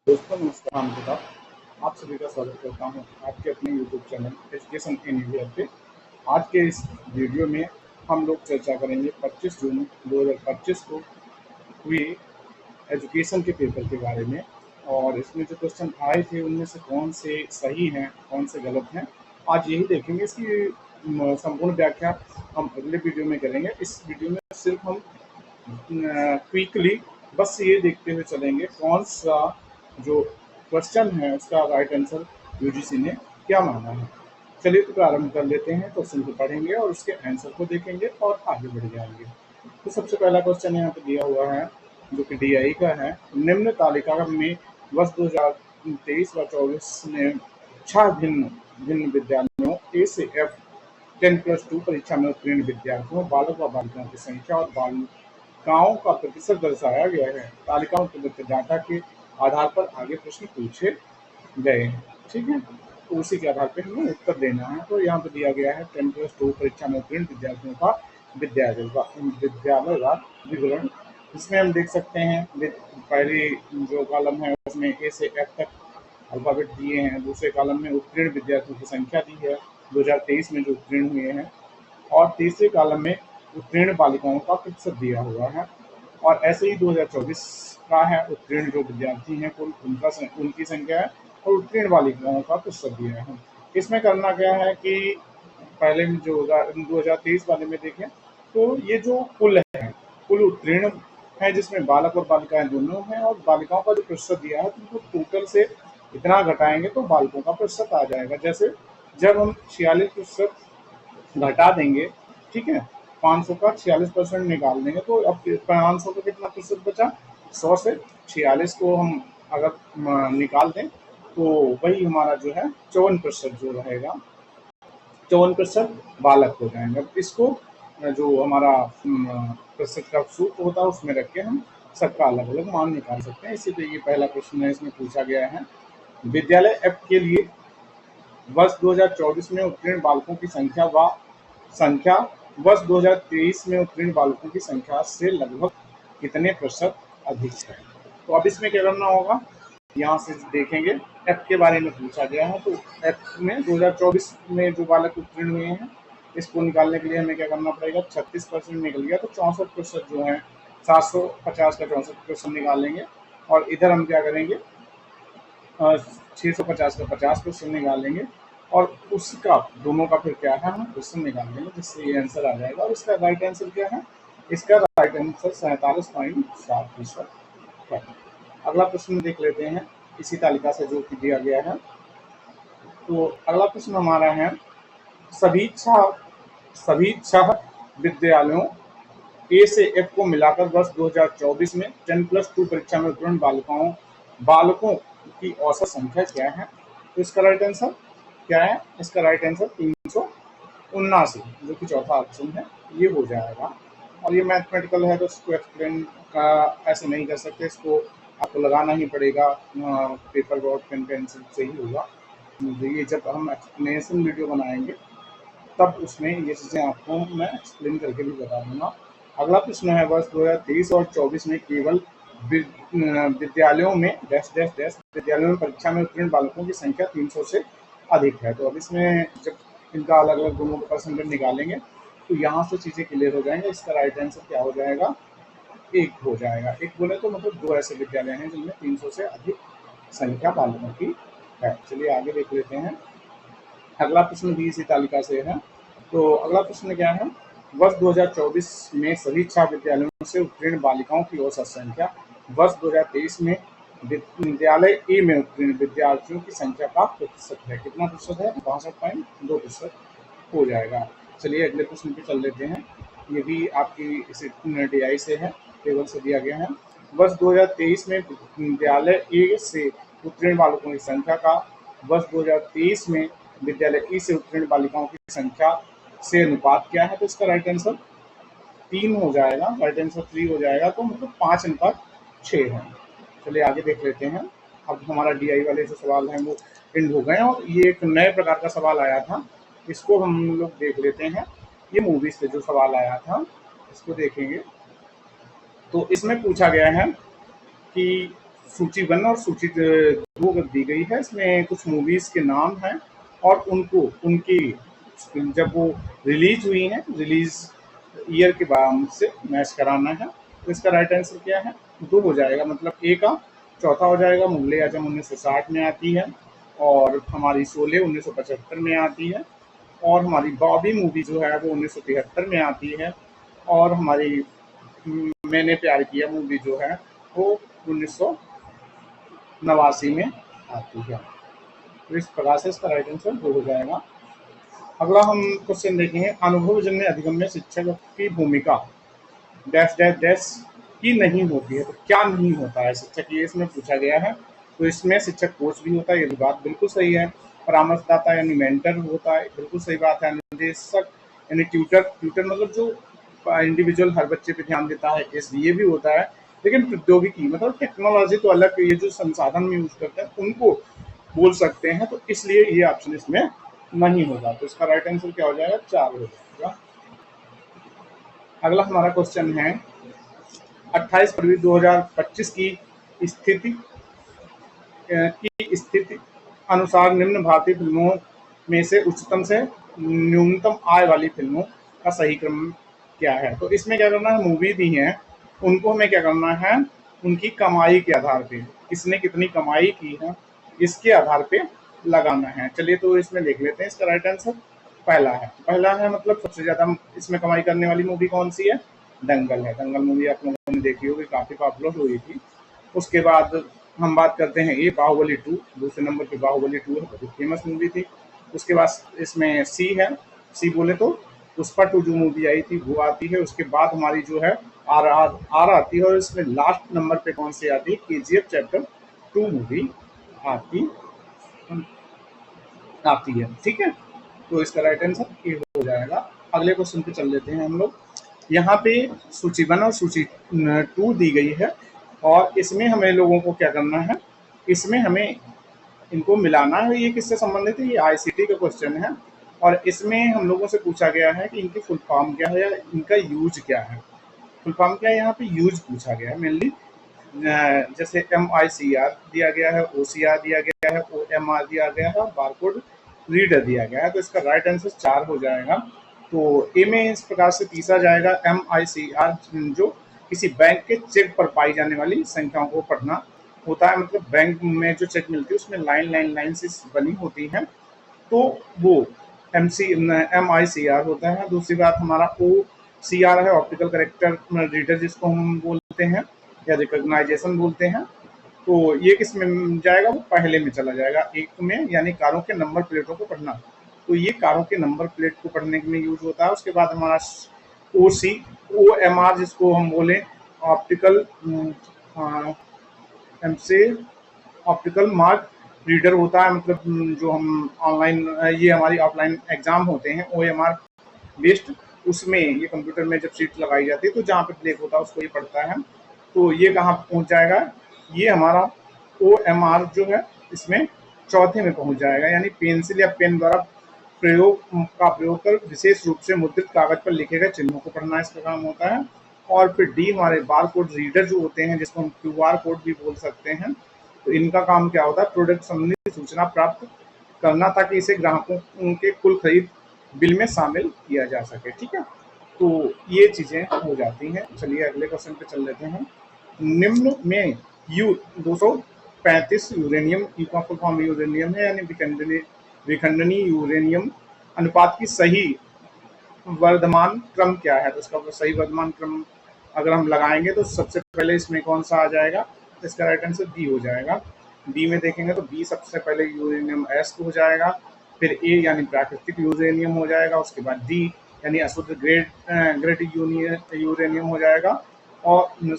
दोस्तों नमस्कार, मैं अमिताभ आप सभी का स्वागत करता हूं आपके अपने YouTube channel education in India पे। आज के इस वीडियो में हम लोग चर्चा करेंगे 25 जून 2025 को हुई एजुकेशन के पेपर के बारे में। और इसमें जो क्वेश्चन आए थे उनमें से कौन से सही हैं कौन से गलत हैं, आज यही देखेंगे। इसकी संपूर्ण व्याख्या हम अगले वीडियो में करेंगे। इस वीडियो में सिर्फ हम क्विकली बस ये देखते हुए चलेंगे कौन सा जो क्वेश्चन है उसका राइट आंसर यूजीसी ने क्या माना है। चलिए तो प्रारंभ कर लेते हैं। क्वेश्चन को पढ़ेंगे और उसके आंसर को देखेंगे और आगे बढ़ जाएंगे। तो सबसे पहला क्वेश्चन यहाँ पे दिया हुआ है जो कि डीआई का है। निम्न तालिका में वर्ष 2023 व 24 में 6 भिन्न भिन्न विद्यालयों ए से एफ 10+2 परीक्षा में उत्तीर्ण विद्यार्थियों बालक व बालिकाओं की संख्या और बालिकाओं का प्रतिशत दर्शाया गया है। तालिकाओं के डाटा के आधार पर आगे प्रश्न पूछे गए हैं। ठीक है, तो उसी के आधार पर हमें उत्तर देना है। तो यहाँ पे दिया गया है 10+2 परीक्षा में उत्तीर्ण विद्यार्थियों का विद्यालय का विवरण। इसमें हम देख सकते हैं पहली जो कॉलम है उसमें ए से एफ तक अल्फाबेट दिए हैं। दूसरे कॉलम में उत्तीर्ण विद्यार्थियों की संख्या दी है 2023 में जो उत्तीर्ण हुए हैं। और तीसरे कॉलम में उत्तीर्ण बालिकाओं का प्रतिशत दिया हुआ है। और ऐसे ही 2024 का है उत्तीर्ण जो विद्यार्थी हैं कुल उनकी संख्या है और उत्तीर्ण बालिकाओं का प्रतिशत दिया है। इसमें करना क्या है कि पहले में जो 2023 वाले में देखें तो ये जो कुल उत्तीर्ण है जिसमें बालक और बालिकाएं दोनों हैं, और बालिकाओं का जो प्रतिशत दिया है तो उनको टोटल से इतना घटाएंगे तो बालकों का प्रतिशत आ जाएगा। जैसे जब हम 46% घटा देंगे, ठीक है, 500 का 46% निकाल देंगे तो अब 500 का कितना प्रतिशत बचा, 100 से 46 को हम अगर निकाल दें तो वही हमारा जो है 54% जो रहेगा, 54% बालक हो जाएंगे। अब इसको जो हमारा प्रतिशत का सूत्र होता है उसमें रख के हम सबका अलग अलग मान निकाल सकते हैं। इसीलिए ये पहला प्रश्न है, इसमें पूछा गया है विद्यालय एफ के लिए वर्ष 2024 में उत्तीर्ण बालकों की संख्या वर्ष 2023 में उत्तीर्ण बालकों की संख्या से लगभग कितने प्रतिशत अधिक है। तो अब इसमें क्या करना होगा, यहाँ से देखेंगे एफ के बारे में पूछा गया है। तो एफ में 2024 में जो बालक उत्तीर्ण हुए हैं इसको निकालने के लिए हमें क्या करना पड़ेगा, 36% निकल गया तो 64% जो है 750 का 64% निकालेंगे। और इधर हम क्या करेंगे, 650 का 50% निकालेंगे और उसका दोनों का फिर क्या है हम क्वेश्चन निकाल लेंगे, जिससे ये आंसर आ जाएगा। और इसका राइट आंसर क्या है, इसका राइट आंसर 47.7% है। अगला प्रश्न देख लेते हैं इसी तालिका से जो कि दिया गया है। तो अगला प्रश्न हमारा है सभी छह विद्यालयों ए से एफ को मिलाकर वर्ष 2024 में 10+2 परीक्षा में उत्तीर्ण बालकों की औसत संख्या क्या है। तो इसका राइट आंसर क्या है, इसका राइट आंसर 379 जो कि चौथा ऑप्शन है ये हो जाएगा। और ये मैथमेटिकल है तो इसको एक्सप्लेन का ऐसे नहीं कर सकते, इसको आपको लगाना ही पड़ेगा, पेपर बोर्ड पेन पेंसिल से ही होगा। ये जब हम एक्सप्लेनेशन वीडियो बनाएंगे तब उसमें ये चीज़ें आपको मैं एक्सप्लेन करके भी बता दूंगा। अगला प्रश्न है वर्ष 2023 और 24 में केवल विद्यालयों में डैश डैश डैश विद्यालयों में परीक्षा में उत्तीर्ण बालकों की संख्या 300 से अधिक है। तो अब इसमें जब इनका अलग अलग दोनों का परसेंटेज निकालेंगे तो यहाँ से चीज़ें क्लियर हो जाएंगे। इसका राइट आंसर क्या हो जाएगा, एक हो जाएगा। एक बोले तो मतलब दो ऐसे विद्यालय हैं जिनमें 300 से अधिक संख्या बालकों की है। चलिए आगे देख लेते हैं। अगला प्रश्न भी इसी तालिका से है। तो अगला प्रश्न क्या है, वर्ष 2024 में सभी 6 विद्यालयों से उत्तीर्ण बालिकाओं की औसत संख्या वर्ष 2023 में विद्यालय ए में उत्तीर्ण विद्यार्थियों की संख्या का प्रतिशत है। कितना प्रतिशत है, 62.2% हो जाएगा। चलिए अगले प्रश्न पे चल लेते हैं। ये भी आपकी इसी डीआई से है, टेबल से दिया गया है। वर्ष 2023 में विद्यालय ए से उत्तीर्ण बालकों की संख्या का वर्ष 2023 में विद्यालय ई से उत्तीर्ण बालिकाओं की संख्या से अनुपात क्या है। तो इसका राइट आंसर 3 हो जाएगा, राइट आंसर 3 हो जाएगा। तो मतलब 5:6 है। चलिए आगे देख लेते हैं। अब हमारा डीआई वाले जो सवाल हैं वो एंड हो गए और ये एक नए प्रकार का सवाल आया था, इसको हम लोग देख लेते हैं। ये मूवीज से जो सवाल आया था इसको देखेंगे। तो इसमें पूछा गया है कि सूची 1 और सूची 2 दी गई है। इसमें कुछ मूवीज़ के नाम हैं और उनको उनकी जब वो रिलीज़ हुई हैं, रिलीज़ ईयर के बाद से मैच कराना है। तो इसका राइट आंसर क्या है? 2 हो जाएगा, मतलब ए का चौथा हो जाएगा। मुगले आजम 1960 में आती है और हमारी शोले 1975 में आती है और हमारी बॉबी मूवी जो है वो 1973 में आती है और हमारी मैंने प्यार किया मूवी जो है वो 1989 में आती है। तो इस प्रकार से इसका राइट आंसर 2 हो जाएगा। अगला हम क्वेश्चन देखेंगे, अनुभवजन्य अधिगम्य शिक्षक की भूमिका डैश डैश डैश की नहीं होती है। तो क्या नहीं होता है शिक्षक, ये इसमें पूछा गया है। तो इसमें शिक्षक कोच भी होता है, ये बात बिल्कुल सही है। परामर्शदाता यानी मेंटर होता है, बिल्कुल सही बात है। निर्देशक यानी ट्यूटर, ट्यूटर मतलब जो इंडिविजुअल हर बच्चे पे ध्यान देता है, इस ये भी होता है। लेकिन प्रौद्योगिकी मतलब टेक्नोलॉजी तो अलग, ये जो संसाधन में यूज करते हैं उनको बोल सकते हैं, तो इसलिए ये ऑप्शन इसमें नहीं होगा। तो इसका राइट आंसर क्या हो जाएगा? 4 हो जाएगा। अगला हमारा क्वेश्चन है 28 फरवरी 2025 की स्थिति की स्थिति अनुसार निम्न भारतीय फिल्मों में से उच्चतम से न्यूनतम आय वाली फिल्मों का सही क्रम क्या है। तो इसमें क्या करना है, मूवी दी है उनको हमें क्या करना है, उनकी कमाई के आधार पे, किसने कितनी कमाई की है इसके आधार पे लगाना है। चलिए तो इसमें देख लेते हैं। इसका राइट आंसर पहला है मतलब सबसे ज्यादा इसमें कमाई करने वाली मूवी कौन सी है? दंगल है। दंगल मूवी आप लोगों ने देखी होगी, काफी पॉपुलर हुई थी। उसके बाद हम बात करते हैं ये बाहुबली 2, दूसरे नंबर पे बाहुबली 2 है, बहुत फेमस मूवी थी। उसके बाद इसमें सी है, सी बोले तो पुष्पा 2 जो मूवी आई थी वो आती है। उसके बाद हमारी जो है आर आती है और इसमें लास्ट नंबर पे कौन सी आती है? केजीएफ चैप्टर 2 मूवी आती आती है। ठीक है, तो इसका राइट आंसर ए हो जाएगा। अगले क्वेश्चन पे चल लेते हैं हम लोग। यहाँ पे सूची 1 और सूची 2 दी गई है और इसमें हमें लोगों को क्या करना है, इसमें हमें इनको मिलाना है। ये किससे संबंधित है? ये आईसीटी का क्वेश्चन है और इसमें हम लोगों से पूछा गया है कि इनकी फुल फॉर्म क्या है या इनका यूज क्या है। फुल फॉर्म क्या है, यहाँ पे यूज पूछा गया है मेनली। जैसे MICR दिया गया है, OCR दिया गया है, OMR दिया गया है और बारकोड रीडर दिया गया है। तो इसका राइट आंसर 4 हो जाएगा। तो ए में इस प्रकार से तीसरा जाएगा MICR, जो किसी बैंक के चेक पर पाई जाने वाली संख्याओं को पढ़ना होता है। मतलब बैंक में जो चेक मिलती है उसमें लाइन से बनी होती है, तो वो MICR होता है। दूसरी बात हमारा OCR है, ऑप्टिकल करेक्टर रीडर जिसको हम बोलते हैं या रिकॉग्नाइजेशन बोलते हैं। तो ये किस में जाएगा? वो पहले में चला जाएगा, एक में, यानी कारों के नंबर प्लेटों को पढ़ना। तो ये कारों के नंबर प्लेट को पढ़ने में यूज होता है। उसके बाद हमारा OMR जिसको हम बोले ऑप्टिकल हमसे ऑप्टिकल मार्क रीडर होता है। मतलब जो हम ऑनलाइन, ये हमारी ऑफलाइन एग्जाम होते हैं OMR बेस्ड, उसमें ये कंप्यूटर में जब सीट लगाई जाती है तो जहाँ पे ब्लैक होता है उसको ये पढ़ता है। तो ये कहाँ पहुँच जाएगा? ये हमारा OMR जो है इसमें चौथे में पहुँच जाएगा, यानी पेंसिल या पेन द्वारा प्रयोग कर विशेष रूप से मुद्रित कागज पर लिखे गए चिन्हों को पढ़ना इसका काम होता है। और फिर डी हमारे बार कोड रीडर जो होते हैं, जिसको हम QR कोड भी बोल सकते हैं। तो इनका काम क्या होता है? प्रोडक्ट संबंधी सूचना प्राप्त करना ताकि इसे ग्राहकों के कुल खरीद बिल में शामिल किया जा सके। ठीक है, तो ये चीजें हो जाती हैं। चलिए अगले क्वेश्चन पे चल लेते हैं। निम्न में यू 235 यूरेनियम, यू का फुल फॉर्म यूरेनियम है, यानी विखंडनीय यूरेनियम अनुपात की सही वर्धमान क्रम क्या है? तो इसका सही वर्धमान क्रम अगर हम लगाएंगे तो सबसे पहले इसमें कौन सा आ जाएगा? तो इसका राइट आंसर बी हो जाएगा। बी में देखेंगे तो बी सबसे पहले यूरेनियम एस हो जाएगा, फिर ए यानी प्राकृतिक यूरेनियम हो जाएगा, उसके बाद डी यानी अशुद्ध ग्रेड यूरेनियम हो जाएगा और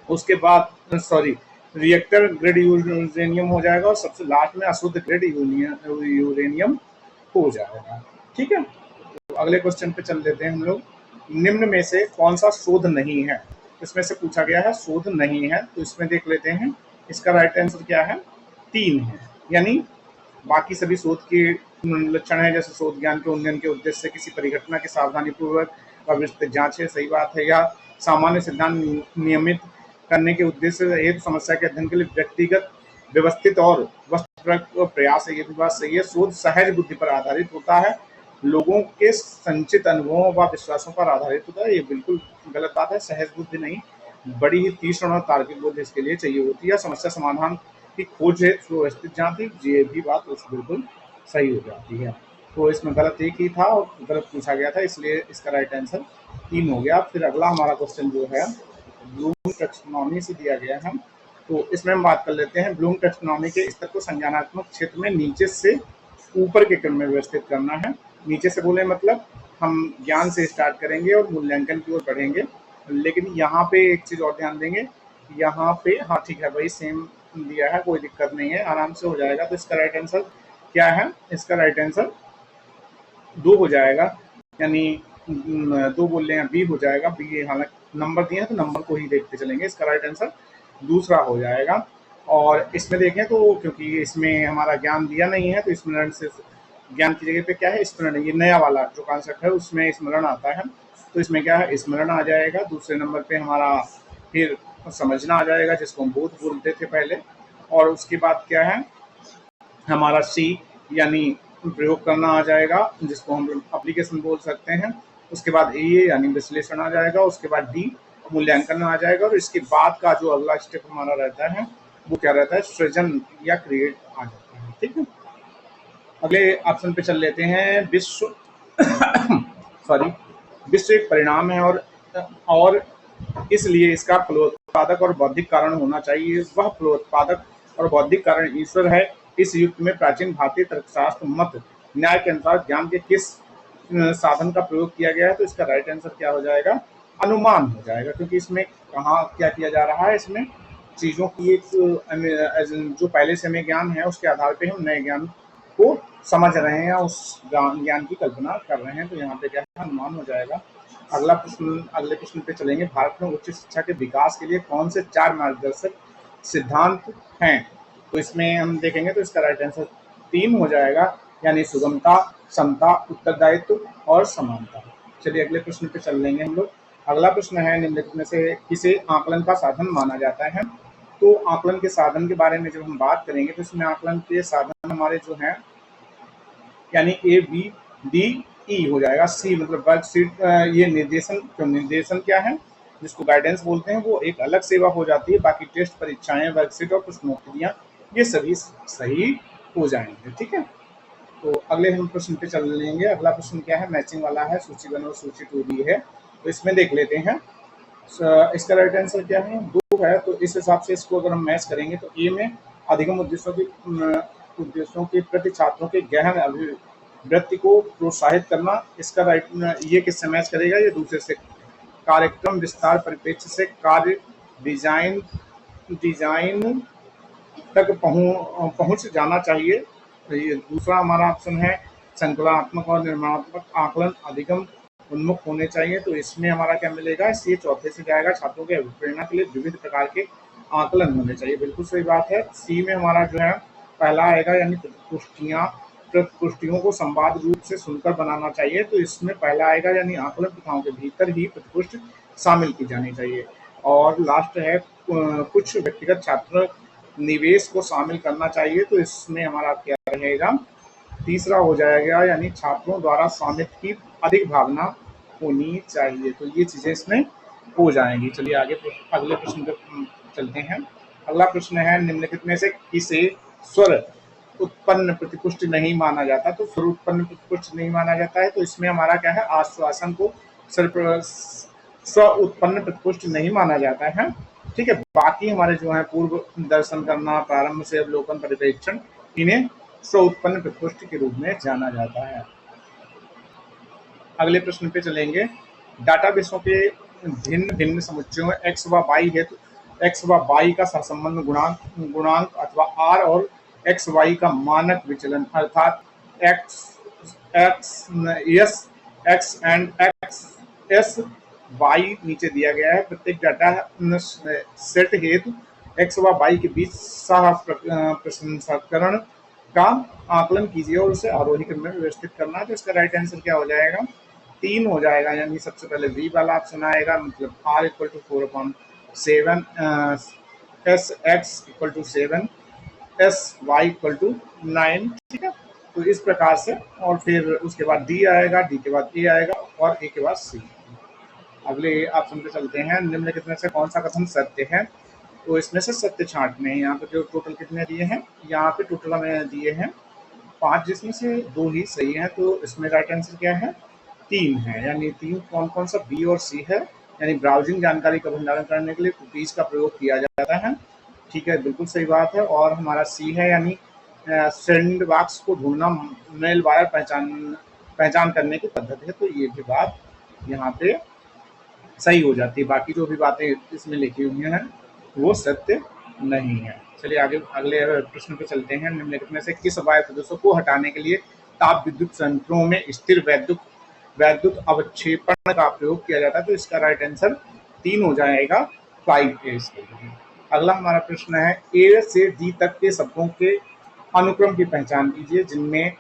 उसके बाद सॉरी रिएक्टर ग्रेड यूरेनियम हो जाएगा और सबसे लास्ट में अशुद्ध ग्रेड यूरेनियम हो जाएगा। ठीक है, तो अगले क्वेश्चन पे चल लेते हैं हम लोग। निम्न में से कौन सा शोध नहीं है? इसमें से पूछा गया है शोध नहीं है, तो इसमें देख लेते हैं। इसका राइट आंसर क्या है? 3 है, यानी बाकी सभी शोध के लक्षण है, जैसे शोध ज्ञान के उन्नयन के उद्देश्य से किसी परिघटना की सावधानी पूर्वक और विस्तृत जांच है, सही बात है। या सामान्य सिद्धांत नियमित करने के उद्देश्य से हेतु समस्या के अध्ययन के लिए व्यक्तिगत, व्यवस्थित और वस्तुपरक प्रयास है। ये भी बात सही है। शोध सहज बुद्धि पर आधारित होता है, लोगों के संचित अनुभवों व विश्वासों पर आधारित होता है। ये बिल्कुल गलत बात है। सहज बुद्धि नहीं, बड़ी ही तीक्ष्ण और तार्किक बुद्धि इसके लिए चाहिए होती है। समस्या समाधान की खोज है, सुव्यवस्थित जांच, ये भी बात उस बिल्कुल सही हो जाती है। तो इसमें गलत एक ही था और गलत पूछा गया था, इसलिए इसका राइट आंसर 3 हो गया। फिर अगला हमारा क्वेश्चन जो है ब्लूम टैक्सोनॉमी से दिया गया है। तो इसमें हम बात कर लेते हैं ब्लूम टैक्सोनॉमी के स्तर को संज्ञानात्मक क्षेत्र में नीचे से ऊपर के क्रम में व्यवस्थित करना है। नीचे से बोले मतलब हम ज्ञान से स्टार्ट करेंगे और मूल्यांकन की ओर बढ़ेंगे। लेकिन यहाँ पे एक चीज और ध्यान देंगे, यहाँ पे हाँ ठीक है भाई, सेम दिया है, कोई दिक्कत नहीं है, आराम से हो जाएगा। तो इसका राइट आंसर क्या है? इसका राइट आंसर 2 हो जाएगा, यानी 2 बोल रहे हैं, बी हो जाएगा। बी, हालांकि नंबर दिए हैं तो नंबर को ही देखते चलेंगे। इसका राइट आंसर दूसरा हो जाएगा। और इसमें देखें तो क्योंकि इसमें हमारा ज्ञान दिया नहीं है, तो स्मरण से ज्ञान की जगह पे क्या है? स्मरण। ये नया वाला जो कॉन्सेप्ट है उसमें स्मरण आता है, तो इसमें क्या है? स्मरण आ जाएगा। दूसरे नंबर पे हमारा फिर समझना आ जाएगा, जिसको हम बोध बोलते थे पहले। और उसके बाद क्या है हमारा? सी, यानी प्रयोग करना आ जाएगा, जिसको हम एप्लीकेशन बोल सकते हैं। उसके बाद ए, यानी विश्लेषण आ जाएगा। उसके बाद डी, मूल्यांकन आ जाएगा। और इसके बाद का जो अगला स्टेप हमारा रहता है वो क्या रहता है? सृजन या क्रिएट आ जाता है। ठीक है, अगले ऑप्शन पे चल लेते हैं। विश्व सॉरी, विश्व एक परिणाम है और इसलिए इसका फलोत्पादक और बौद्धिक कारण होना चाहिए। वह फलोत्पादक और बौद्धिक कारण ईश्वर है। इस युग में प्राचीन भारतीय तर्कशास्त्र मत न्याय के अनुसार ज्ञान के किस साधन का प्रयोग किया गया है? तो इसका राइट आंसर क्या हो जाएगा? अनुमान हो जाएगा, क्योंकि इसमें कहाँ क्या किया जा रहा है? इसमें चीजों की एक जो पहले से हमें ज्ञान है उसके आधार पे हम नए ज्ञान को समझ रहे हैं या उस ज्ञान की कल्पना कर रहे हैं। तो यहाँ पे क्या है? अनुमान हो जाएगा। अगला प्रश्न, अगले प्रश्न पे चलेंगे। भारत में उच्च शिक्षा के विकास के लिए कौन से 4 मार्गदर्शक सिद्धांत हैं? तो इसमें हम देखेंगे तो इसका राइट आंसर 3 हो जाएगा, यानी सुगमता, समता, उत्तरदायित्व और समानता। चलिए अगले प्रश्न पे चल लेंगे हम लोग। अगला प्रश्न है, निम्नलिखित में से किसे आकलन का साधन माना जाता है? तो आकलन के साधन के बारे में जब हम बात करेंगे तो इसमें आकलन के साधन हमारे जो हैं, यानी ए, बी, डी, ई हो जाएगा। सी मतलब वर्कशीट, ये निर्देशन। तो निर्देशन क्या है? जिसको गाइडेंस बोलते हैं, वो एक अलग सेवा हो जाती है। बाकी टेस्ट, परीक्षाएं, वर्कशीट और प्रश्नोत्तरियां, ये सभी सही हो जाएंगे। ठीक है, तो अगले हम प्रश्न पे चल लेंगे। अगला प्रश्न क्या है? मैचिंग वाला है, सूची 1 और सूची 2 दी है, तो इसमें देख लेते हैं। इसका राइट आंसर क्या है? 2 है। तो इस हिसाब से इसको अगर हम मैच करेंगे तो ए में अधिगम उद्देश्यों के प्रति छात्रों के गहन अभिवृत्ति को प्रोत्साहित करना। इसका राइट, ये किससे मैच करेगा? ये दूसरे से। कार्यक्रम विस्तार परिप्रेक्ष्य से कार्य डिजाइन डिजाइन तक पहुंच जाना चाहिए। तो ये दूसरा हमारा ऑप्शन है। संकलनात्मक और निर्माणात्मक आकलन अधिगम उन्मुख होने चाहिए। तो इसमें हमारा क्या मिलेगा? ये चौथे से जाएगा। छात्रों के अभिप्रेरणा के लिए विविध प्रकार के आकलन होने चाहिए। बिल्कुल सही बात है। सी में हमारा जो है पहला आएगा, यानी प्रतिपुष्टियों को संवाद रूप से सुनकर बनाना चाहिए। तो इसमें पहला आएगा, यानी आकलन प्रथाओं के भीतर ही प्रतिपुष्टि शामिल की जानी चाहिए। और लास्ट है, कुछ व्यक्तिगत छात्र निवेश को शामिल करना चाहिए। तो इसमें हमारा क्या रहेगा? तीसरा हो जाएगा, यानी छात्रों द्वारा स्वामित्व की अधिक भावना होनी चाहिए। तो ये चीजें इसमें हो जाएंगी। चलिए आगे अगले प्रश्न पे चलते हैं। अगला प्रश्न है, निम्नलिखित में से किसे स्वर उत्पन्न प्रतिपुष्टि नहीं माना जाता? तो स्वर उत्पन्न प्रतिपुष्टि नहीं माना जाता है, तो इसमें हमारा क्या है? आश्वासन को स्व उत्पन्न प्रतिपुष्टि नहीं माना जाता है। ठीक है, बाकी हमारे जो है पूर्व दर्शन करना, प्रारंभ से अवलोकन, परिप्रेक्षण, इन्हें स्व उत्पन्न प्रतिपुष्टि के रूप में जाना जाता है। अगले प्रश्न पे चलेंगे। डाटाबेसों के भिन्न भिन्न समुच्चयों एक्स व वाई हेतु एक्स व वाई का सहसंबंध गुणांक अथवा आर और एक्स वाई का मानक विचलन, अर्थात X X S X and X S Y नीचे दिया गया है। प्रत्येक डाटा सेट हेतु एक्स व वाई के बीच सह प्रसंस्करण का आकलन कीजिए और उसे आरोही क्रम में व्यवस्थित करना। तो इसका राइट आंसर क्या हो जाएगा? 3 हो जाएगा, यानी सबसे पहले वी वाला ऑप्शन आएगा, मतलब R equal to 4/, 7 S X equal to 7 S Y equal to 9, ठीक है। तो इस प्रकार से, और फिर उसके बाद डी आएगा, डी के बाद ए आएगा और ए के बाद सी। अगले ऑप्शन पे चलते हैं, निम्नलिखित में से कौन सा कथन सत्य है। तो इसमें से सत्य छांटने हैं। यहाँ पे जो टोटल कितने दिए हैं, यहाँ पे टोटल हमें दिए हैं 5, जिसमें से 2 ही सही है। तो इसमें राइट आंसर क्या है, 3 है। यानी 3 कौन कौन सा, बी और सी है। यानी ब्राउजिंग जानकारी का भंडारण करने के लिए कुकीज़ का प्रयोग किया जाता है, ठीक है, बिल्कुल सही बात है। और हमारा सी है, यानी सेंड बॉक्स को ढूंढना, मेल वायर पहचान पहचान करने की पद्धति है। तो ये भी बात यहाँ पे सही हो जाती है। बाकी जो भी बातें इसमें लिखी हुई हैं वो सत्य नहीं है। चलिए आगे अगले प्रश्न पे चलते हैं। निम्नलिखित में से किस वायु प्रदूषक को हटाने के लिए ताप विद्युत संयंत्रों में स्थिर वैद्युत वैद्युत अवक्षेपण का प्रयोग किया जाता है। तो इसका राइट आंसर 3 हो जाएगा, 5A इसके लिए। अगला हमारा प्रश्न है, ए से डी तक के शब्दों के अनुक्रम की पहचान कीजिए जिनमें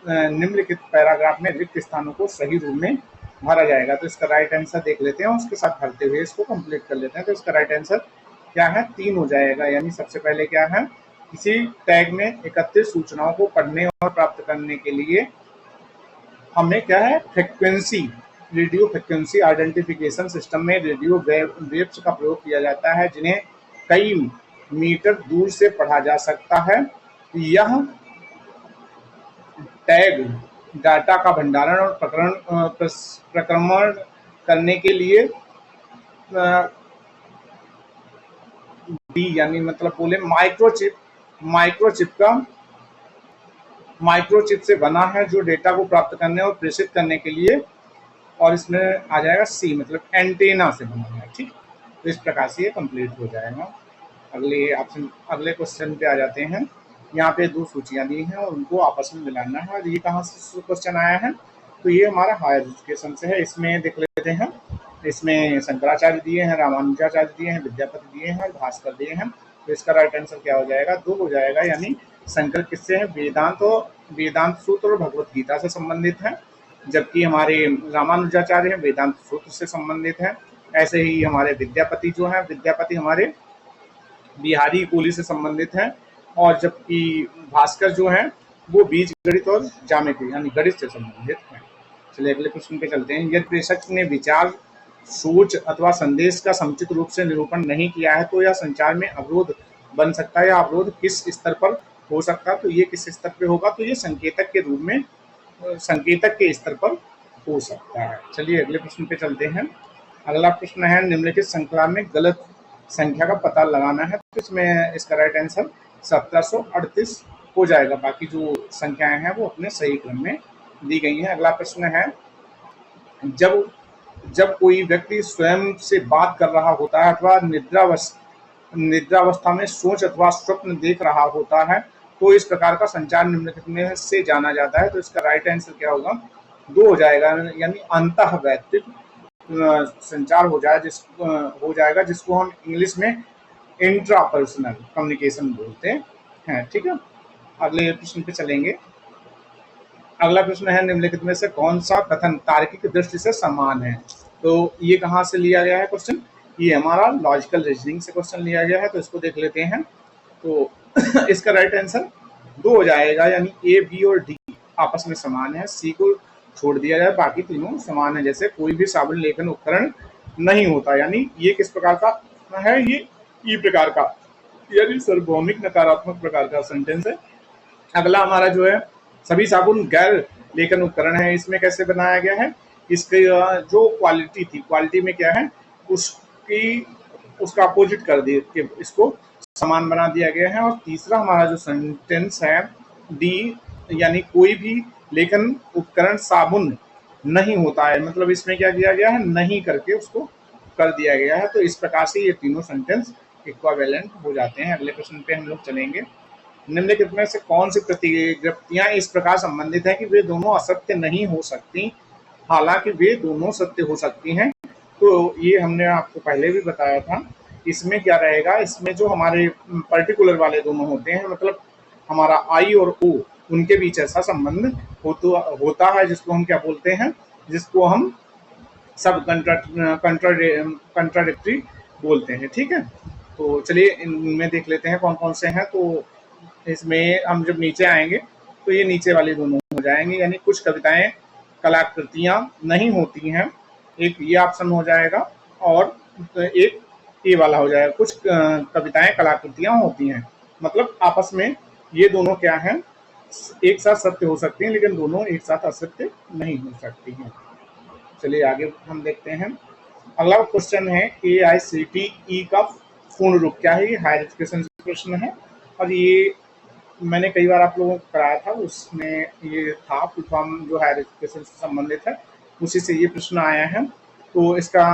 निम्नलिखित पैराग्राफ में रिक्त स्थानों को सही रूप में भरा जाएगा। तो इसका राइट आंसर देख लेते हैं, उसके साथ भरते हुए इसको कंप्लीट कर लेते हैं। तो इसका राइट आंसर क्या है, 3 हो जाएगा। यानी सबसे पहले क्या है, किसी टैग में एकत्रित सूचनाओं को पढ़ने और प्राप्त करने के लिए हमें क्या है, frequency, radio frequency identification system में रेडियो वेव्स का प्रयोग किया जाता है जिन्हें कई मीटर दूर से पढ़ा जा सकता है। यह टैग डाटा का भंडारण और प्रक्रमण करने के लिए डी, यानी मतलब बोले माइक्रोचिप से बना है जो डेटा को प्राप्त करने और प्रेषित करने के लिए, और इसमें आ जाएगा सी, मतलब एंटेना से बना है, ठीक। तो इस प्रकार से ये कंप्लीट हो जाएगा। अगले क्वेश्चन पे आ जाते हैं। यहाँ पे 2 सूचियाँ दी हैं और उनको आपस में मिलाना है। और ये कहाँ से क्वेश्चन आया है, तो ये हमारा हायर एजुकेशन से है। इसमें देख लेते हैं, इसमें शंकराचार्य दिए हैं, रामानुजाचार्य दिए हैं, विद्यापति दिए हैं और भास्कर दिए हैं। तो इसका राइट आंसर क्या हो जाएगा, 2 हो जाएगा। यानी शंकर किससे है, वेदांत सूत्र और भगवत गीता से संबंधित है, जबकि हमारे रामानुजाचार्य हैं वेदांत सूत्र से संबंधित है। ऐसे ही हमारे विद्यापति जो है, विद्यापति हमारे बिहारी कूली से संबंधित है, और जबकि भास्कर जो है वो बीज गणित और ज्यामिति यानी गणित से संबंधित है। चलिए अगले प्रश्न पे चलते हैं। यदि प्रेषक ने विचार, सोच अथवा संदेश का समुचित रूप से निरूपण नहीं किया है तो यह संचार में अवरोध बन सकता है। या अवरोध किस स्तर पर हो सकता है, तो ये किस स्तर पे होगा, तो ये संकेतक के रूप में, संकेतक के स्तर पर हो सकता है। चलिए अगले प्रश्न पे चलते हैं। अगला प्रश्न है, निम्नलिखित श्रृंखला में गलत संख्या का पता लगाना है। तो इसमें इसका राइट आंसर 1738 हो जाएगा। बाकी जो संख्याएं हैं वो अपने सही क्रम में दी गई हैं। अगला प्रश्न है, जब कोई व्यक्ति स्वयं से बात कर रहा होता है अथवा निद्रावस्था में सोच अथवा स्वप्न देख रहा होता है तो इस प्रकार का संचार निम्नलिखित में से जाना जाता है। तो इसका राइट आंसर क्या होगा, 2 हो जाएगा। यानी अंतःवैयक्तिक संचार हो जाएगा, जिसको हम इंग्लिश में इंट्रापर्सनल कम्युनिकेशन बोलते हैं, ठीक है। अगले प्रश्न पे चलेंगे। अगला प्रश्न है, निम्नलिखित में से कौन सा कथन तार्किक दृष्टि से समान है। तो ये कहाँ से लिया गया है क्वेश्चन, ये हमारा लॉजिकल रीजनिंग से क्वेश्चन लिया गया है। तो इसको देख लेते हैं। तो इसका राइट आंसर 2 हो जाएगा। यानी ए, बी और डी आपस में समान है, सी को छोड़ दिया जाए, बाकी तीनों समान है। जैसे कोई भी साबुन लेखन उपकरण नहीं होता, यानी ये किस प्रकार का है, ये ई प्रकार का, यानी सार्वभौमिक नकारात्मक प्रकार का सेंटेंस है। अगला हमारा जो है, सभी साबुन गैर लेखन उपकरण है। इसमें कैसे बनाया गया है, इसके जो क्वालिटी थी, क्वालिटी में क्या है, उसका अपोजिट कर दिए कि इसको समान बना दिया गया है। और तीसरा हमारा जो सेंटेंस है डी, यानी कोई भी लेखन उपकरण साबुन नहीं होता है, मतलब इसमें क्या किया गया है, नहीं करके उसको कर दिया गया है। तो इस प्रकार से ये तीनों सेंटेंस इक्विवेलेंट हो जाते हैं। अगले प्रश्न पे हम लोग चलेंगे। निम्नलिखित में से कौन सी प्रतिज्ञप्तियां इस प्रकार संबंधित है कि वे दोनों असत्य नहीं हो सकती, हालांकि वे दोनों सत्य हो सकती हैं। तो ये हमने आपको पहले भी बताया था। इसमें क्या रहेगा, इसमें जो हमारे पर्टिकुलर वाले दोनों होते हैं, मतलब हमारा आई और ओ, उनके बीच ऐसा संबंध होता है जिसको हम क्या बोलते हैं, जिसको हम सब कंट्राडिक्टरी बोलते हैं। ठीक है, तो चलिए इनमें देख लेते हैं कौन कौन से हैं। तो इसमें हम जब नीचे आएंगे तो ये नीचे वाले दोनों हो जाएंगे, यानी कुछ कविताएं कलाकृतियां नहीं होती हैं, एक ये ऑप्शन हो जाएगा। और एक ये वाला हो जाएगा, कुछ कविताएं कलाकृतियां होती हैं। मतलब आपस में ये दोनों क्या हैं, एक साथ सत्य हो सकती हैं, लेकिन दोनों एक साथ असत्य नहीं हो सकती हैं। चलिए आगे हम देखते हैं। अगला क्वेश्चन है AICTE का पूर्ण रूप क्या है। ये हायर एजुकेशन से प्रश्न है, और ये मैंने कई बार आप लोगों को कराया था, उसमें ये था फुल फॉर्म जो हायर एजुकेशन से संबंधित है, उसी से ये प्रश्न आया है। तो इसका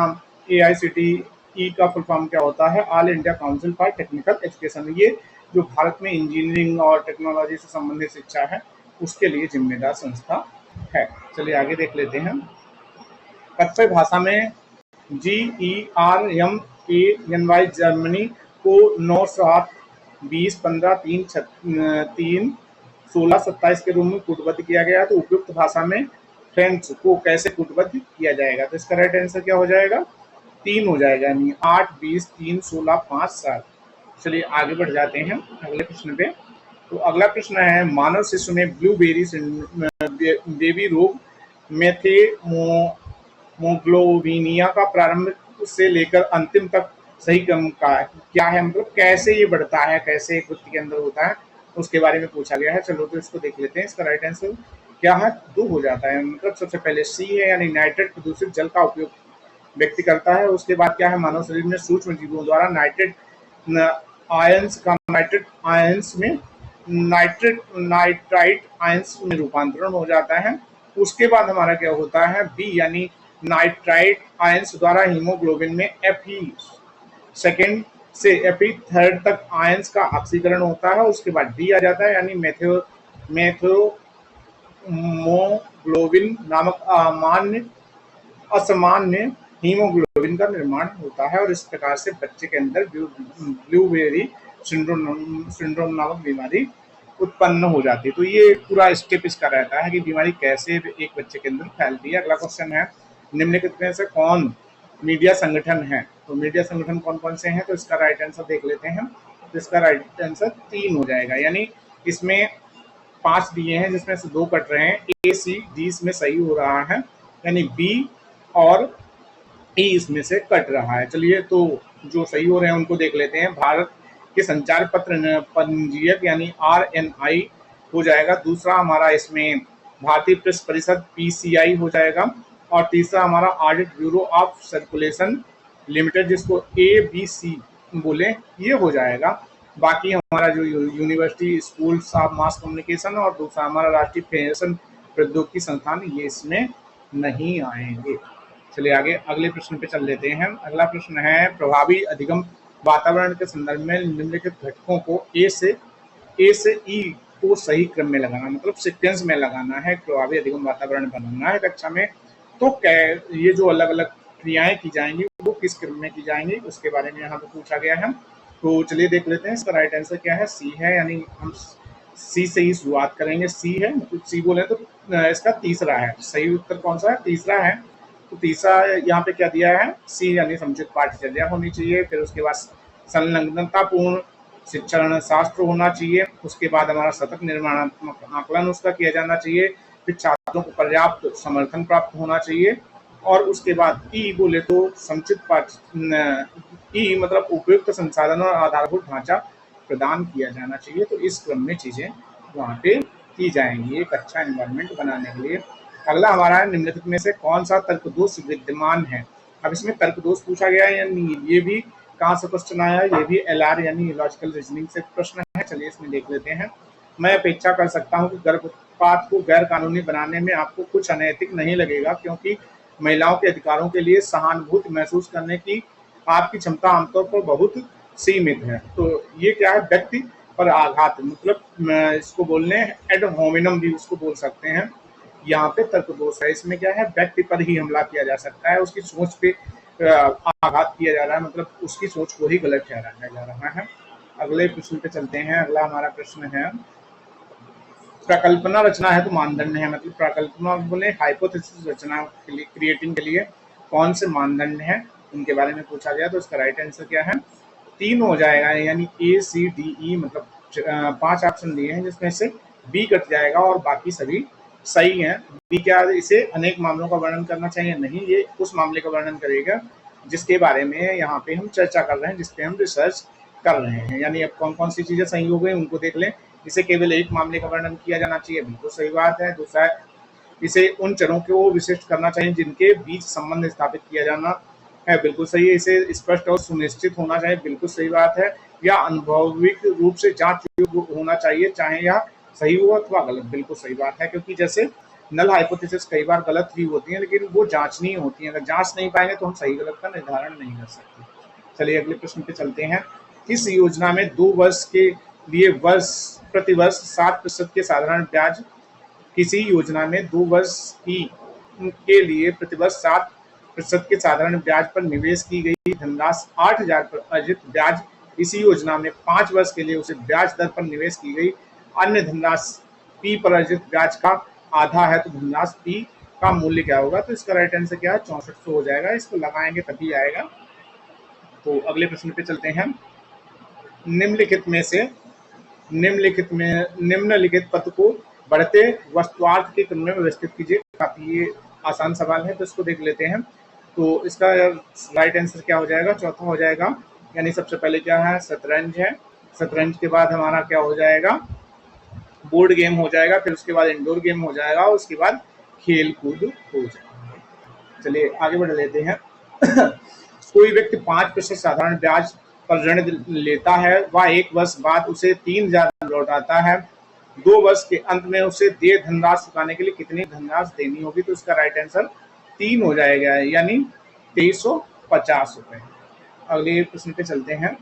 AICTE का फुल फॉर्म क्या होता है, all India council for technical education. ये जो भारत में इंजीनियरिंग और टेक्नोलॉजी से संबंधित शिक्षा है उसके लिए जिम्मेदार संस्था है। चलिए आगे देख लेते हैं। कतिपय भाषा में GERMANY जर्मनी को 9, 7, 20, 15, 3, 16, 27 के रूप में कूटबद्ध किया गया है। तो उपयुक्त भाषा में फ्रेंच को कैसे कूटबद्ध किया जाएगा, तो इसका राइट आंसर क्या हो जाएगा, 3 हो जाएगा, यानी 8, 20, 3, 16, 5, 7। चलिए आगे बढ़ जाते हैं अगले प्रश्न पे। तो अगला प्रश्न है, मानव शिशु में ब्लूबेरी बेबी रोग मेथेमोग्लोबिनिया का प्रारंभ से लेकर अंतिम तक सही क्रम का क्या है, मतलब कैसे ये बढ़ता है, कैसे एक व्यक्ति के अंदर होता है, उसके बारे में पूछा गया है। चलो तो इसको देख लेते हैं। इसका राइट आंसर क्या है, 2 हो जाता है। मतलब सबसे पहले सी है, यानी नाइट्रेट प्रदूषित जल का उपयोग व्यक्ति करता है। उसके बाद क्या है, मानव शरीर में सूक्ष्म जीवों द्वारा नाइट्रेट आयंस में नाइट्राइट आयंस में रूपांतरण हो जाता है। उसके बाद हमारा क्या होता है, बी, यानी नाइट्राइट आयंस द्वारा हीमोग्लोबिन में Fe सेकेंड से Fe थर्ड तक आयंस का ऑक्सीकरण होता है। उसके बाद डी आ जाता है, यानी मेथोमोग्लोबिन नामक असामान्य हीमोग्लोबिन का निर्माण होता है, और इस प्रकार से बच्चे के अंदर ब्लूबेरी सिंड्रोम नामक बीमारी उत्पन्न हो जाती है। तो ये पूरा स्टेप इसका रहता है कि बीमारी कैसे एक बच्चे के अंदर फैलती है। अगला क्वेश्चन है, निम्नलिखित में से कौन मीडिया संगठन है। तो मीडिया संगठन कौन कौन से हैं, तो इसका राइट आंसर देख लेते हैं। तो इसका राइट आंसर 3 हो जाएगा, यानी इसमें 5 दिए हैं जिसमें से 2 कट रहे हैं। ACD इसमें सही हो रहा है, यानी बी और ई इसमें से कट रहा है। चलिए तो जो सही हो रहे हैं उनको देख लेते हैं। भारत के संचार पत्र पंजीयक यानी RNI हो जाएगा। दूसरा हमारा इसमें भारतीय प्रेस परिषद PCI हो जाएगा। और तीसरा हमारा audit bureau of circulation limited, जिसको ABC बोले, ये हो जाएगा। बाकी हमारा जो university schools of mass communication और दूसरा हमारा राष्ट्रीय फेडरेशन प्रौद्योगिकी संस्थान, ये इसमें नहीं आएंगे। चलिए आगे अगले प्रश्न पे चल लेते हैं। अगला प्रश्न है, प्रभावी अधिगम वातावरण के संदर्भ में निम्नलिखित घटकों को ए से ई को सही क्रम में लगाना, मतलब सीक्वेंस में लगाना है। प्रभावी अधिगम वातावरण बनाना है कक्षा में, तो ये जो अलग अलग क्रियाएं की जाएंगी वो किस क्रम में की जाएंगी, उसके बारे में यहाँ पे पूछा गया है। तो चलिए देख लेते हैं। इसका राइट आंसर क्या है, सी है, यानी हम सी से ही शुरुआत करेंगे। सी है, मतलब सी बोले तो इसका तीसरा है। सही उत्तर कौन सा है, तीसरा है। तो तीसरा यहाँ पे क्या दिया है, सी, यानी समुचित पाठ्यचर्या होनी चाहिए। फिर उसके बाद संलग्नतापूर्ण शिक्षण शास्त्र होना चाहिए। उसके बाद हमारा सतत निर्माणात्मक आकलन उसका किया जाना चाहिए। फिर छात्रों को पर्याप्त समर्थन प्राप्त होना चाहिए। और उसके बाद ई बोले तो समुचित ई मतलब उपयुक्त संसाधन और आधारभूत ढांचा प्रदान किया जाना चाहिए। तो इस क्रम में चीजें वहाँ पे की जाएंगी एक अच्छा एनवायरनमेंट बनाने के लिए। अगला हमारा है, निम्नलिखित में से कौन सा तर्क दोष विद्यमान है। अब इसमें तर्क दोष पूछा गया है, यानी ये भी कहाँ से क्वेश्चन आया है, ये भी LR यानी लॉजिकल रीजनिंग से प्रश्न है। चलिए इसमें देख लेते हैं। मैं अपेक्षा कर सकता हूँ कि गर्भपात को गैर कानूनी बनाने में आपको कुछ अनैतिक नहीं लगेगा, क्योंकि महिलाओं के अधिकारों के लिए सहानुभूति महसूस करने की आपकी क्षमता आमतौर पर बहुत सीमित है। तो ये क्या है, व्यक्ति पर आघात, मतलब इसको बोलने एड होमिनम भी उसको बोल सकते हैं। यहाँ पे तर्क दोष है। इसमें क्या है, व्यक्ति पर ही हमला किया जा सकता है, उसकी सोच पे आघात किया जा रहा है, मतलब उसकी सोच को ही गलत ठहराया जा रहा है। अगले प्रश्न पे चलते हैं। अगला हमारा प्रश्न है, प्रकल्पना रचना है तो मानदंड है, मतलब प्रकल्पना बोले हाइपोथेसिस रचना के लिए, क्रिएटिंग के लिए कौन से मानदंड हैं, उनके बारे में पूछा गया, तो इसका राइट आंसर क्या है? 3 हो जाएगा, यानी ए सी डी ई, मतलब 5 ऑप्शन दिए हैं जिसमें से बी कट जाएगा और बाकी सभी सही हैं। बी क्या है? इसे अनेक मामलों का वर्णन करना चाहिए, नहीं, ये उस मामले का वर्णन करेगा जिसके बारे में यहाँ पे हम चर्चा कर रहे हैं, जिस पे हम रिसर्च कर रहे हैं। यानी अब कौन कौन सी चीजें सही हो गई उनको देख लें। इसे केवल एक मामले का वर्णन किया जाना चाहिए, बिल्कुल सही बात है। दूसरा, इसे उन चरों को विशिष्ट करना चाहिए जिनके बीच संबंध स्थापित किया जाना है, बिल्कुल सही है। इसे स्पष्ट और सुनिश्चित होना चाहिए, बिल्कुल सही बात है। या अनुभविक रूप से जांच योग्य होना चाहिए, चाहे यह सही हो अथवा गलत, बिल्कुल सही बात है। क्योंकि जैसे नल हाइपोथेसिस कई बार गलत भी होती है, लेकिन वो जांचनीय होती है। अगर जांच नहीं पाएंगे तो हम सही गलत का निर्धारण नहीं कर सकते। चलिए अगले प्रश्न पे चलते हैं। किस योजना में 2 वर्ष के लिए प्रति वर्ष 7% के साधारण ब्याज, किसी योजना में 2 वर्ष की के लिए प्रतिवर्ष 7% के साधारण ब्याज पर निवेश की गई धनराशि 8,000 पर अर्जित ब्याज, इसी योजना में 5 वर्ष के लिए उसे ब्याज दर पर निवेश की गई अन्य धनराशि पी पर अर्जित ब्याज का आधा है, तो धनराशि पी का मूल्य क्या होगा? तो इसका राइट आंसर क्या है? 6400 हो जाएगा। इसको लगाएंगे तभी आएगा। तो अगले प्रश्न पे चलते हैं। निम्नलिखित में से निम्नलिखित पद को बढ़ते वस्तुआर्थ के क्रम में व्यवस्थित कीजिए। काफी ये आसान सवाल है, तो इसको देख लेते हैं। तो इसका राइट आंसर क्या हो जाएगा? चौथा हो जाएगा। यानी सबसे पहले क्या है? शतरंज है। शतरंज के बाद हमारा क्या हो जाएगा? बोर्ड गेम हो जाएगा। फिर उसके बाद इंडोर गेम हो जाएगा और उसके बाद खेल कूद हो जाएगा। चलिए आगे बढ़ लेते हैं। कोई व्यक्ति 5% साधारण ब्याज पर ऋण लेता है, वह 1 वर्ष बाद उसे 3,000 लौटाता है। 2 वर्ष के अंत में उसे देय धनराशि चुकाने के लिए कितनी धनराशि देनी होगी? तो इसका राइट आंसर 3 हो जाएगा, यानी 2350 रुपए। अगले प्रश्न पे चलते हैं।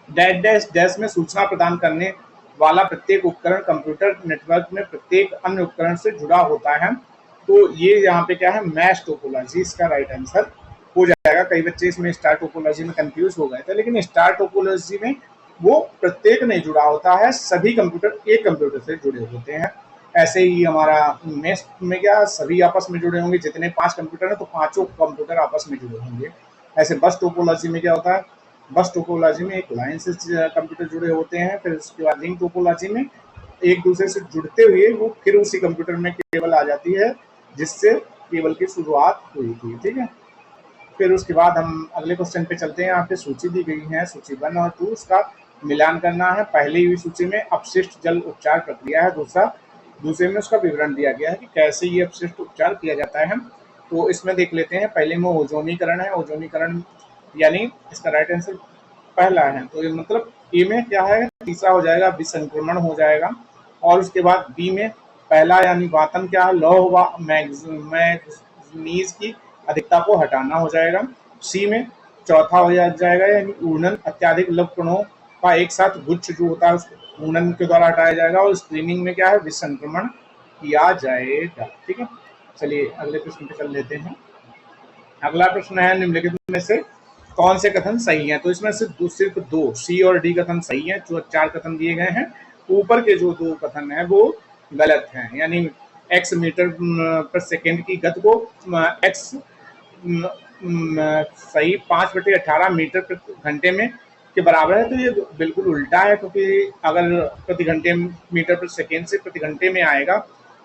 डैश डैश डैश में सूचना प्रदान करने वाला प्रत्येक उपकरण कंप्यूटर नेटवर्क में प्रत्येक अन्य उपकरण से जुड़ा होता है। तो ये यहाँ पे क्या है? मैश टोपोलॉजी इसका राइट आंसर हो जाएगा। कई बच्चे इसमें स्टार टोपोलॉजी में कंफ्यूज हो गए थे, लेकिन स्टार टोपोलॉजी में वो प्रत्येक नहीं जुड़ा होता है, सभी कंप्यूटर एक कंप्यूटर से जुड़े होते हैं। ऐसे ही हमारा मैश में क्या, सभी आपस में जुड़े होंगे। जितने 5 कंप्यूटर हैं तो पांचों कंप्यूटर आपस में जुड़े होंगे। ऐसे बस टोपोलॉजी में क्या होता है? बस टोपोलॉजी में एक लाइन से कंप्यूटर जुड़े होते हैं। फिर उसके बाद रिंग टोपोलॉजी में एक दूसरे से जुड़ते हुए वो फिर उसी कंप्यूटर में केबल आ जाती है जिससे केबल की शुरुआत हुई थी। ठीक है। फिर उसके बाद हम अगले क्वेश्चन पे चलते हैं। यहाँ पे सूची दी गई है, सूची 1 और 2, उसका मिलान करना है। पहले हुई सूची में अपशिष्ट जल उपचार प्रक्रिया है, दूसरे में उसका विवरण दिया गया है कि कैसे ये अपशिष्ट उपचार किया जाता है। तो इसमें देख लेते हैं। पहले में ओजोनीकरण है। ओजोनीकरण यानी इसका राइट आंसर पहला है, तो ये मतलब ए में क्या है? तीसरा हो जाएगा, विसंक्रमण हो जाएगा। और उसके बाद बी में पहला यानी वातन क्या है? लौह व मैग्नीज की अधिकता को हटाना हो जाएगा। सी में चौथा हो जाएगा, यानी ऊर्णन, अत्याधिक लव कणों का एक साथ गुच्छ जो होता है उसको ऊर्णन के द्वारा हटाया जाएगा। और स्क्रीनिंग में क्या है? विसंक्रमण किया जाएगा। ठीक है। चलिए अगले प्रश्न पे चल लेते हैं। अगला प्रश्न है, निम्नलिखित में से कौन से कथन सही हैं? तो इसमें सिर्फ 2 सी और डी कथन सही हैं। जो 4 कथन दिए गए हैं, ऊपर के जो 2 कथन हैं वो गलत हैं। यानी x मीटर पर सेकेंड की गति को x सही 5/18 मीटर प्रति घंटे में के बराबर है। तो ये बिल्कुल उल्टा है, क्योंकि अगर प्रति घंटे मीटर पर सेकेंड से प्रति घंटे में आएगा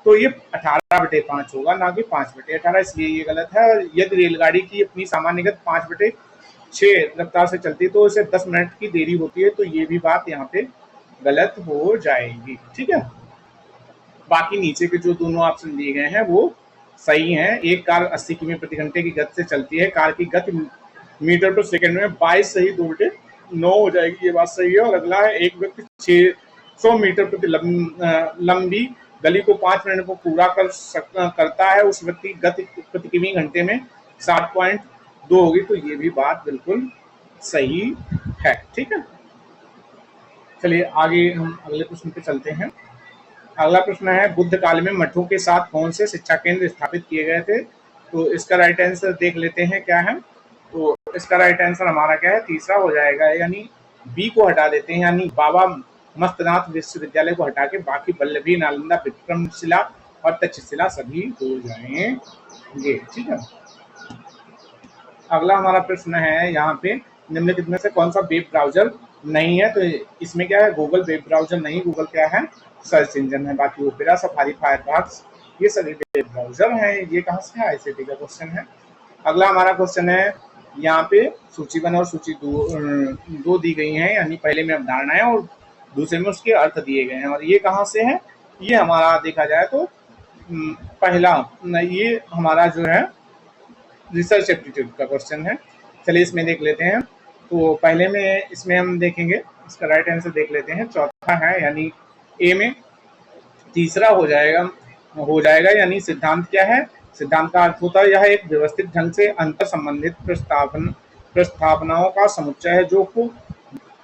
तो ये 18/5 होगा, ना कि 5/18, इसलिए ये गलत है। और यदि रेलगाड़ी की अपनी सामान्य गति 5/6 रफ्तार से चलती है तो इसे 10 मिनट की देरी होती है, तो ये भी बात यहाँ पे गलत हो जाएगी। ठीक है। बाकी नीचे के जो दोनों ऑप्शन दिए गए हैं वो सही हैं। एक कार 80 किमी प्रति घंटे की गति से चलती है। कार की गति मीटर पर सेकंड में 22 सही 2/9 हो जाएगी, ये बात सही है। और अगला है, एक व्यक्ति 600 मीटर प्रति लंबी गली को 5 मिनट में पूरा करता है, उस व्यक्ति की गति प्रति किमी घंटे में 7.2 होगी, तो ये भी बात बिल्कुल सही है। ठीक है। चलिए आगे हम अगले प्रश्न पे चलते हैं। अगला प्रश्न है, बुद्ध काल में मठों के साथ कौन से शिक्षा केंद्र स्थापित किए गए थे? तो इसका राइट आंसर देख लेते हैं क्या है। तो इसका राइट आंसर हमारा क्या है? तीसरा हो जाएगा, यानी बी को हटा देते हैं, यानी बाबा मस्तनाथ विश्वविद्यालय को हटा के बाकी वल्लभी, नालंदा, विक्रमशिला और तक्षशिला सभी हो जाएंगे। ठीक है। अगला हमारा प्रश्न है यहाँ पे, निम्नलिखित में से कौन सा वेब ब्राउजर नहीं है? तो इसमें क्या है, गूगल वेब ब्राउजर नहीं, गूगल क्या है, सर्च इंजन है। बाकी ओपेरा, सफारी, फायरफॉक्स ये सभी वेब ब्राउजर हैं। ये कहाँ से है, आईसीटी का क्वेश्चन है। अगला हमारा क्वेश्चन है, यहाँ पे सूची 1 और सूची 2 दी गई हैं, यानी पहले में अवधारणाएं और दूसरे में उसके अर्थ दिए गए हैं। और ये कहाँ से है, ये हमारा देखा जाए तो पहला, ये हमारा जो है रिसर्च एप्टीट्यूड का क्वेश्चन है। चलिए इसमें देख लेते हैं। तो पहले में इसमें हम देखेंगे, इसका राइट आंसर देख लेते हैं। चौथा है यानी ए में, तीसरा हो जाएगा यानी सिद्धांत क्या है, सिद्धांत का अर्थ होता है यह एक व्यवस्थित ढंग से अंतर संबंधित प्रस्तावनाओं का समुच्चय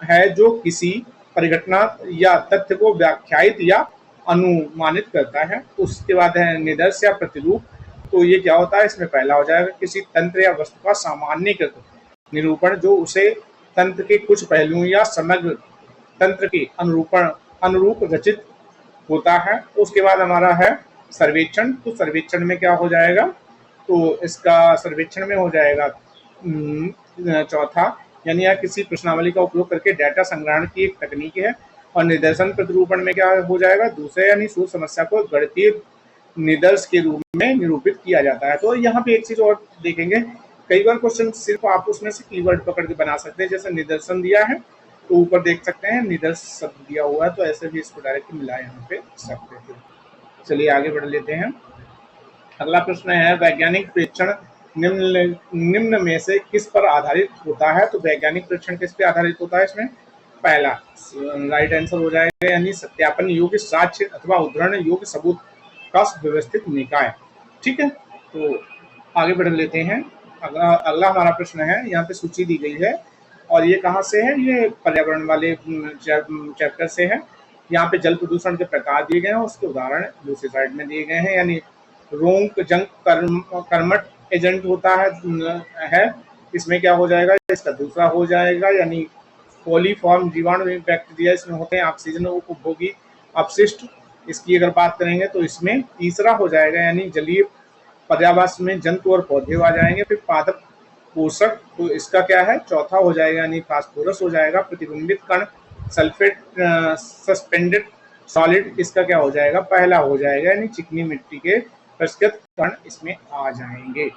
है जो किसी परिघटना या तथ्य को व्याख्यायित या अनुमानित करता है। उसके बाद है निदर्श या प्रतिरूप। तो ये क्या होता है, इसमें पहला हो जाएगा किसी तंत्र या वस्तु का सामान्यकृत निरूपण जो उसे तंत्र के कुछ पहलुओं या समग्र तंत्र के अनुरूप रचित होता है। उसके बाद हमारा है सर्वेक्षण। तो सर्वेक्षण में क्या हो जाएगा, तो इसका सर्वेक्षण में हो जाएगा चौथा, यानी यह किसी प्रश्नावली का उपयोग करके डेटा संग्रहण की एक तकनीक है। और निदर्शन प्रतिरूपण में क्या हो जाएगा, दूसरे यानी सूत्र समस्या को गणितीय निदर्श के रूप में निरूपित किया जाता है। तो यहाँ पे एक चीज और देखेंगे, कई बार क्वेश्चन सिर्फ आप उसमें से कीवर्ड पकड़ के बना सकते हैं। जैसे निदर्शन दिया है तो ऊपर देख सकते हैं निदर्श शब्द दिया हुआ है, तो ऐसे भी इसको डायरेक्ट मिला यहाँ पे सकते हैं। चलिए आगे बढ़ लेते हैं। अगला प्रश्न है, वैज्ञानिक प्रेक्षण निम्न में से किस पर आधारित होता है? तो वैज्ञानिक प्रेक्षण किस पे आधारित होता है? इसमें पहला राइट आंसर हो जाएगा यानी सत्यापन योग्य साक्ष्य अथवा उद्धरण योग्य सबूत का व्यवस्थित निकाय। ठीक है, तो आगे बढ़ लेते हैं। अगला हमारा प्रश्न है, यहाँ पे सूची दी गई है और ये कहाँ से है, ये पर्यावरण वाले चैप्टर से है। यहाँ पे जल प्रदूषण के प्रकार दिए गए हैं, उसके उदाहरण दूसरी साइड में दिए गए हैं। यानी रोंक जंक कर्मठ एजेंट होता है। इसमें क्या हो जाएगा, इसका दूसरा हो जाएगा यानी कोलीफॉर्म जीवाणु बैक्टीरिया इसमें होते हैं। ऑक्सीजन उपभोगी अपशिष्ट, इसकी अगर बात करेंगे तो इसमें तीसरा हो जाएगा यानी जलीय पर्यावास में जंतु और पौधे आ जाएंगे। फिर पादप पोषक, तो इसका क्या है, चौथा हो जाएगा यानी फास्फोरस हो जाएगा। प्रतिबिंबित कण सल्फेट सस्पेंडेड सॉलिड, इसका क्या हो जाएगा, पहला हो जाएगा यानी चिकनी मिट्टी के प्रस्कृत कण इसमें आ जाएंगे।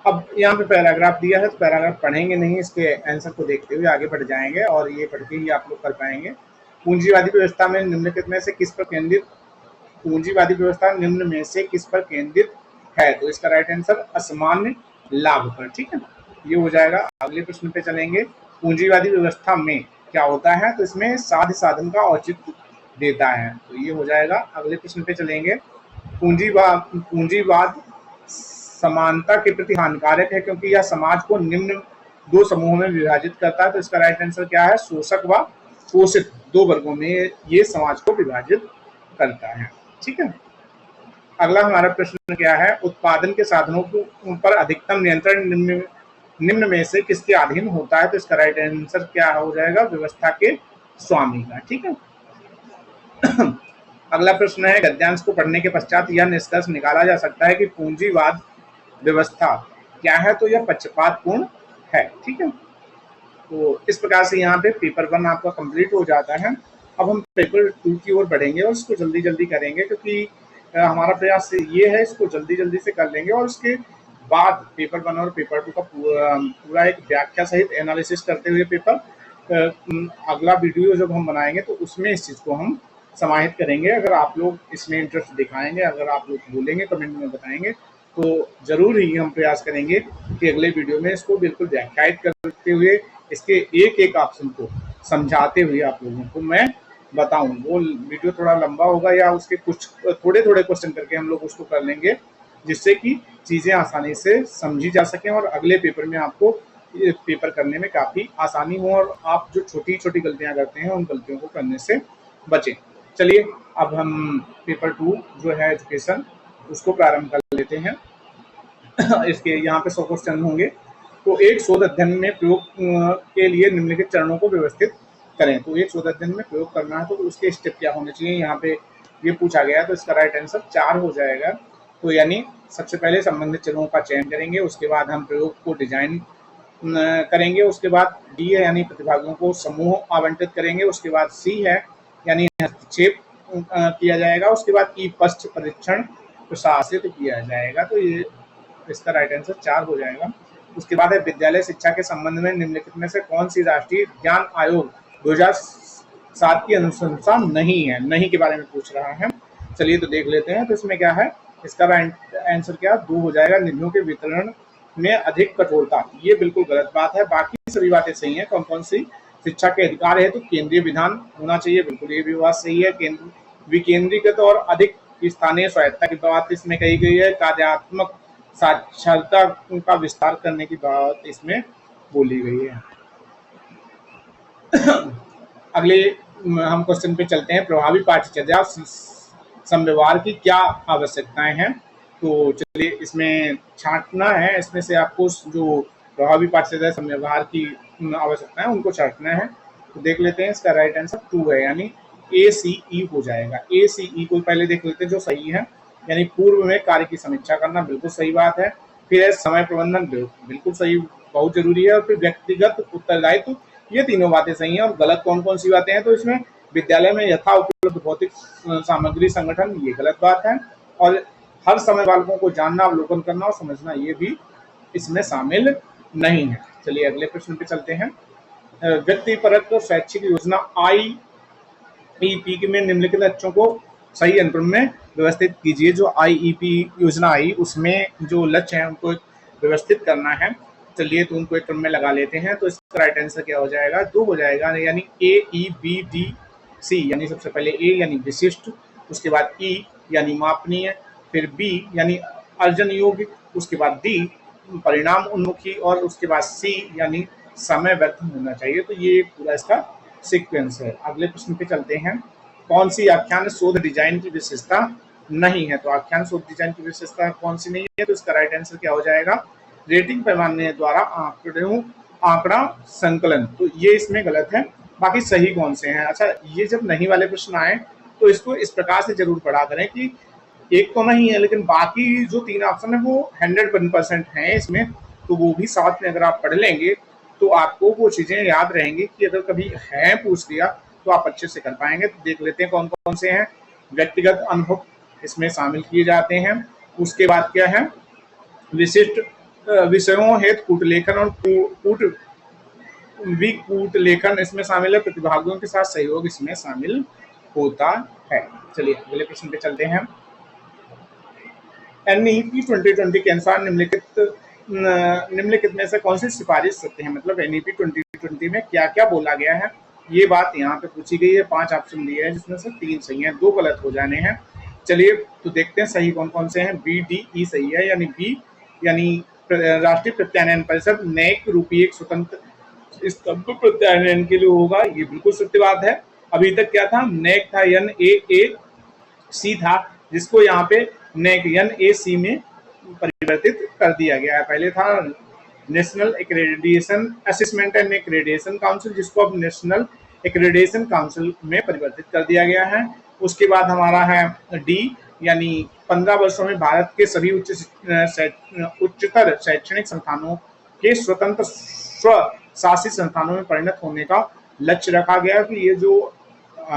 अब यहाँ पे पैराग्राफ दिया है तो पैराग्राफ पढ़ेंगे नहीं, इसके आंसर को देखते हुए आगे बढ़ जाएंगे और ये पढ़ के ही आप लोग कर पाएंगे। पूंजीवादी व्यवस्था में निम्नलिखित में से किस पर केंद्रित, पूंजीवादी व्यवस्था निम्न में से किस पर केंद्रित है? तो इसका राइट आंसर असामान्य लाभ पर। ठीक है, ये हो जाएगा। अगले प्रश्न पे चलेंगे। पूंजीवादी व्यवस्था में क्या होता है? तो इसमें साध्य साधन का औचित्य देता है, तो ये हो जाएगा। अगले प्रश्न पे चलेंगे। पूंजीवाद समानता के प्रति हानिकारक है क्योंकि यह समाज को निम्न दो समूहों में विभाजित करता है। तो इसका राइट आंसर क्या है, शोषक व पोषित, दो वर्गों में ये समाज को विभाजित करता है। ठीक है, अगला हमारा प्रश्न क्या है, उत्पादन के साधनों पर अधिकतम नियंत्रण निम्न में से किसके अधीन होता है? तो इसका राइट आंसर क्या हो जाएगा, व्यवस्था के स्वामी का। ठीक है, अगला प्रश्न है, गद्यांश को पढ़ने के पश्चात यह निष्कर्ष निकाला जा सकता है कि पूंजीवाद व्यवस्था क्या है? तो यह पक्षपातपूर्ण है। ठीक है, तो इस प्रकार से यहाँ पे पेपर 1 आपका कंप्लीट हो जाता है। अब हम पेपर 2 की ओर बढ़ेंगे और इसको जल्दी जल्दी करेंगे क्योंकि हमारा प्रयास ये है इसको जल्दी जल्दी से कर लेंगे और उसके बाद पेपर 1 और पेपर 2 का पूरा एक व्याख्या सहित एनालिसिस करते हुए पेपर अगला वीडियो जब हम बनाएंगे तो उसमें इस चीज़ को हम समाहित करेंगे। अगर आप लोग इसमें इंटरेस्ट दिखाएंगे, अगर आप लोग बोलेंगे, कमेंट में बताएंगे, तो जरूर ही हम प्रयास करेंगे कि अगले वीडियो में इसको बिल्कुल व्याख्यायित करते हुए इसके एक एक ऑप्शन को समझाते हुए आप लोगों को मैं बताऊं। वो वीडियो थोड़ा लंबा होगा या उसके कुछ थोड़े थोड़े क्वेश्चन करके हम लोग उसको कर लेंगे जिससे कि चीज़ें आसानी से समझी जा सकें और अगले पेपर में आपको पेपर करने में काफ़ी आसानी हो और आप जो छोटी छोटी गलतियां करते हैं उन गलतियों को करने से बचें। चलिए अब हम पेपर 2 जो है एजुकेशन उसको प्रारंभ कर लेते हैं। इसके यहाँ पे 100 क्वेश्चन होंगे। तो एक शोध अध्ययन में प्रयोग के लिए निम्नलिखित चरणों को व्यवस्थित करें। तो एक शोध अध्ययन में प्रयोग करना है तो उसके स्टेप क्या होने चाहिए, यहाँ पे ये पूछा गया, तो इसका राइट आंसर 4 हो जाएगा। तो यानी सबसे पहले संबंधित चरों का चयन करेंगे, उसके बाद हम प्रयोग को डिजाइन करेंगे, उसके बाद डी है यानी प्रतिभागियों को समूह आवंटित करेंगे, उसके बाद सी है यानी हस्तक्षेप किया जाएगा, उसके बाद ई पश्च परीक्षण प्रशासित किया जाएगा। तो ये इसका राइट आंसर 4 हो जाएगा। उसके बाद है विद्यालय शिक्षा के संबंध में निम्नलिखित में से कौन सी राष्ट्रीय ज्ञान आयोग 2007 की अनुशंसा नहीं है, नहीं के बारे में पूछ रहा है। चलिए तो देख लेते हैं। तो इसमें क्या है, इसका आंसर क्या 2 हो जाएगा, निधियों के वितरण में अधिक कठोरता। ये बिल्कुल गलत बात है, बाकी सभी बातें सही हैं। कौन कौन सी शिक्षा के अधिकार है, तो केंद्रीय विधान होना चाहिए, बिल्कुल ये भी बात सही है। केंद्र विकेंद्रीकृत और अधिक स्थानीय स्वायत्ता की बात इसमें कही गई है। कार्यात्मक साक्षरता का विस्तार करने की बात इसमें बोली गई है। अगले हम क्वेश्चन पे चलते हैं। प्रभावी पाठ्यचर्या संव्यवहार की क्या आवश्यकताएं हैं। तो चलिए इसमें छांटना है, इसमें से आपको जो प्रभावी पाठ्यचर्या संव्यवहार की आवश्यकताएं उनको छांटना है। तो देख लेते हैं, इसका राइट आंसर 2 है, यानी ACE हो जाएगा। ACE को पहले देख लेते हैं जो सही है, यानी पूर्व में कार्य की समीक्षा करना, बिल्कुल सही बात है। फिर है समय प्रबंधन, बिल्कुल सही, बहुत जरूरी है। और फिर व्यक्तिगत उत्तरदायित्व, ये तीनों बातें सही हैं। और गलत कौन कौन सी बातें हैं, तो इसमें विद्यालय में यथा उपलब्ध भौतिक सामग्री संगठन, ये गलत बात है। और हर समय बालकों को जानना, अवलोकन करना और समझना, ये भी इसमें शामिल नहीं है। चलिए अगले प्रश्न पे चलते हैं। व्यक्तिपरक शैक्षिक योजना IEP में निम्नलिखित लक्ष्यों को सही अनुक्रम में व्यवस्थित कीजिए। जो IEP योजना आई उसमें जो लक्ष्य है उनको व्यवस्थित करना है। चलिए तो उनको एक क्रम में लगा लेते हैं। तो इसका राइट आंसर क्या हो जाएगा, 2 हो जाएगा, यानी AEBDC, यानी सबसे पहले A यानी विशिष्ट, उसके बाद E यानी मापनीय, फिर B यानी अर्जन योग्य, उसके बाद D परिणाम उन्मुखी, और उसके बाद C यानी समय व्यर्थ होना चाहिए। तो ये पूरा इसका सीक्वेंस है। अगले प्रश्न पे चलते हैं। कौन सी आख्यान शोध डिजाइन की विशेषता नहीं है। तो आख्यान शोध डिजाइन की विशेषता कौन सी नहीं है, तो इसका राइट आंसर क्या हो जाएगा, रेटिंग पैमाने द्वारा आंकड़ा संकलन। तो ये इसमें गलत है, बाकी सही कौन से हैं। अच्छा, ये जब नहीं वाले प्रश्न आए तो इसको इस प्रकार से जरूर पढ़ा करें कि एक तो नहीं है, लेकिन बाकी जो 3 ऑप्शन है वो 100% हैं इसमें, तो वो भी साथ में अगर आप पढ़ लेंगे तो आपको वो चीजें याद रहेंगी कि अगर कभी है पूछ लिया तो आप अच्छे से कर पाएंगे। तो देख लेते हैं कौन कौन से हैं। व्यक्तिगत अनुभव इसमें शामिल किए जाते हैं। उसके बाद क्या है, विशिष्ट विषयों हेतु कूट लेखन और कूट लेखन इसमें शामिल है। प्रतिभागियों के साथ सहयोग इसमें शामिल होता है। चलिए अगले प्रश्न पे चलते हैं। NEP 2020 के अनुसार निम्नलिखित में से कौन सी सिफारिश सत्य है। मतलब NEP 2020 में क्या क्या बोला गया है, ये बात यहाँ पे पूछी गई है। 5 ऑप्शन दिए हैं जिसमें से 3 सही हैं, 2 गलत हो जाने हैं। चलिए तो देखते हैं सही कौन कौन से हैं। BDE सही है, यानी बी यानी राष्ट्रीय प्रत्यानयन परिषद नैक रूपी एक स्वतंत्र स्तंभ प्रत्यानयन के लिए होगा, ये बिल्कुल सत्य बात है। अभी तक क्या था, NAC था, NAAC था, जिसको यहाँ पे NAC में परिवर्तित कर दिया गया है। पहले था national accreditation assessment and accreditation council, जिसको अब नेशनल एक्रेडिटेशन काउंसिल में परिवर्तित कर दिया गया है। उसके बाद हमारा है D यानी 15 वर्षों में भारत के सभी उच्चतर शैक्षणिक संस्थानों के स्वतंत्र स्व शासित संस्थानों में परिणत होने का लक्ष्य रखा गया कि ये जो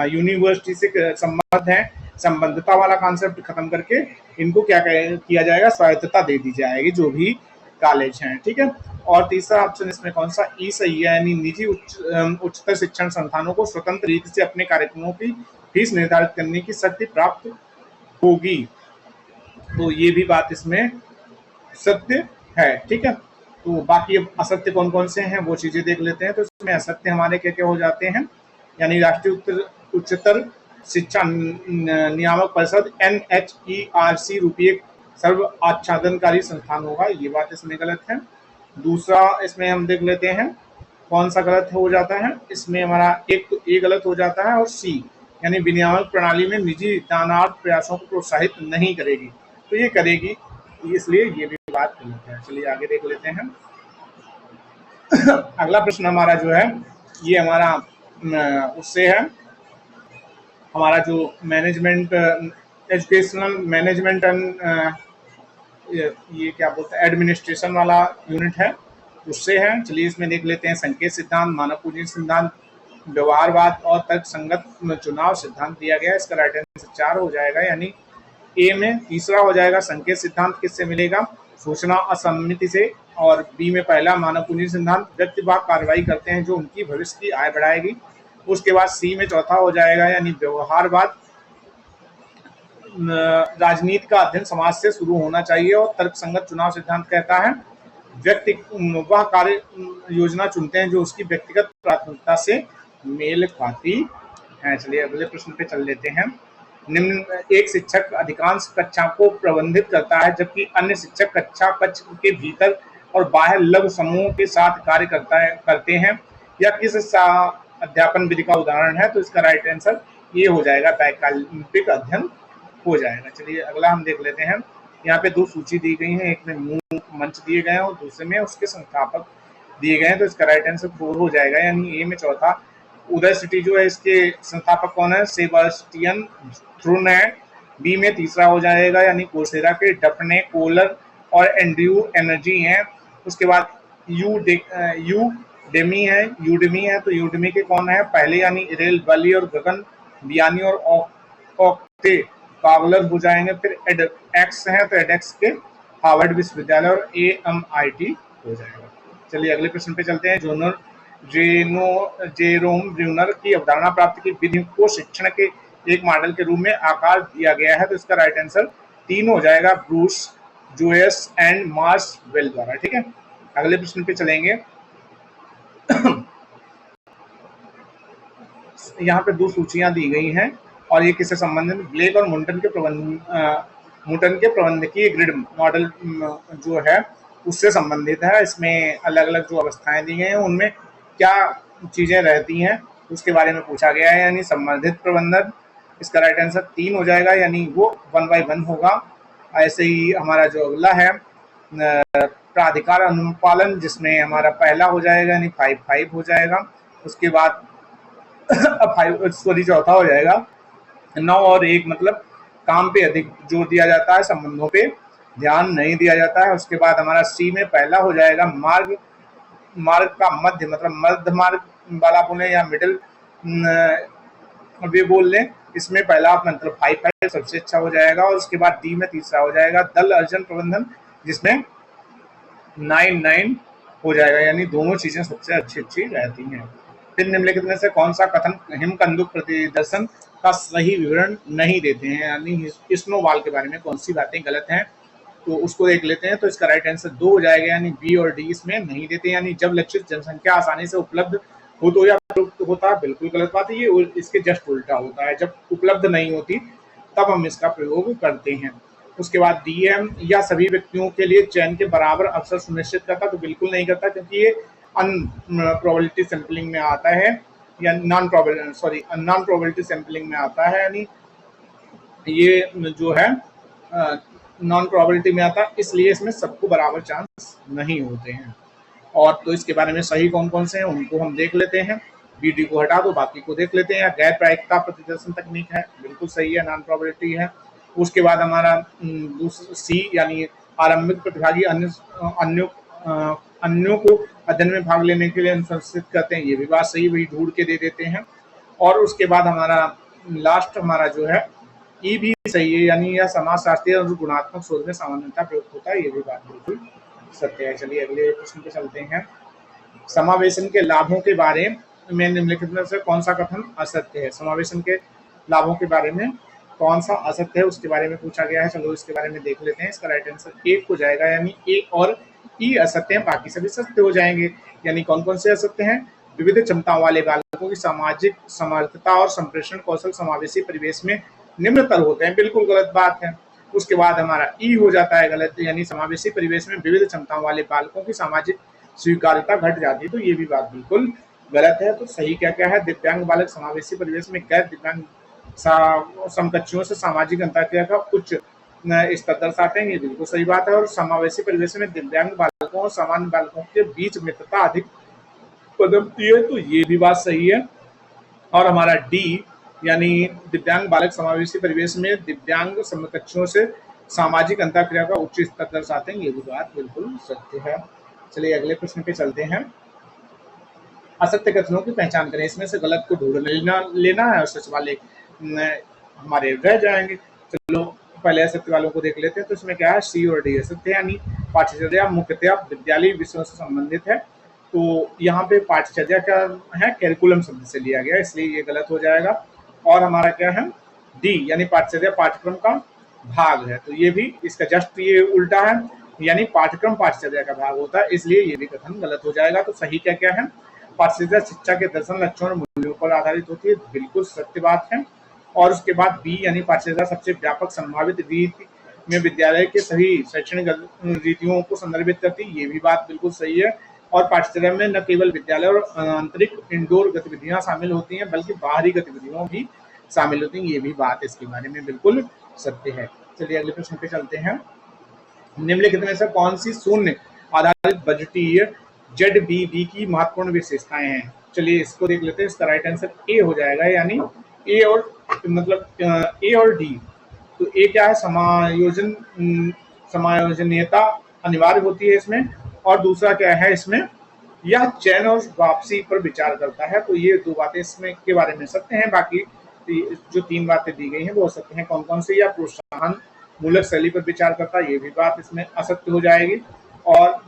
यूनिवर्सिटी से संबंध है, संबंधता वाला कॉन्सेप्ट खत्म करके इनको क्या किया जाएगा, स्वायत्तता दे दी जाएगी जो भी कॉलेज हैं। ठीक है। और तीसरा ऑप्शन इसमें कौन सा, ई सही है, यानी निजी उच्चतर शिक्षण संस्थानों को स्वतंत्र रीति से अपने कार्यक्रमों की फीस निर्धारित करने की शक्ति प्राप्त होगी। तो ये भी बात इसमें सत्य है। ठीक है। तो बाकी अब असत्य कौन कौन से हैं वो चीजें देख लेते हैं। तो इसमें असत्य हमारे क्या क्या हो जाते हैं, यानी राष्ट्रीय उच्चतर शिक्षा नियामक परिषद NHERC रूपी एक सर्व आच्छादनकारी संस्थान होगा, ये बात इसमें गलत है। दूसरा इसमें हम देख लेते हैं कौन सा गलत हो जाता है। इसमें हमारा एक तो ए गलत हो जाता है, और सी यानी विनियामक प्रणाली में निजी दानार्थ प्रयासों को प्रोत्साहित नहीं करेगी, तो ये करेगी, इसलिए ये भी बात गलत है। चलिए आगे देख लेते हैं। अगला प्रश्न हमारा जो है ये हमारा उससे है हमारा जो मैनेजमेंट एजुकेशनल मैनेजमेंट एंड ये क्या बोलते हैं एडमिनिस्ट्रेशन वाला यूनिट है, उससे है। चलिए इसमें देख लेते हैं संकेत सिद्धांत, मानव पूंजी सिद्धांत, व्यवहारवाद और तर्क संगत चुनाव सिद्धांत दिया गया है। इसका राइट आंसर 4 हो जाएगा, यानी ए में। तीसरा हो जाएगा संकेत सिद्धांत किससे मिलेगा, सूचना असम्मिति से। और बी में पहला मानव पूंजी सिद्धांत, व्यक्ति वह कार्रवाई करते हैं जो उनकी भविष्य की आय बढ़ाएगी। उसके बाद सी में चौथा हो जाएगा, यानी व्यवहारवाद, राजनीति का अध्ययन समाज से शुरू होना चाहिए। और तर्कसंगत चुनाव सिद्धांत कहता है व्यक्ति वह कार्य योजना चुनते हैं जो उसकी व्यक्तिगत प्राथमिकता से मेल खाती है। चलिए अगले प्रश्न पे चल लेते हैं। निम्न एक शिक्षक अधिकांश कक्षा को प्रबंधित करता है जबकि अन्य शिक्षक कक्षा कक्ष के भीतर और बाहर लघु समूह के साथ कार्य करते हैं। यह किस अध्यापन विधि का उदाहरण है, तो इसका राइट आंसर ये हो जाएगा, वैकल्पिक अध्ययन हो जाएगा। चलिए अगला हम देख लेते हैं। यहाँ पे दो सूची दी गई है, एक में मूल मंच दिए गए हैं और दूसरे में उसके संस्थापक दिए गए हैं, तो इसका राइट आंसर 4 हो जाएगा, यानी ए में चौथा। उदय सिटी जो है इसके संस्थापक कौन है, सेबास्टियन थ्रून है। बी में तीसरा हो जाएगा, यानी कोर्सेरा के डफने कोलर और एंड्रयू एनर्जी हैं। उसके बाद यूडेमी है, तो यूडेमी के कौन है, पहले यानी इरेल बली और गगन बियानी और ऑक्टे कागलर हो जाएंगे। फिर एडएक्स है, तो एडएक्स के हार्वर्ड विश्वविद्यालय और एएमआईटी हो जाएगा। चलिए अगले प्रश्न पे चलते हैं। जेरोम ब्रूनर की अवधारणा प्राप्त की विधि को शिक्षण के एक मॉडल के रूप में आकार दिया गया है, तो इसका राइट आंसर 3 हो जाएगा, Bruce Joyce and Mars well द्वारा। ठीक है, अगले प्रश्न पे चलेंगे। यहाँ पे दो सूचियां दी गई हैं और ये किससे संबंधित, ब्लेक और मुटन के प्रबंधकीय ग्रिड मॉडल जो है उससे संबंधित है। इसमें अलग अलग जो अवस्थाएं दी गई हैं उनमें क्या चीजें रहती हैं उसके बारे में पूछा गया है, यानी संवर्धित प्रबंधन। इसका राइट आंसर 3 हो जाएगा, यानी वो 1 by 1 होगा। ऐसे ही हमारा जो अगला है प्राधिकार अनुपालन, जिसमें हमारा पहला हो जाएगा, यानी 5 हो जाएगा। उसके बाद 5 चौथा हो जाएगा 9 और 1, मतलब काम पे अधिक जोर दिया जाता है, संबंधों पे ध्यान नहीं दिया जाता है। उसके बाद हमारा सी में पहला हो जाएगा मार्ग का मध्य, मतलब मध्य मार्ग वाला बोले या मिडिल वे बोल लें, इसमें पहला मतलब 5 सबसे अच्छा हो जाएगा। और उसके बाद डी में तीसरा हो जाएगा दल अर्जन प्रबंधन, जिसमें 9 हो जाएगा, यानी दोनों चीजें सबसे अच्छी रहती हैं। फिर निम्नलिखित में से कौन सा कथन हिमकंदुक प्रतिदर्शन का सही विवरण नहीं देते हैं, यानी स्नोबॉल के बारे में कौन सी बातें गलत हैं, तो उसको देख लेते हैं। तो इसका राइट आंसर 2 हो जाएगा, यानी बी और डी इसमें नहीं देते। यानी जब लक्षित जनसंख्या आसानी से उपलब्ध हो तो या होता है, बिल्कुल गलत बात है ये। इसके जस्ट उल्टा होता है, जब उपलब्ध नहीं होती तब हम इसका प्रयोग करते हैं। उसके बाद डीएम या सभी व्यक्तियों के लिए चयन के बराबर अवसर सुनिश्चित करता, तो बिल्कुल नहीं करता, क्योंकि ये अनप्रोबेबिलिटी सैंपलिंग में आता है, या नॉन प्रोबेबिलिटी सैंपलिंग में आता है, यानी ये जो है नॉन प्रोबेबिलिटी में आता है, इसलिए इसमें सबको बराबर चांस नहीं होते हैं। और तो इसके बारे में सही कौन कौन से हैं उनको हम देख लेते हैं। बीडी को हटा दो, बाकी को देख लेते हैं। गैर प्रायिकता प्रतिदर्शन तकनीक है, बिल्कुल सही है, नॉन प्रोबेबिलिटी है। उसके बाद हमारा सी, यानी आरंभिक प्रतिभागी अन्यों को अध्ययन में भाग लेने के लिए अनुशंसित करते हैं, ये भी बात सही, वही ढूंढ के दे देते हैं। और उसके बाद हमारा लास्ट हमारा जो है ई भी सही है, यानी यह समाजशास्त्रीय और गुणात्मक शोध में सामान्यतः प्रयुक्त होता है, ये भी बात बिल्कुल सत्य है। चलिए अगले प्रश्न पे चलते हैं। समावेशन के लाभों के बारे में निम्नलिखित में से कौन सा कथन असत्य है, समावेशन के लाभों के बारे में कौन सा असत्य है उसके बारे में पूछा गया है। चलो इसके बारे में देख लेते हैं। इसका राइट आंसर 1 हो जाएगा, यानी ए और ई असत्य हैं, बाकी सभी सत्य हो जाएंगे। यानी कौन कौन से असत्य हैं, विविध क्षमताओं वाले बालकों की सामाजिक समर्थता और संप्रेषण कौशल समावेशी परिवेश में निम्नतर होते हैं, बिल्कुल गलत बात है। उसके बाद हमारा ई हो जाता है गलत, यानी समावेशी परिवेश में विविध क्षमताओं वाले बालकों की सामाजिक स्वीकार्यता घट जाती है, तो ये भी बात बिल्कुल गलत है। तो सही क्या क्या है, दिव्यांग बालक समावेशी परिवेश में गैर दिव्यांग समकक्षियों से सामाजिक अंतरक्रिया का उच्च स्तर दर्शाते हैं, ये बिल्कुल सही बात है। और समावेशी परिवेश में दिव्यांग बालकों और सामान्य बालकों के बीच मित्रता अधिक पनपती है, तो ये भी बात सही है। और हमारा डी यानी दिव्यांग बालक समावेशी परिवेश में दिव्यांग समकक्षों से सामाजिक अंतःक्रिया का उच्च स्तर दर्शाते हैं। ये भी बात बिल्कुल सत्य है। चलिए अगले प्रश्न पे चलते हैं। असत्य कथनों की पहचान करें। इसमें से गलत को ढूंढ लेना है और सच वाले हमारे रह जाएंगे। चलो पहले असत्य वालों को देख लेते हैं। तो इसमें क्या है, सी और डी असत्य, यानी पाठ्यचर्या मुख्यतः विद्यालयी विषयों से संबंधित है। तो यहाँ पे पाठ्यचर्या क्या है, कैरिकुलम शब्द से लिया गया, इसलिए ये गलत हो जाएगा। और हमारा क्या है, डी यानी पाठ्यचर्या पाठ्यक्रम का भाग है, तो ये भी इसका जस्ट ये उल्टा है, यानी पाठ्यक्रम पाठ्यचर्या का भाग होता है, इसलिए ये भी कथन गलत हो जाएगा। तो सही क्या क्या है, पाठ्यचर्या शिक्षा के दर्शन, लक्ष्यों और मूल्यों पर आधारित होती है, बिल्कुल सत्य बात है। और उसके बाद बी यानी पाठ्यचर्या सबसे व्यापक संभावित रीति में विद्यालय के सभी शैक्षणिक रीतियों को संदर्भित करती है, ये भी बात बिल्कुल सही है। और पाठ्यचर्या में न केवल विद्यालय और आंतरिक इंडोर गतिविधियां शामिल होती हैं, बल्कि बाहरी गतिविधियों भी शामिल होती हैं, ये भी बात इसके बारे में बिल्कुल सत्य है। चलिए अगले प्रश्न पे चलते हैं। निम्नलिखित में से कौन सी शून्य आधारित बजटीय ZBB की महत्वपूर्ण विशेषताएं हैं। चलिए इसको देख लेते हैं। इसका राइट आंसर ए हो जाएगा, यानी ए और मतलब ए और डी। तो ए क्या है, समायोजनीयता अनिवार्य होती है इसमें। और दूसरा क्या है, इसमें यह चयन और वापसी पर विचार करता है। तो ये दो बातें इसमें के बारे में सत्य हैं, बाकी जो तीन बातें दी गई हैं वो असत्य हैं। कौन कौन सी, या प्रोत्साहन मूलक शैली पर विचार करता है, ये भी बात इसमें असत्य हो जाएगी। और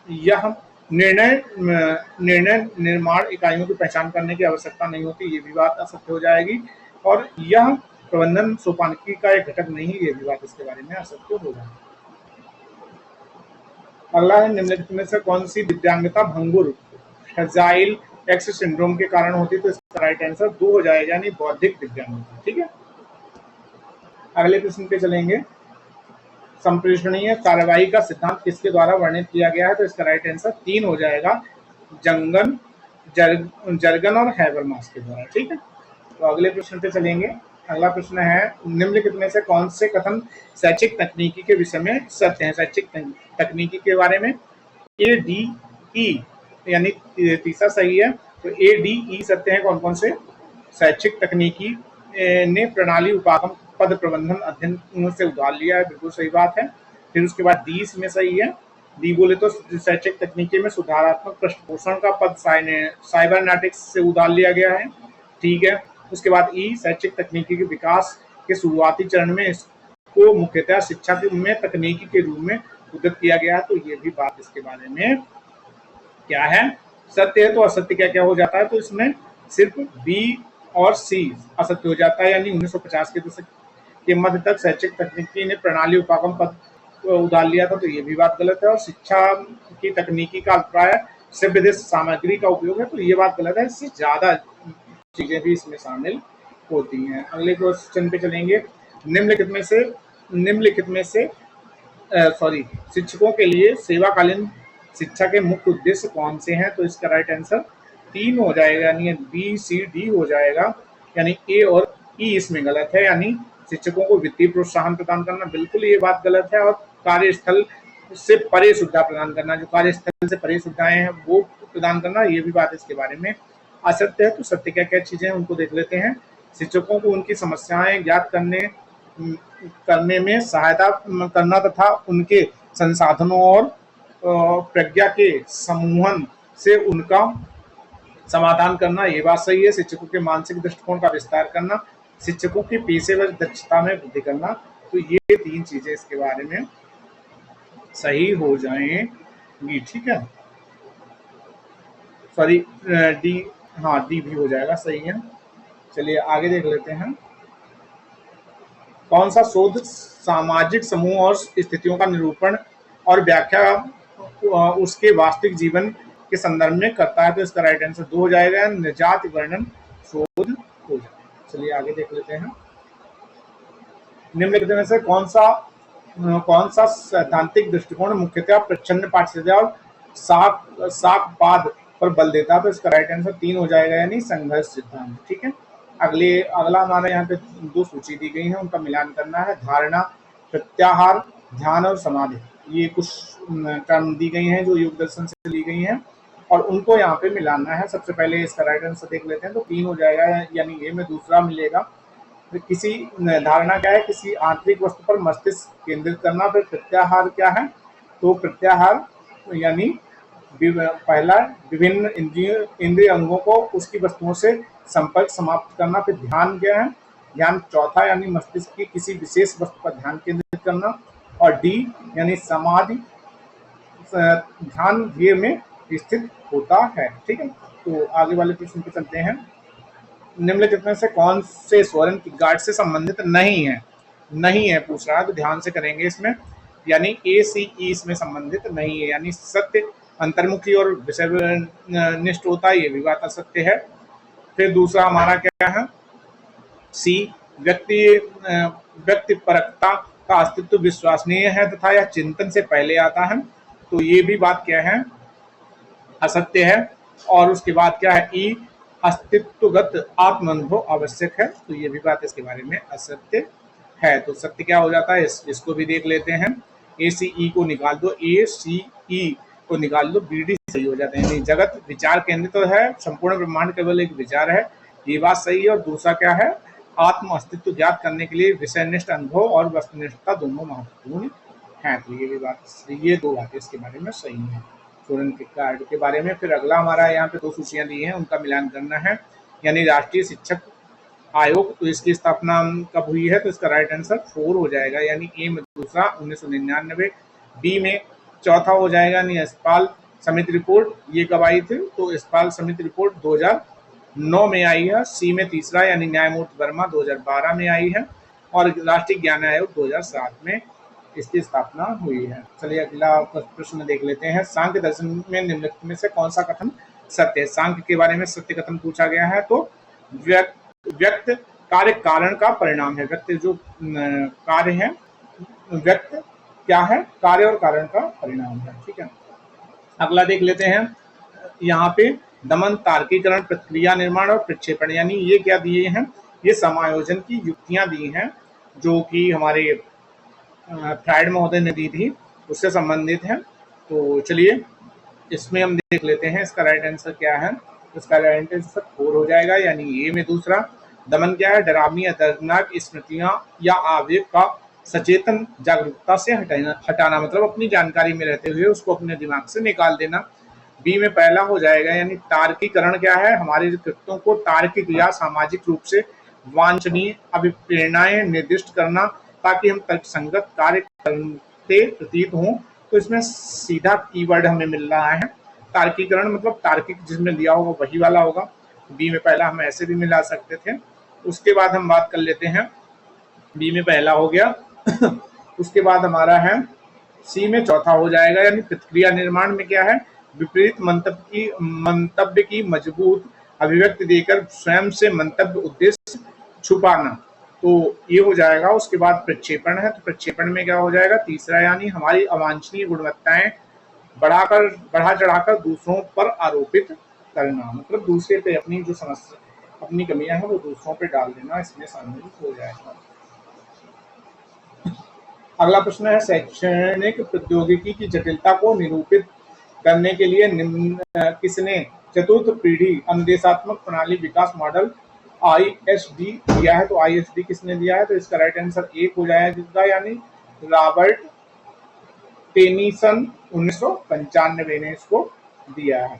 यह निर्णय निर्णय निर्माण इकाइयों की पहचान करने की आवश्यकता नहीं होती, ये भी बात असत्य हो जाएगी। और यह प्रबंधन सोपानकी का एक घटक नहीं, ये भी बात इसके बारे में असत्य हो जाएगी। अगला है, निम्नलिखित में से कौन सी दिव्यांगता भंगुर फ्रेजाइल एक्स सिंड्रोम के कारण होती है। तो इसका राइट आंसर दो हो जाएगा, यानी बौद्धिक दिव्यांगता। ठीक है, अगले प्रश्न पे चलेंगे। संप्रेषणीय कार्यवाही का सिद्धांत किसके द्वारा वर्णित किया गया है। तो इसका राइट आंसर तीन हो जाएगा, जंगन जर्गन और हैबरमास के द्वारा। ठीक है, तो अगले प्रश्न पे चलेंगे। अगला प्रश्न है, निम्नलिखित में से कौन से कथन शैक्षिक तकनीकी के विषय में सत्य हैं। शैक्षिक तकनीकी के बारे में ए डी ई यानी तीसरा सही है। तो ए डी ई सत्य है। कौन कौन से, शैक्षिक तकनीकी ने प्रणाली उपागम पद प्रबंधन अध्ययन से उधार लिया है, बिल्कुल सही बात है। फिर उसके बाद डी इसमें सही है। डी बोले तो शैक्षिक तकनीकी में सुधारात्मक पृष्ठपोषण का पद साइबरनेटिक्स से उधार लिया गया है। ठीक है, उसके बाद ई शैक्षिक तकनीकी के विकास के शुरुआती चरण में इसको मुख्यतः शिक्षा में तकनीकी के रूप में उद्धृत किया गया है। तो ये भी बात इसके बारे में क्या है, सत्य है। तो असत्य क्या क्या हो जाता है, तो इसमें सिर्फ बी और सी असत्य हो जाता है, यानी 1950 के दशक के मध्य तक शैक्षिक तकनीकी ने प्रणाली उपागम पद उधार लिया था, तो ये भी बात गलत है। और शिक्षा की तकनीकी का अभिप्राय से विदेश सामग्री का उपयोग है, तो ये बात गलत है। इससे ज्यादा चीजें भी इसमें शामिल होती हैं। अगले क्वेश्चन पे चलेंगे। निम्नलिखित में से सॉरी शिक्षकों के लिए सेवाकालीन शिक्षा के मुख्य उद्देश्य कौन से हैं। तो इसका राइट आंसर तीन हो जाएगा, यानी बी सी डी हो जाएगा, यानी ए और ई इसमें गलत है। यानी शिक्षकों को वित्तीय प्रोत्साहन प्रदान करना, बिल्कुल ये बात गलत है। और कार्यस्थल से परे सुविधा प्रदान करना, जो कार्यस्थल से परे सुविधाएं हैं वो प्रदान करना, ये भी बात इसके बारे में असत्य है। तो सत्य क्या क्या चीजें हैं उनको देख लेते हैं। शिक्षकों को उनकी समस्याएं ज्ञात करने में सहायता करना तथा उनके संसाधनों और प्रज्ञा के समूहन से उनका समाधान करना, ये बात सही है। शिक्षकों के मानसिक दृष्टिकोण का विस्तार करना, शिक्षकों की पेशेवर दक्षता में वृद्धि करना, तो ये तीन चीजें इसके बारे में सही हो जाएंगी। ठीक है, सॉरी डी, हाँ डी भी हो जाएगा, सही है। चलिए आगे देख लेते हैं। कौन सा शोध सामाजिक समूह और स्थितियों का निरूपण और व्याख्या उसके वास्तविक जीवन के संदर्भ में करता है। तो इसका राइट आंसर दो हो जाएगा, निजात वर्णन शोध हो जाएगा। चलिए आगे देख लेते हैं। निम्नलिखित में से कौन सा सैद्धांतिक दृष्टिकोण मुख्यतः प्रच्छन्न पाठ्यचर्या और साकपाद पर बल देता है। तो इसका राइट आंसर तीन हो जाएगा, यानी संघर्ष सिद्धांत। ठीक है, अगला हमारे यहाँ पे दो सूची दी गई है, उनका मिलान करना है। धारणा, प्रत्याहार, ध्यान और समाधि, ये कुछ टर्म दी गई हैं जो योग दर्शन से ली गई हैं। और उनको यहाँ पे मिलाना है। सबसे पहले इसका राइट आंसर देख लेते हैं, तो 3 हो जाएगा, यानी ए में दूसरा मिलेगा। फिर किसी धारणा क्या है, किसी आंतरिक वस्तु पर मस्तिष्क केंद्रित करना। फिर प्रत्याहार क्या है, तो प्रत्याहार यानी पहला विभिन्न इंद्रिय अंगों को उसकी वस्तुओं से संपर्क समाप्त करना। फिर ध्यान क्या है, ध्यान चौथा यानी मस्तिष्क की किसी विशेष वस्तु पर ध्यान केंद्रित करना। और डी यानी समाधि, ध्यान धीर में स्थित होता है। ठीक है, तो आगे वाले प्रश्न पे चलते हैं। निम्नलिखित में से कौन से स्वरण की गाठ से संबंधित नहीं है, नहीं है पूछ रहा है, तो ध्यान से करेंगे इसमें। यानी ए सी ई इसमें संबंधित नहीं है, यानी सत्य अंतर्मुखी और विषय निष्ठ होता है, ये भी बात असत्य है। फिर दूसरा हमारा क्या है, सी व्यक्ति परकता का अस्तित्व विश्वसनीय है तथा यह चिंतन से पहले आता है, तो ये भी बात क्या है, असत्य है। और उसके बाद क्या है, ई अस्तित्वगत आत्म अनुभव आवश्यक है, तो ये भी बात इसके बारे में असत्य है। तो सत्य क्या हो जाता है, इसको भी देख लेते हैं। ए सी ई को निकाल दो, ए सी ई को निकाल दो, बी डी सही हो जाते हैं। जगत विचार केंद्रित तो है, संपूर्ण ब्रह्मांड केवल एक विचार है, ये बात सही है। और दूसरा क्या है, आत्म अस्तित्व ज्ञात करने के लिए विषयनिष्ठ अनुभव और वस्तुनिष्ठता दोनों महत्वपूर्ण है, तो ये भी बात, ये दो बातें इसके बारे में सही है स्टूडेंट के कार्ड के बारे में। फिर अगला हमारा यहाँ पे 2 सूचियां दी हैं, उनका मिलान करना है। यानी राष्ट्रीय शिक्षक आयोग, तो इसकी स्थापना कब हुई है, तो इसका राइट आंसर 4 हो जाएगा, यानी ए में दूसरा 1999, बी में चौथा हो जाएगा, यानी यशपाल समिति रिपोर्ट, ये कब आई थी, तो यशपाल समिति रिपोर्ट 2009 में आई है। सी में तीसरा यानी न्यायमूर्ति वर्मा 2012 में आई है। और राष्ट्रीय ज्ञान आयोग 2007 में इसकी स्थापना हुई है। चलिए अगला प्रश्न देख लेते हैं। सांख्य दर्शन में निम्नलिखित में से कौन सा कथन सत्य है। सांख्य के बारे में सत्य कथन पूछा गया है, तो व्यक्त कार्य कारण का परिणाम है। व्यक्त जो कार्य है, व्यक्त क्या है, कार्य और कारण का परिणाम है। ठीक है, अगला देख लेते हैं। यहाँ पे दमन, तार्किकरण, प्रतिक्रिया निर्माण और प्रक्षेपण, यानी ये क्या दिए हैं, ये समायोजन की युक्तियां दी हैं, जो कि हमारे फ्राइड महोदय ने दी थी, उससे संबंधित है। तो चलिए इसमें हम देख लेते हैं इसका राइट आंसर क्या है। इसका राइट आंसर 4 हो जाएगा, यानी ए में दूसरा। दमन क्या है, डरावनी या दर्दनाक स्मृतियां या आवेग का सचेतन जागरूकता से हटाना, मतलब अपनी जानकारी में रहते हुए उसको अपने दिमाग से निकाल देना। बी में पहला हो जाएगा, यानी तार्किकरण क्या है, हमारे कृत्यों को तार्किक या सामाजिक रूप से वांछनीय अभिप्रेरणाएं निर्दिष्ट करना, ताकि हम तर्कसंगत कार्य करते प्रतीत हों। तो इसमें सीधा कीवर्ड हमें मिल रहा है तार्किकरण, मतलब तार्किक जिसमें लिया होगा वही वाला होगा। बी में पहला हम ऐसे भी मिला सकते थे। उसके बाद हम बात कर लेते हैं, बी में पहला हो गया उसके बाद हमारा है सी में चौथा हो जाएगा, यानी प्रतिक्रिया निर्माण में क्या है, विपरीत मंतव्य की मजबूत अभिव्यक्ति देकर स्वयं से मंतव्य उद्देश्य छुपाना, तो ये हो जाएगा। उसके बाद प्रक्षेपण है, तो प्रक्षेपण में क्या हो जाएगा, तीसरा, यानी हमारी अवांछनीय गुणवत्ताएं बढ़ा चढ़ाकर दूसरों पर आरोपित करना, मतलब दूसरे पे अपनी जो समस्या, अपनी कमियां हैं वो दूसरों पे डाल देना, इसमें शामिल हो जाएगा। अगला प्रश्न है, शैक्षणिक प्रौद्योगिकी की जटिलता को निरूपित करने के लिए किसने चतुर्थ पीढ़ी अनुदेशात्मक प्रणाली विकास मॉडल ISD दिया है। तो ISD किसने दिया है, तो इसका राइट आंसर 1 हो जाएगा, यानी रॉबर्ट टेनिसन 1995 ने इसको दिया है।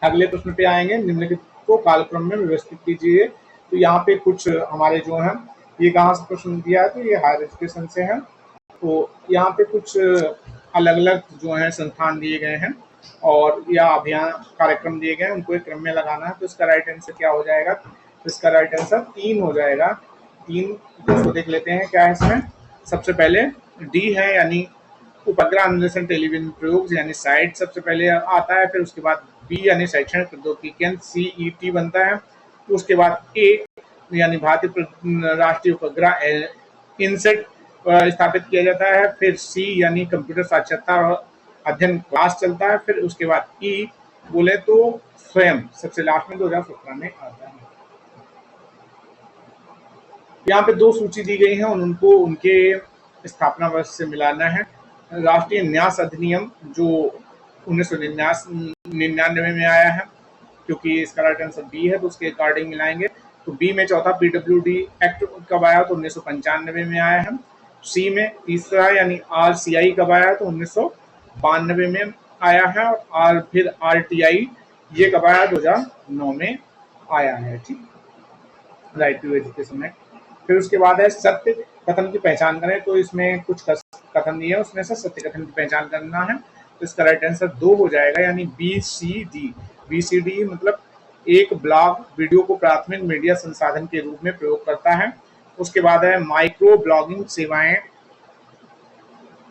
अगले प्रश्न पे आएंगे, निम्नलिखित को कालक्रम में व्यवस्थित कीजिए। तो यहाँ पे कुछ हमारे जो है, ये कहाँ से प्रश्न दिया है, तो ये हायर एजुकेशन से है। तो यहाँ पे कुछ अलग अलग जो है संस्थान दिए गए हैं और या अभियान कार्यक्रम दिए गए हैं, उनको एक क्रम में लगाना है। तो इसका राइट आंसर क्या हो जाएगा, तो इसका राइट आंसर 3 हो जाएगा। 3 तो देख लेते हैं क्या है इसमें। सबसे पहले डी है, यानी उपग्रह अनुदेशन टेलीविजन प्रयोग, यानी साइट सबसे पहले आता है। फिर उसके बाद बी यानी शैक्षणिक प्रौद्योगिकी केंद्र, CET बनता है। तो उसके बाद ए यानी भारतीय राष्ट्रीय उपग्रह इनसेट स्थापित किया जाता है। फिर सी यानी कंप्यूटर साक्षरता और अध्ययन क्लास चलता है। फिर उसके बाद ई बोले तो स्वयं सबसे लास्ट में 2017 में आता है। यहाँ पे 2 सूची दी गई है और उनको उनके स्थापना वर्ष से मिलाना है। राष्ट्रीय न्यास अधिनियम जो 1999 में आया है, क्योंकि इसका राइट आंसर बी है तो उसके अकॉर्डिंग मिलाएंगे। तो बी में चौथा पीडब्ल्यूडी एक्ट कब आया तो 1995 में आया है। सी में तीसरा यानी आरसीआई कब आया तो 1992 में आया है। और फिर आरटीआई ये कब आया 2009 में आया है। ठीक, राइट टू एजुकेशन एक्ट। फिर उसके बाद है सत्य कथन की पहचान करें, तो इसमें कुछ कथन दिए है, उसमें से सत्य कथन की पहचान करना है। तो इसका राइट आंसर दो हो जाएगा, यानी B C D. B C D मतलब एक ब्लॉग वीडियो को प्राथमिक मीडिया संसाधन के रूप में प्रयोग करता है। उसके बाद है माइक्रो ब्लॉगिंग सेवाएं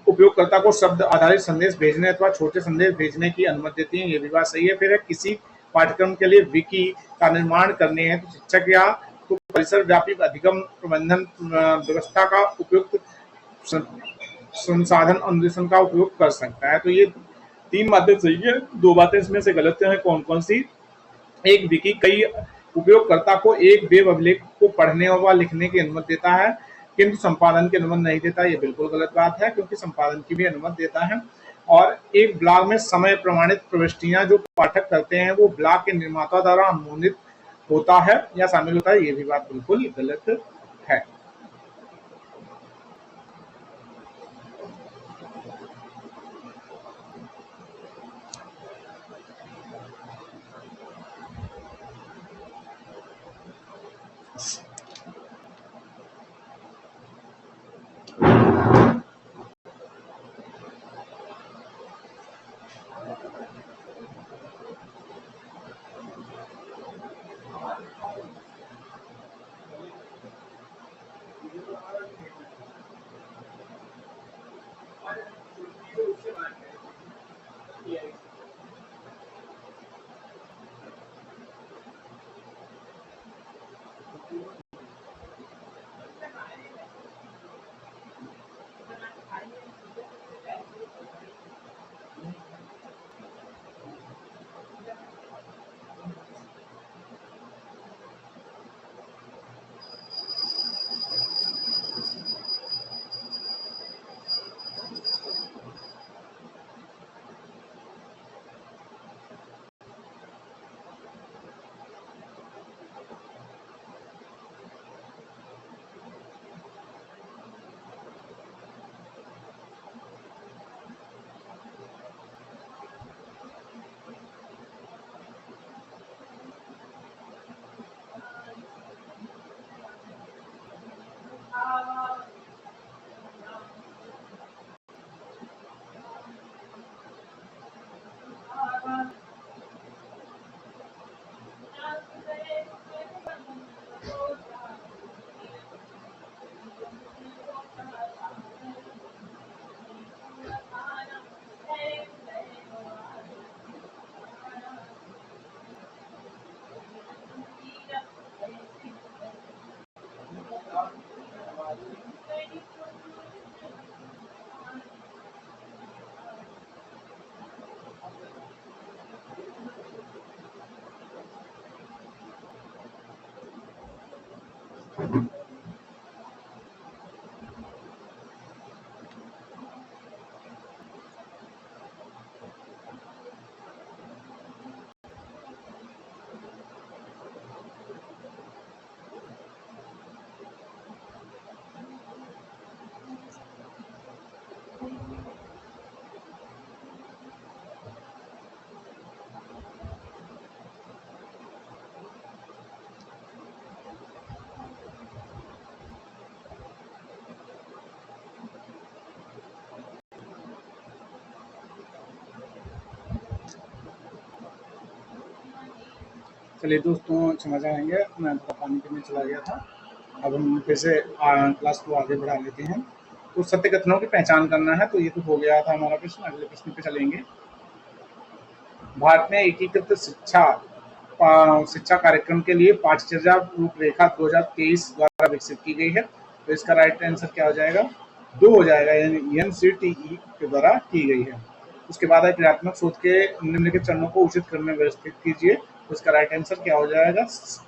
उपयोगकर्ता को शब्द आधारित संदेश भेजने अथवा छोटे संदेश भेजने की अनुमति देती है, ये भी बात सही है। फिर है किसी पाठ्यक्रम के लिए विकी का निर्माण करने हैं तो शिक्षक या तो परिसर व्यापी अधिगम प्रबंधन व्यवस्था का उपयुक्त संसाधन अन्वेषण का उपयोग कर सकता है। तो ये तीन बातें सही है, दो बातें इसमें से गलत है। कौन कौन सी? एक विकी कई उपयोगकर्ता को एक वेब अभिलेख को पढ़ने व लिखने की अनुमति देता है, किंतु संपादन की अनुमति नहीं देता। ये बिल्कुल गलत बात है, क्योंकि संपादन की भी अनुमति देता है। और एक ब्लॉग में समय प्रमाणित प्रविष्टियां जो पाठक करते हैं वो ब्लॉग के निर्माता द्वारा अनुमोदित होता है या शामिल होता है, ये भी बात बिल्कुल गलत है। चलिए दोस्तों, क्षमा चाहेंगे, मैं थोड़ा पानी पीने चला गया था। अब हम फिर से क्लास को आगे बढ़ा लेते हैं। तो सत्य कथनों की पहचान करना है, तो ये तो हो गया था हमारा प्रश्न। अगले प्रश्न पे चलेंगे। भारत में एकीकृत शिक्षा कार्यक्रम के लिए पाठ्यचर्या रूपरेखा 2023 द्वारा विकसित की गई है। तो इसका राइट आंसर क्या हो जाएगा? दो हो जाएगा, यानी एनसीटीई के द्वारा की गई है। उसके बाद है क्रियात्मक सोच के निम्नलिखित चरणों को उचित क्रम में व्यवस्थित कीजिए। तो इसका राइट आंसर क्या हो जाएगा?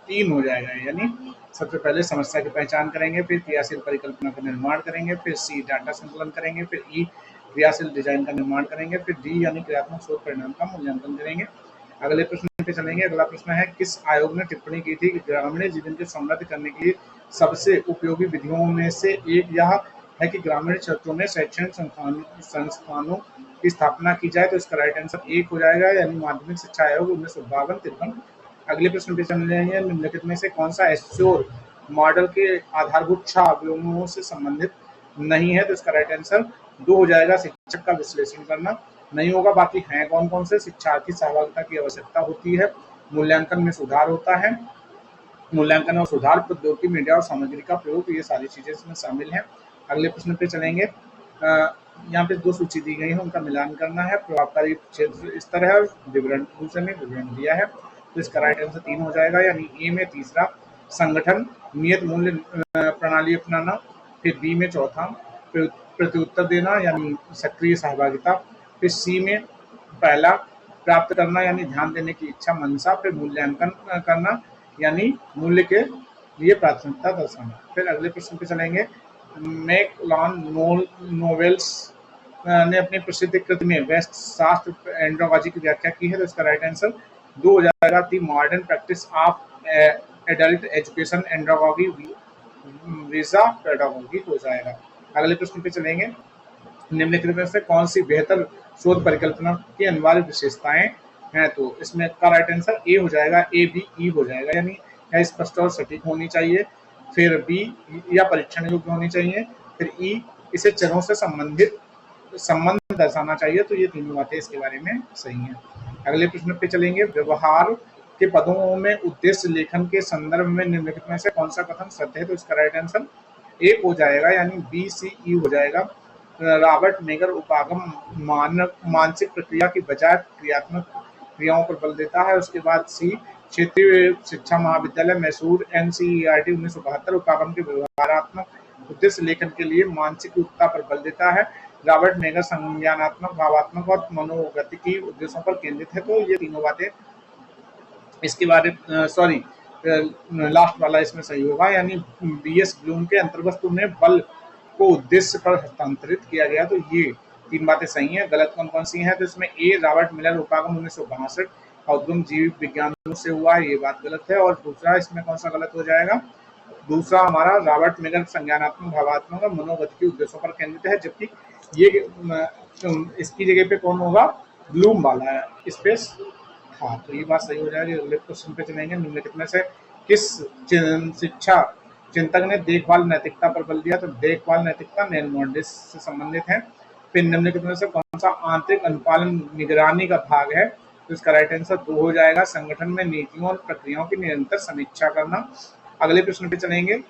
तीन हो जाएगा, यानी सबसे पहले समस्या की पहचान करेंगे, फिर क्रियाशील परिकल्पना का निर्माण करेंगे, फिर सी डाटा संकलन करेंगे, फिर ई क्रियाशील डिजाइन का निर्माण करेंगे। फिर डी यानी क्रियात्मक शोध परिणाम का मूल्यांकन करेंगे। अगले प्रश्न पे चलेंगे। अगला प्रश्न है, किस आयोग ने टिप्पणी की थी कि ग्रामीण जीवन को समृद्ध करने के लिए सबसे उपयोगी विधियों में से एक यह है कि ग्रामीण क्षेत्रों में शैक्षणिक संस्थानों की स्थापना की जाए? तो इसका राइट आंसर एक हो जाएगा, यानी माध्यमिक शिक्षा आयोग 1952-53। अगले प्रश्न पे चल रहे हैं, निम्नलिखित में से कौन सा एस्योर मॉडल के आधारभूत छह अवयवों से संबंधित नहीं है? तो इसका राइट आंसर दो हो जाएगा, शिक्षक का विश्लेषण करना नहीं होगा। बाकी हैं कौन कौन से? शिक्षार्थी सहभागिता की आवश्यकता होती है, मूल्यांकन में सुधार होता है, मूल्यांकन और सुधार, प्रौद्योगिकी, मीडिया और सामग्री का प्रयोग, ये सारी चीजें इसमें शामिल हैं। अगले प्रश्न पे चलेंगे। यहाँ पे दो सूची दी गई है, उनका मिलान करना है। प्रभावकारी क्षेत्र इस तरह है, विवरण दूसरे में विवरण दिया है। तो इसका राइट आंसर तीन हो जाएगा, यानी ए में तीसरा संगठन नियत मूल्य प्रणाली अपनाना, फिर बी में चौथा प्रत्युत्तर देना यानी सक्रिय सहभागिता, फिर सी में पहला प्राप्त करना यानी ध्यान देने की इच्छा मनसा, फिर मूल्यांकन करना यानी मूल्य के लिए प्राथमिकता दर्शाना। फिर अगले प्रश्न पे चलेंगे। मैकलॉन नोवेल्स ने अपनी प्रसिद्ध कृति में वेस्ट शास्त्र एंड्रोलॉजी की व्याख्या की है। तो इसका राइट आंसर दो हो जाएगा, दी modern practice of adult education andrology visa pedagogy हो जाएगा। अगले प्रश्न पे चलेंगे। निम्नलिखित में से कौन सी बेहतर शोध परिकल्पना की अनिवार्य विशेषताएं हैं? तो इसमें का राइट आंसर ए हो जाएगा, ए बी ई हो जाएगा, यानी यह स्पष्ट और सटीक होनी चाहिए। फिर बी या परीक्षण योग्य होनी चाहिए। फिर ई इसे चरों से संबंध दर्शाना चाहिए। तो ये तीनों बातें इसके बारे में सही हैं। अगले प्रश्न पे चलेंगे। व्यवहार के पदों में उद्देश्य लेखन के संदर्भ में निम्नलिखित में से कौन सा कथन सत्य है? तो इसका राइट आंसर एक हो जाएगा, यानी बी सी ई हो जाएगा। रॉबर्ट मेगर उपागम मानसिक प्रक्रिया की बजाय क्रियात्मक क्रियाओं पर बल देता है। उसके बाद सी क्षेत्रीय शिक्षा महाविद्यालय मैसूर NCERT 1972 उपागम के व्यवहारात्मक उद्देश्य लेखन के लिए मानसिक युक्तता पर बल देता है। रॉबर्ट मेगर संज्ञानात्मक, भावात्मक और मनोगतिकी उद्देश्यों पर केंद्रित है। तो ये तीनों बातें इसके बारे सॉरी लास्ट वाला इसमें सही होगा, यानी BS ब्लूम के अंतर्वस्तु में बल को उद्देश्य पर हस्तांतरित किया गया। तो ये तीन बातें सही हैं। गलत कौन कौन सी हैं? तो इसमें ए रॉबर्ट मिलर उपागम 1962 का उद्गम जीव विज्ञान से हुआ है, ये बात गलत है। और दूसरा इसमें कौन सा गलत हो जाएगा? दूसरा हमारा रॉबर्ट मिलर संज्ञानात्मक, भावात्मक और मनोगतिकी उद्देश्यों पर केंद्रित है, जबकि ये इसकी जगह पे कौन होगा? ब्लूम वाला है स्पेस। हाँ, तो ये बात सही हो जाएगी। अगले क्वेश्चन पे चलेंगे। निम्नलिखित में से किस शिक्षा चिंतक ने देखभाल नैतिकता पर बल दिया? तो देखभाल नैतिकता नैन मॉडलिस से संबंधित है। फिर निम्नलिखित में से कौन सा आंतरिक अनुपालन निगरानी का भाग है? तो इसका राइट आंसर दो हो जाएगा, संगठन में नीतियों और प्रक्रियाओं की निरंतर समीक्षा करना। अगले प्रश्न पे चलेंगे।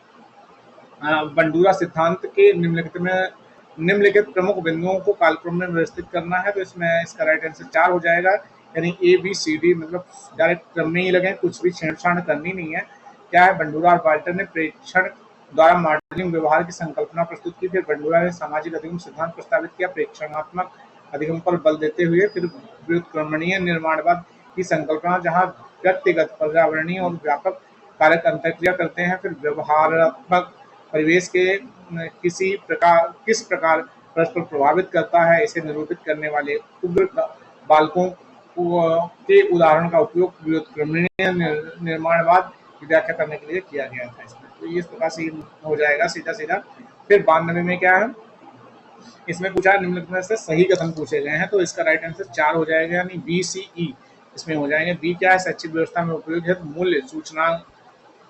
बंडूरा सिद्धांत के निम्नलिखित प्रमुख बिंदुओं को कालक्रम में व्यवस्थित करना है। तो इसमें इसका राइट आंसर चार हो जाएगा, यानी ABCD, मतलब डायरेक्ट क्रम में ही लगे, कुछ भी छेड़छाड़ करनी नहीं है। क्या है? बंडूरा और वाल्टर ने प्रेक्षण द्वारा मॉडलिंग व्यवहार की संकल्पना प्रस्तुत की। फिर बंडूरा ने सामाजिक अधिगम सिद्धांत प्रस्तावित किया प्रेक्षणात्मक अधिगम पर बल देते हुए। फिर व्युत्क्रमणीय निर्माणवाद की संकल्पना, जहाँ व्यक्तिगत, पर्यावरणीय और व्यापक कारक अंतर्क्रिया करते हैं। फिर व्यवहारात्मक परिवेश के किस प्रकार परस्पर प्रभावित करता है, इसे निरूपित करने वाले उग्र बालकों के उदाहरण का उपयोग व्युत्क्रमणीय निर्माणवाद की व्याख्या करने के लिए किया गया था इसमें। तो ये इस प्रकार से हो जाएगा सीधा सीधा। फिर 92 में क्या है? इसमें पूछा निम्नलिखित में से सही कथन पूछे गए हैं। तो इसका राइट आंसर चार हो जाएगा, यानी BCE इसमें हो जाएंगे। बी क्या है? शैक्षिक व्यवस्था में उपयोग है मूल्य सूचना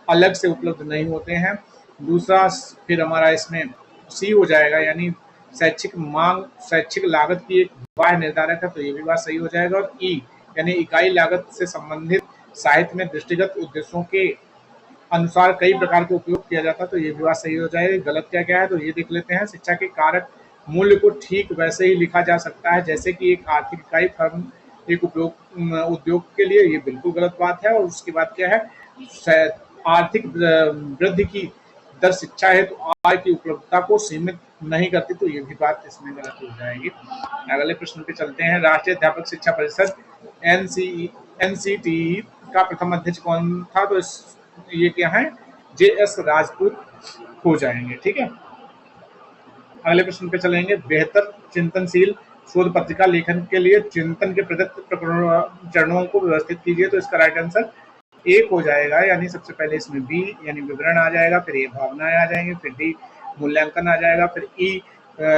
अलग से उपलब्ध नहीं होते हैं। दूसरा फिर हमारा इसमें सी हो जाएगा, यानी शैक्षिक मांग शैक्षिक लागत की एक बाह्य निर्धारक है। तो ये भी बात सही हो जाएगा। और ई यानी इकाई लागत से संबंधित साहित्य में दृष्टिगत उद्देश्यों के अनुसार कई प्रकार के उपयोग किया जाता है। तो ये भी बात सही हो जाएगी। गलत क्या क्या है? तो ये देख लेते हैं। शिक्षा के कारक मूल्य को ठीक वैसे ही लिखा जा सकता है जैसे कि एक आर्थिक इकाई फर्म एक उद्योग के लिए, ये बिल्कुल गलत बात है। और उसके बाद क्या है? आर्थिक वृद्धि की दर शिक्षा है तो आय की उपलब्धता को सीमित नहीं करती। तो ये भी बात इसमें गलत हो जाएगी। अगले प्रश्न पे चलते हैं। राष्ट्रीय अध्यापक शिक्षा परिषद NCTE का प्रथम अध्यक्ष कौन था? तो ये क्या है? JS राजपूत हो जाएंगे। ठीक है। अगले प्रश्न पे चलेंगे। बेहतर चिंतनशील शोध पत्रिका लेखन के लिए चिंतन के प्रदत्त चरणों को व्यवस्थित कीजिए। तो इसका राइट आंसर एक हो जाएगा, यानी सबसे पहले इसमें बी यानी विवरण आ जाएगा, फिर ए भावनाएं आ जाएंगे, फिर डी मूल्यांकन आ जाएगा, फिर ई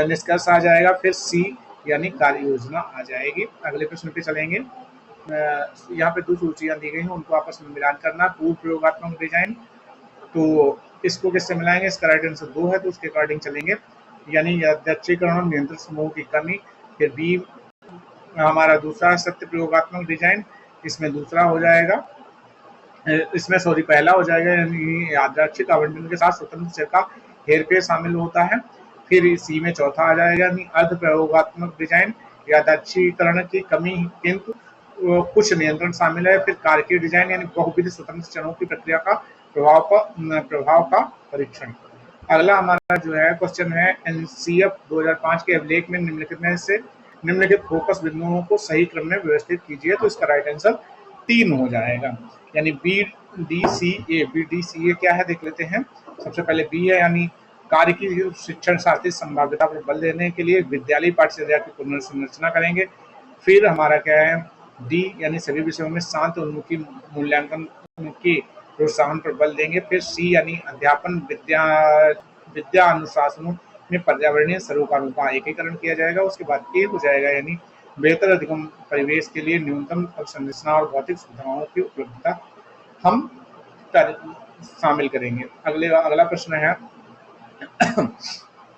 निष्कर्ष आ जाएगा, फिर सी यानी कार्य योजना आ जाएगी। अगले प्रश्न पे चलेंगे। यहाँ पे दो सूचियां दी गई हैं, उनको आपस में मिलान करना। पूर्व प्रयोगात्मक डिजाइन, तो इसको किससे मिलाएंगे? इसका राइट आंसर दो है, तो उसके अकॉर्डिंग चलेंगे, यानी यादृच्छिकरण और नियंत्रण समूह की कमी। फिर बी हमारा दूसरा सत्य प्रयोगात्मक डिजाइन, इसमें दूसरा हो जाएगा, इसमें सॉरी पहला हो जाएगा, यानी यादृच्छिक आवंटन के साथ स्वतंत्र चर का हेरफेर शामिल होता है। फिर सी में चौथा आ जाएगा, यानी अर्ध प्रयोगात्मक डिजाइन, यादृच्छिकरण की कमी किंतु कुछ नियंत्रण शामिल है। फिर कारकीय डिजाइन, यानी बहुविध स्वतंत्र चरों की प्रक्रिया का प्रभाव का परीक्षण। अगला हमारा जो है क्वेश्चन है, एनसीएफ 2005 के अभिलेख में निम्नलिखित में से निम्नलिखित फोकस बिंदुओं को सही क्रम में व्यवस्थित कीजिए। तो इसका राइट आंसर 3 हो जाएगा, यानी बी डी सी ए। बी डी सी ए क्या है देख लेते हैं। सबसे पहले बी है, यानी कार्य की शिक्षण शास्त्रीय संभाव्यता पर बल देने के लिए विद्यालय पाठ्यचर्या की पुनर्संरचना करेंगे। फिर हमारा क्या है, डी यानी सभी विषयों में शांत उन्मुखी मूल्यांकन के प्रोत्साहन पर बल देंगे। फिर सी यानी अध्यापन विद्या अनुशासनों में पर्यावरणीय सरोकारों का एकीकरण किया जाएगा। उसके बाद ए हो जाएगा, यानी बेहतर अधिगम परिवेश के लिए न्यूनतम अवसंरचना और भौतिक सुविधाओं की उपलब्धता हम शामिल करेंगे। अगला प्रश्न है,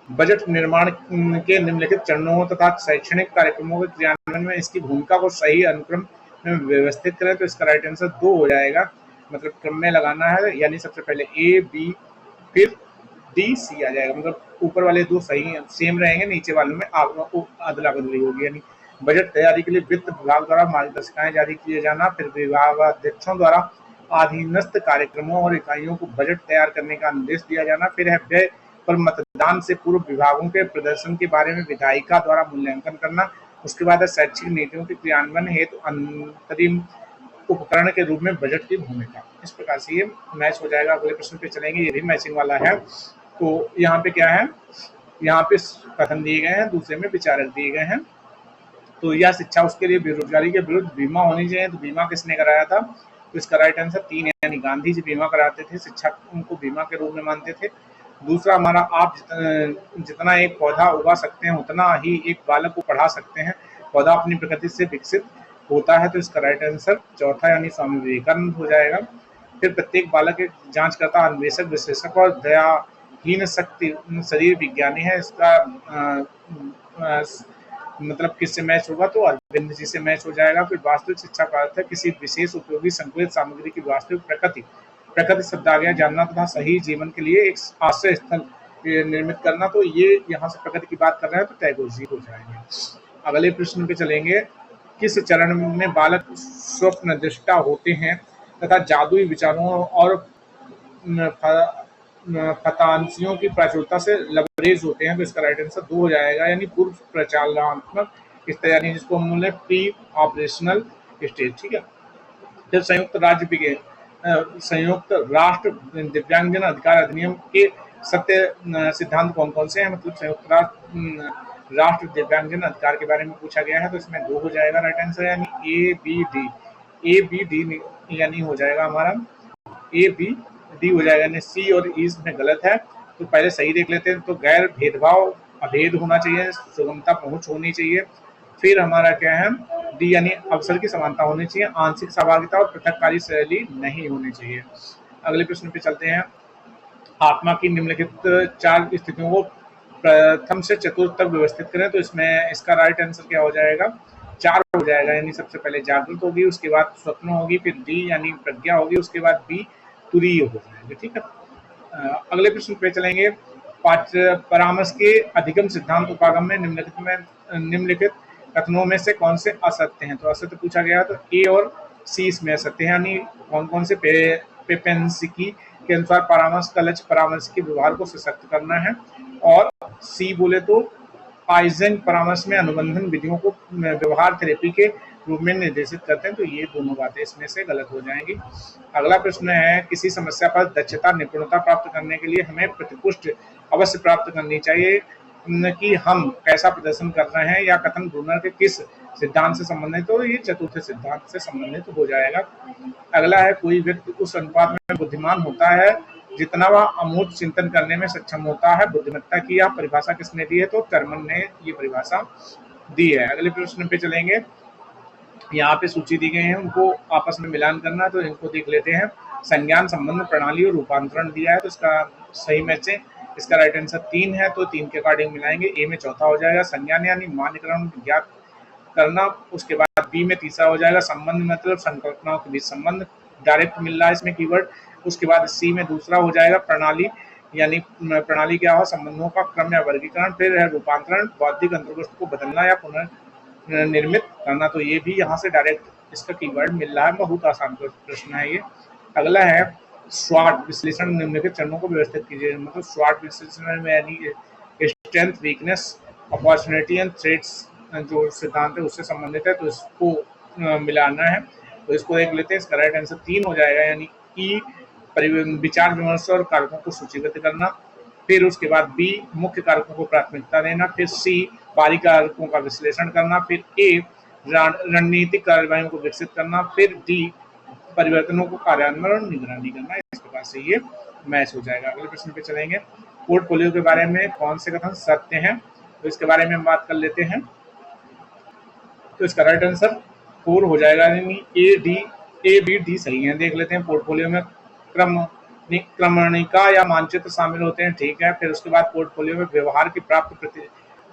बजट निर्माण के निम्नलिखित चरणों तथा शैक्षणिक कार्यक्रमों के क्रियान्वयन में इसकी भूमिका को सही अनुक्रम में व्यवस्थित करें। तो इसका राइट आंसर 2 हो जाएगा, मतलब क्रम में लगाना है, यानी सबसे पहले ए बी फिर डी सी आ जाएगा, मतलब ऊपर वाले दो सही सेम रहेंगे, नीचे वालों में अदला बदली होगी। यानी बजट तैयारी के लिए वित्त विभाग द्वारा मार्गदर्शिकाएं जारी किए जाना, फिर विभागाध्यक्षों द्वारा अधीनस्थ कार्यक्रमों और इकाइयों को बजट तैयार करने का निर्देश दिया जाना, फिर है व्यय पर मतदान से पूर्व विभागों के प्रदर्शन के बारे में विधायिका द्वारा मूल्यांकन करना। उसके बाद शैक्षिक नीतियों के क्रियान्वयन हेतु अंतरिम उपकरण के रूप में बजट की भूमिका। इस प्रकार से ये मैच हो जाएगा। अगले प्रश्न पे चलेंगे, ये भी मैचिंग वाला है। तो यहाँ पे क्या है, यहाँ पे कथन दिए गए हैं, दूसरे में विचारक दिए गए हैं। तो यह शिक्षा उसके लिए बेरोजगारी के विरुद्ध बीमा होनी चाहिए। तो बीमा किसने कराया था? तो इसका राइट आंसर 3 यानी गांधी जी बीमा कराते थे, शिक्षा उनको बीमा के रूप में मानते थे। दूसरा हमारा, आप जितना एक पौधा उगा सकते हैं उतना ही एक बालक को पढ़ा सकते हैं, पौधा अपनी प्रकृति से विकसित होता है। तो इसका राइट आंसर चौथा यानी स्वामी विवेकानंद हो जाएगा। फिर प्रत्येक बालक एक जांचकर्ता, अन्वेषक, विश्लेषक और दयाहीन शक्ति शरीर विज्ञानी है। इसका मतलब किससे मैच होगा? तो अरविंद जी से मैच हो जाएगा। फिर वास्तविक शिक्षा का अर्थ है किसी विशेष उपयोगी संकलित सामग्री की वास्तविक प्रकृति शब्द आ गया, जानना तथा सही जीवन के लिए एक आश्रय स्थल निर्मित करना। तो ये यहाँ से प्रकृति की बात कर रहे हैं, तो टैगोर जी हो जाएंगे। अगले प्रश्न पे चलेंगे, किस चरण में बालक स्वप्न दृष्टा होते हैं तथा जादुई विचारों और फतांसियों की प्राचुर्यता से लबरेज होते हैं? तो इसका राइट आंसर 2 हो जाएगा, यानी पूर्व प्रचालनात्मक स्तर, यानी जिसको हम बोले प्री ऑपरेशनल स्टेज। ठीक है। फिर संयुक्त राष्ट्र दिव्यांगजन अधिकार अधिनियम के सत्य सिद्धांत कौन कौन से हैं? मतलब संयुक्त राष्ट्र दिव्यांगजन अधिकार के बारे में पूछा गया है। तो इसमें 2 हो जाएगा राइट आंसर, यानी ए बी डी यानी हो जाएगा हमारा ए बी डी हो जाएगा, यानी सी और ई में गलत है। तो पहले सही देख लेते हैं। तो गैर भेदभाव अभेद होना चाहिए, सुगमता पहुंच होनी चाहिए। फिर हमारा क्या है, डी यानी अवसर की समानता होनी चाहिए, आंशिक सहभागिता और पृथककारी शैली नहीं होनी चाहिए। अगले प्रश्न पे चलते हैं, आत्मा की निम्नलिखित 4 स्थितियों को प्रथम से चतुर्थ तक व्यवस्थित करें। तो इसमें इसका राइट आंसर क्या हो जाएगा? 4 हो जाएगा, यानी सबसे पहले जागृत होगी, उसके बाद स्वप्न होगी, फिर डी यानी प्रज्ञा होगी, उसके बाद बी तुरीय हो जाएंगे। ठीक है। अगले प्रश्न पे चलेंगे, परामर्श के अधिगम सिद्धांत उपागम में निम्नलिखित कथनों में से कौन से असत्य हैं? तो असत्य पूछा गया, तो ए और सी इसमें असत्य है, यानी कौन कौन से? पेपेंस्की के अनुसार परामर्श का लक्ष्य परामर्श के व्यवहार को सशक्त करना है, और सी बोले तो आइजन परामर्श में अनुबंधन विधियों को व्यवहार थेरेपी के रूप में निर्देशित करते हैं। तो ये दोनों बातें इसमें से गलत हो जाएंगी। अगला प्रश्न है, किसी समस्या पर दक्षता निपुणता प्राप्त करने के लिए हमें प्रतिपुष्टि अवश्य प्राप्त करनी चाहिए। कि हम कैसा प्रदर्शन कर रहे हैं या कथन ब्रूनर के किस सिद्धांत से संबंधित, तो ये चतुर्थ सिद्धांत से संबंधित हो जाएगा। अगला है, कोई व्यक्ति उस अनुपात में बुद्धिमान होता है जितना वह अमूर्त चिंतन करने में सक्षम होता है। बुद्धिमत्ता की यह परिभाषा किसने दी है, तो टर्मन ने ये परिभाषा दी है। अगले प्रश्न पे चलेंगे। यहाँ पे सूची दी गई है, उनको आपस में मिलान करना, तो इनको देख लेते हैं। संज्ञान, संबंध, प्रणाली और रूपांतरण दिया है, तो इसका सही मैच है। इसका राइट आंसर 3 है, तो 3 के अकॉर्डिंग मिलाएंगे। ए में चौथा हो जाएगा संज्ञान यानी मान्यकरण ज्ञात करना। उसके बाद बी में तीसरा हो जाएगा संबंध, मतलब संकल्पनाओं के बीच संबंध, डायरेक्ट मिल रहा है इसमें कीवर्ड। उसके बाद सी में दूसरा हो जाएगा प्रणाली, यानी प्रणाली क्या हो, संबंधों का क्रम या वर्गीकरण। फिर है रूपांतरण, बौद्धिक अंतर्वस्तु को बदलना या पुनर्निर्मित करना, तो ये भी यहाँ से डायरेक्ट इसका कीवर्ड मिल रहा है। बहुत आसान प्रश्न है ये। अगला है स्वाट विश्लेषण, निम्नलिखित चरणों को व्यवस्थित कीजिए। मतलब स्वाट विश्लेषण में यानी strength, weakness, opportunity and threats जो सिद्धांत है उससे संबंधित है, तो इसको मिलाना है। तो इसको देख लेते हैं। इसका राइट आंसर 3 हो जाएगा, यानी ई विचार विमर्श और कारकों को सूचीबद्ध करना। फिर उसके बाद बी मुख्य कारकों को प्राथमिकता देना। फिर सी बाहरी कारकों का विश्लेषण करना। फिर ए रणनीतिक कार्रवाइयों को विकसित करना। फिर डी परिवर्तनों को कार्यान्वयन और निगरानी करना। इस प्रकार से ये मैच हो जाएगा। अगले प्रश्न पे चलेंगे। पोर्टफोलियो के बारे में कौन से कथन सत्य हैं, तो इसके बारे में हम बात कर लेते हैं। तो इसका राइट आंसर 4 हो जाएगा, यानी ए बी डी सही है। देख लेते हैं। पोर्टफोलियो में क्रमणिका या मानचित्र शामिल होते हैं, ठीक है। फिर उसके बाद पोर्टफोलियो में व्यवहार की प्राप्त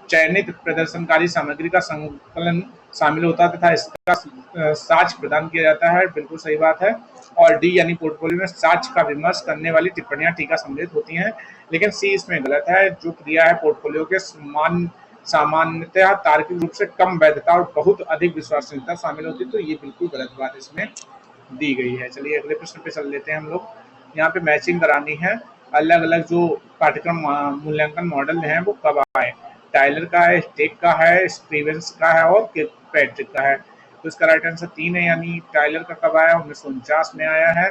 चयनित प्रदर्शनकारी सामग्री का संकलन शामिल होता है तथा इसका साक्ष्य प्रदान किया जाता है, बिल्कुल सही बात है। और डी यानी पोर्टफोलियो में साक्ष्य का विमर्श करने वाली टिप्पणियां टीका सम्मिलित होती हैं, लेकिन सी इसमें गलत है। जो क्रिया है पोर्टफोलियो के सामान्यतः तार्किक रूप से कम वैधता और बहुत अधिक विश्वसनीयता शामिल होती है, तो ये बिल्कुल गलत बात इसमें दी गई है। चलिए अगले प्रश्न पे चल लेते हैं हम लोग। यहाँ पे मैचिंग करानी है। अलग अलग जो पाठ्यक्रम मूल्यांकन मॉडल हैं वो कब आए। टाइलर का है, स्टेक का है, स्टीवेंस का है और किर्कपैट्रिक का है। तो इसका राइट आंसर 3 है, यानी टाइलर का कब आया, 1949 में आया है।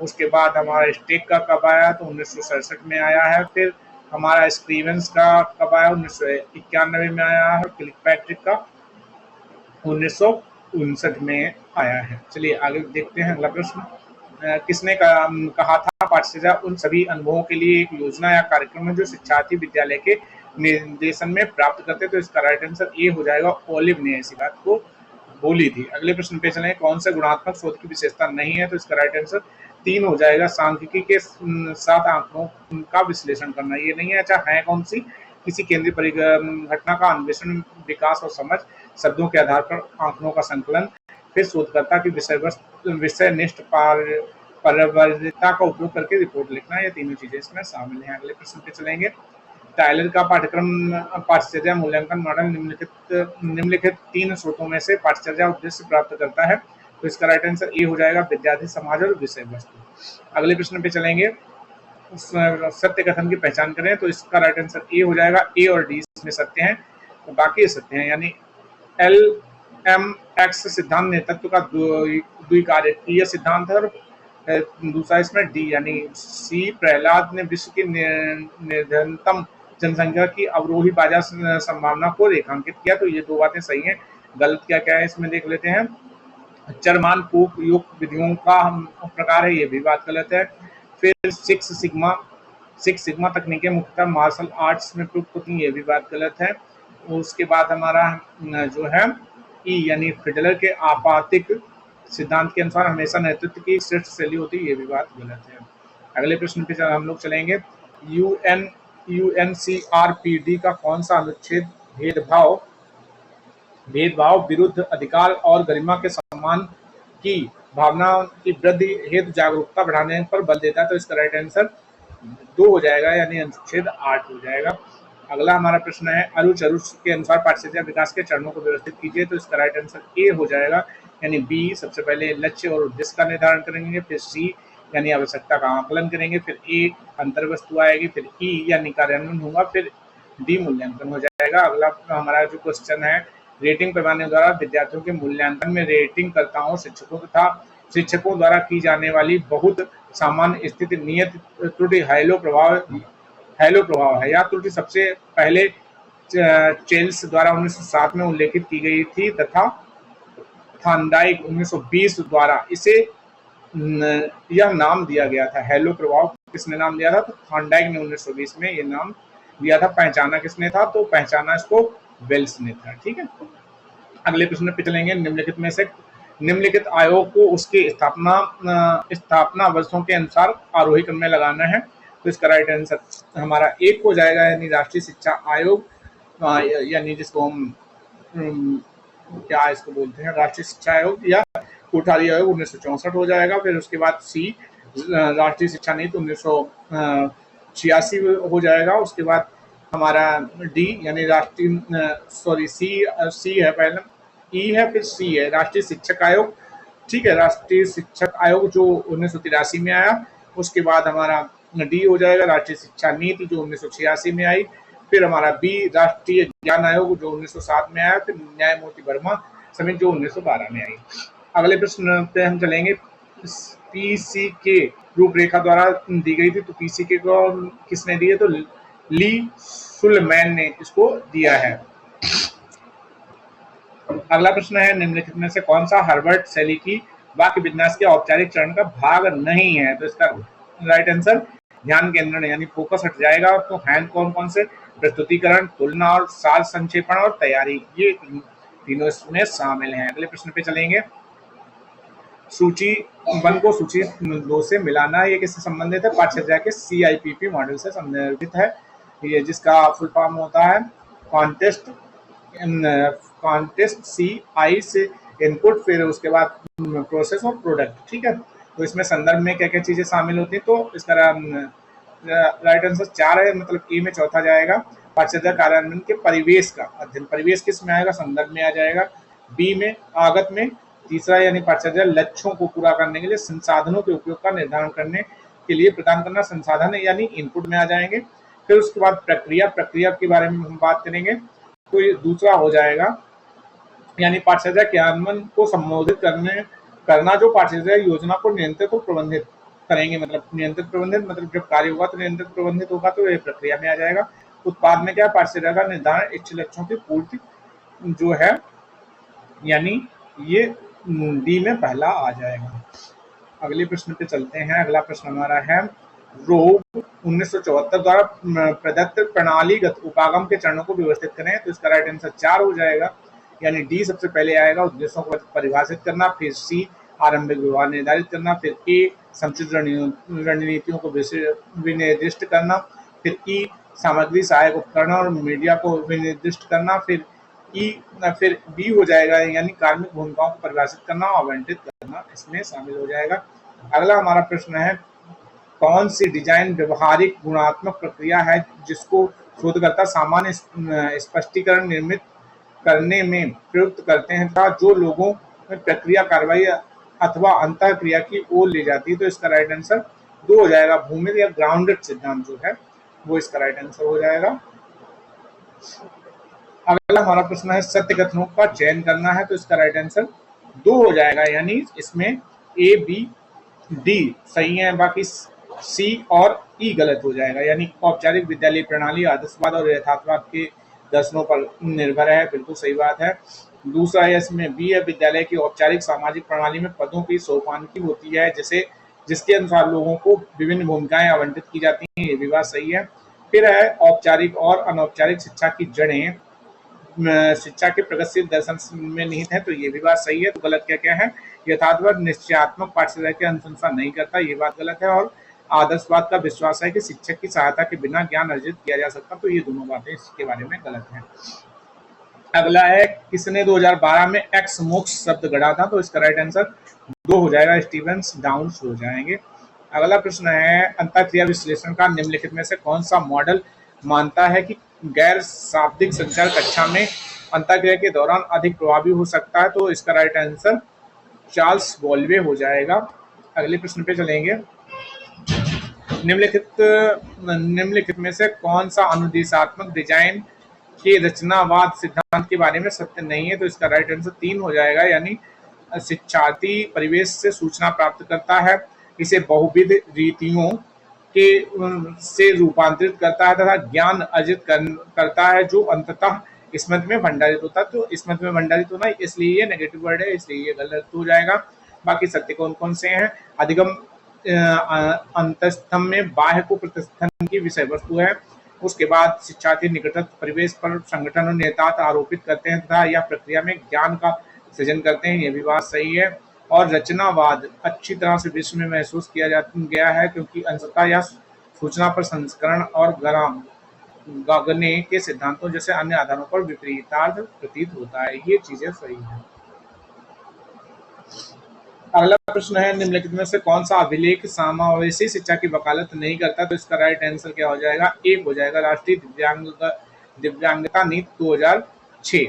उसके बाद हमारा स्टेक का कब आया, तो 1967 में आया है। फिर हमारा स्टीवेंस का कब आया, 1991 में आया है। किर्कपैट्रिक का 1959 में आया है। चलिए आगे देखते हैं अगला प्रश्न। किसने कहा था पाठ्यचर्या उन सभी अनुभवों के लिए एक योजना या कार्यक्रम है जो शिक्षार्थी विद्यालय के निर्देशन में प्राप्त करते, तो इसका राइट आंसर ए हो जाएगा। ओलिव ने ऐसी बात को बोली थी। अगले प्रश्न पे चलें। कौन सा गुणात्मक शोध की विशेषता नहीं है, तो इसका राइट आंसर 3 हो जाएगा। सांख्यिकी के साथ आंकड़ों का विश्लेषण करना, ये नहीं है। अच्छा है कौन सी, किसी केंद्रीय घटना का अन्वेषण, विकास और समझ, शब्दों के आधार पर आंकड़ों का संकलन। फिर शोधकर्ता की विषयनिष्ठ पारदर्शिता का उपयोग करके रिपोर्ट लिखना, ये तीनों चीजें इसमें शामिल हैं। अगले प्रश्न पे चलेंगे। टाइलर का पाठ्यचर्या मूल्यांकन मॉडल निम्नलिखित 3 स्रोतों में से पाठ्यचर्या उद्देश्य प्राप्त करता है, तो इसका राइट आंसर ए हो जाएगा। विद्यार्थी, समाज और विषय वस्तु। अगले प्रश्न पे चलेंगे। सत्य कथन की पहचान करें, तो इसका राइट आंसर ए हो जाएगा। ए और डी इसमें सत्य हैं, तो बाकी सत्य हैं, यानी LMX सिद्धांत नेतृत्व का द्विकार्यीय सिद्धांत है। और दूसरा इसमें डी यानी सी प्रहलाद ने विश्व की निर्धनतम जनसंख्या की अवरोही बाजार संभावना को रेखांकित किया, तो ये 2 बातें सही हैं। गलत क्या क्या है इसमें देख लेते हैं। चरमान पूक युक्त विधियों का प्रकार है, ये भी बात गलत है। फिर सिक्स सिग्मा तकनीकें मुख्यतः मार्शल आर्ट्स में प्रयुक्त होती हैं, ये भी बात गलत है। उसके बाद हमारा जो है ई यानी फिडलर के आपातिक सिद्धांत के अनुसार हमेशा नेतृत्व की श्रेष्ठ शैली होती है, ये भी बात गलत है। अगले प्रश्न पे हम लोग चलेंगे। UNCRPD का कौन सा अनुच्छेद भेदभाव विरुद्ध अधिकार और गरिमा के सम्मान की भावना की वृद्धि हेतु जागरूकता बढ़ाने पर बल देता है, तो इसका राइट आंसर 2 हो जाएगा, यानी अनुच्छेद 8 हो जाएगा। अगला हमारा प्रश्न है। अरुच के अनुसार पाठ्यचर्या विकास के चरणों को व्यवस्थित कीजिए, तो इसका राइट आंसर ए हो जाएगा, यानी बी सबसे पहले लक्ष्य और उद्देश्य का निर्धारण करेंगे। फिर सी यानी आवश्यकता का आकलन करेंगे। फिर ए अंतर्वस्तु आएगी। फिर ई यानी कार्यान्वयन होगा। फिर डी मूल्यांकन हो जाएगा। अगला हमारा जो क्वेश्चन है, रेटिंग पैमाने द्वारा विद्यार्थियों के मूल्यांकन में रेटिंगकर्ताओं शिक्षकों द्वारा की जाने वाली बहुत सामान्य स्थिति नियत त्रुटि हैलो प्रभाव है, या त्रुटि सबसे पहले चेल्स द्वारा 1907 में उल्लेखित की गई थी तथा थॉर्नडाइक 1920 द्वारा इसे यह नाम दिया गया था। हेलो प्रभाव किसने नाम दिया था? तो थॉर्नडाइक ने 1920 में ये नाम दिया था। पहचाना किसने था? तो पहचाना इसको वेल्स ने था। ठीक है, अगले प्रश्न पे चलेंगे। निम्नलिखित में से निम्नलिखित आयोग को उसके स्थापना वर्षों के अनुसार आरोही क्रम में लगाना है। तो इसका राइट आंसर हमारा एक हो जाएगा, यानी राष्ट्रीय शिक्षा आयोग, यानी जिसको हम क्या इसको बोलते हैं, राष्ट्रीय शिक्षा आयोग या कोठारी आयोग 1964 हो जाएगा। फिर उसके बाद सी राष्ट्रीय शिक्षा नीति 1986 हो जाएगा। उसके बाद हमारा डी यानी राष्ट्रीय सी है पहले, ई है, फिर सी है राष्ट्रीय शिक्षक आयोग। ठीक है, राष्ट्रीय शिक्षक आयोग जो 1983 में आया। उसके बाद हमारा डी हो जाएगा राष्ट्रीय शिक्षा नीति जो 1986 में आई। फिर हमारा बी राष्ट्रीय ज्ञान आयोग जो 1907 में आया। फिर न्यायमूर्ति वर्मा समिति जो 1912 में आई। अगले प्रश्न पे हम चलेंगे। पीसी के रूपरेखा द्वारा दी गई थी, तो पीसी के को किसने दी है? तो ली सुलमैन ने इसको दिया है। अगला प्रश्न है, निम्नलिखित में से कौन सा हार्वर्ड शैली की वाक्य विन्यास के औपचारिक चरण का भाग नहीं है? तो इसका राइट आंसर ध्यान केंद्रण यानी फोकस हट जाएगा। तो हैंड कौन कौन से? प्रस्तुतिकरण, तुलना और सार संक्षेपण और तैयारी, ये तीनों इसमें शामिल हैं। अगले प्रश्न पे चलेंगे। सूची 1 को सूची 2 से मिलाना, ये किससे संबंधित है? पाठ्यचर्या के CIPP मॉडल से संबंधित है, ये जिसका फुल फॉर्म होता है कॉन्टेस्ट CI से इनपुट, फिर उसके बाद प्रोसेस और प्रोडक्ट। ठीक है, तो इसमें संदर्भ में क्या क्या चीजें शामिल होती हैं? तो इसका राइट आंसर 4 है, मतलब ए में चौथा जाएगा। पाठ्यचर्या कार्यान्वयन के परिवेश का अध्ययन, परिवेश किस में आएगा? संदर्भ में आ जाएगा। बी में आगत में। तीसरा यानी पाठ्यचर्या लक्ष्यों को पूरा करने के लिए संसाधनों के उपयोग का निर्धारण करने के लिए प्रदान करना, संसाधन यानी इनपुट में आ जाएंगे। फिर उसके बाद प्रक्रिया के बारे में हम बात करेंगे, तो ये दूसरा हो जाएगा, यानी पाठ्यचर्या क्रियान्वयन को संबोधित करना जो पाठ्यचर्या योजना को नियंत्रित और प्रबंधित करेंगे, मतलब नियंत्रित प्रबंधित, मतलब जब कार्य होगा तो नियंत्रित प्रबंधित होगा, तो ये प्रक्रिया में आ जाएगा। उत्पाद में क्या? पाठ्यचर्या का निर्धारण, इच्छित लक्ष्यों की पूर्ति जो है, यानी ये डी में पहला आ जाएगा। अगले प्रश्न पे चलते हैं। अगला प्रश्न हमारा है, रोग 1974 द्वारा प्रदत्त प्रणालीगत उपागम के चरणों को व्यवस्थित करें। तो इसका राइट आंसर 4 हो जाएगा, यानी डी सबसे पहले आएगा, उद्देश्यों को परिभाषित करना। फिर सी आरंभिक व्यवहार निर्धारित करना। फिर ए समुचित रणनीतियों को विनिर्दिष्ट करना। फिर ई सामग्री, सहायक उपकरण और मीडिया को विनिर्दिष्ट करना। फिर बी हो जाएगा, यानी कार्मिक भूमिकाओं को परिभाषित करना और आवंटित करना इसमें शामिल हो जाएगा। अगला हमारा प्रश्न है, कौन सी डिजाइन व्यवहारिक गुणात्मक प्रक्रिया है जिसको शोधकर्ता सामान्य स्पष्टीकरण निर्मित करने में प्रयुक्त करते हैं तथा जो लोगों में प्रक्रिया, कार्रवाई अथवा अंतः क्रिया की ओर ले जाती है? तो इसका राइट आंसर 2 हो जाएगा, भूमित या ग्राउंडेड सिद्धांत जो है वो इसका राइट आंसर हो जाएगा। अगला हमारा प्रश्न है, सत्य कथनों का चयन करना है। तो इसका राइट आंसर 2 हो जाएगा, यानी इसमें ए बी डी सही है, बाकी सी और ई गलत हो जाएगा। यानी औपचारिक विद्यालय प्रणाली आदर्शवाद और यथार्थवाद के दर्शनों पर निर्भर है, बिल्कुल सही बात है। दूसरा है इसमें बी है, विद्यालय की औपचारिक सामाजिक प्रणाली में पदों की सोपानकी होती है, जिसके अनुसार लोगों को विभिन्न भूमिकाएं आवंटित की जाती हैं, ये भी बात सही है। फिर है औपचारिक और अनौपचारिक शिक्षा की जड़ें शिक्षा के प्रगतिशील दर्शन में निहित है, तो ये भी बात सही है। तो गलत क्या क्या है? यथार्थवाद निश्चयात्मक पाठ्यचर्या की अनुशंसा नहीं करता, ये बात गलत है। और आदर्शवाद का विश्वास है कि शिक्षक की सहायता के बिना ज्ञान अर्जित किया जा सकता, तो ये दोनों बातें इसके बारे में गलत हैं। अगला है, किसने 2012 में एक्स मोक्ष शब्द गढ़ा था? तो इसका राइट आंसर 2 हो जाएगा, स्टीवन्स डाउन्स हो जाएंगे। अगला प्रश्न है, अंतःक्रिया विश्लेषण का निम्नलिखित में से कौन सा मॉडल मानता है कि गैर शाब्दिक संचार कक्षा में अंतःक्रिया के दौरान अधिक प्रभावी हो सकता है? तो इसका राइट आंसर चार्ल्स बॉल्वे हो जाएगा। अगले प्रश्न पे चलेंगे। निम्नलिखित में से कौन सा अनुदेशात्मक डिजाइन के रचनावाद सिद्धांत के बारे में सत्य नहीं है? तो इसका राइट आंसर 3 हो जाएगा, यानी शिक्षार्थी परिवेश से सूचना प्राप्त करता है, इसे बहुविध रीतियों से रूपांतरित करता है तथा ज्ञान अर्जित करता है जो अंततः स्मृति में भंडारित होता है। तो स्मृति में भंडारित होना, इसलिए ये नेगेटिव वर्ड है, इसलिए ये गलत हो जाएगा। बाकी सत्य कौन कौन से हैं? अधिगम अंतस्थम में बाह्य को प्रतिस्थन की विषय वस्तु है। उसके बाद शिक्षार्थी निकटस्थ परिवेश पर संगठन और नेतृत्व आरोपित करते हैं तथा यह प्रक्रिया में ज्ञान का सृजन करते हैं, ये भी बात सही है। और रचनावाद अच्छी तरह से विश्व में महसूस किया गया है क्योंकि अंततः यह सूचना पर संस्करण और गागने के सिद्धांतों जैसे अन्य आधारों पर विपरीतार्थ प्रतीत होता है, ये चीजें सही है। अगला प्रश्न है, निम्नलिखित में से कौन सा अभिलेख समावेशी शिक्षा की वकालत नहीं करता? तो इसका राइट आंसर क्या हो जाएगा? एक हो जाएगा राष्ट्रीय दिव्यांगता नीति 2006।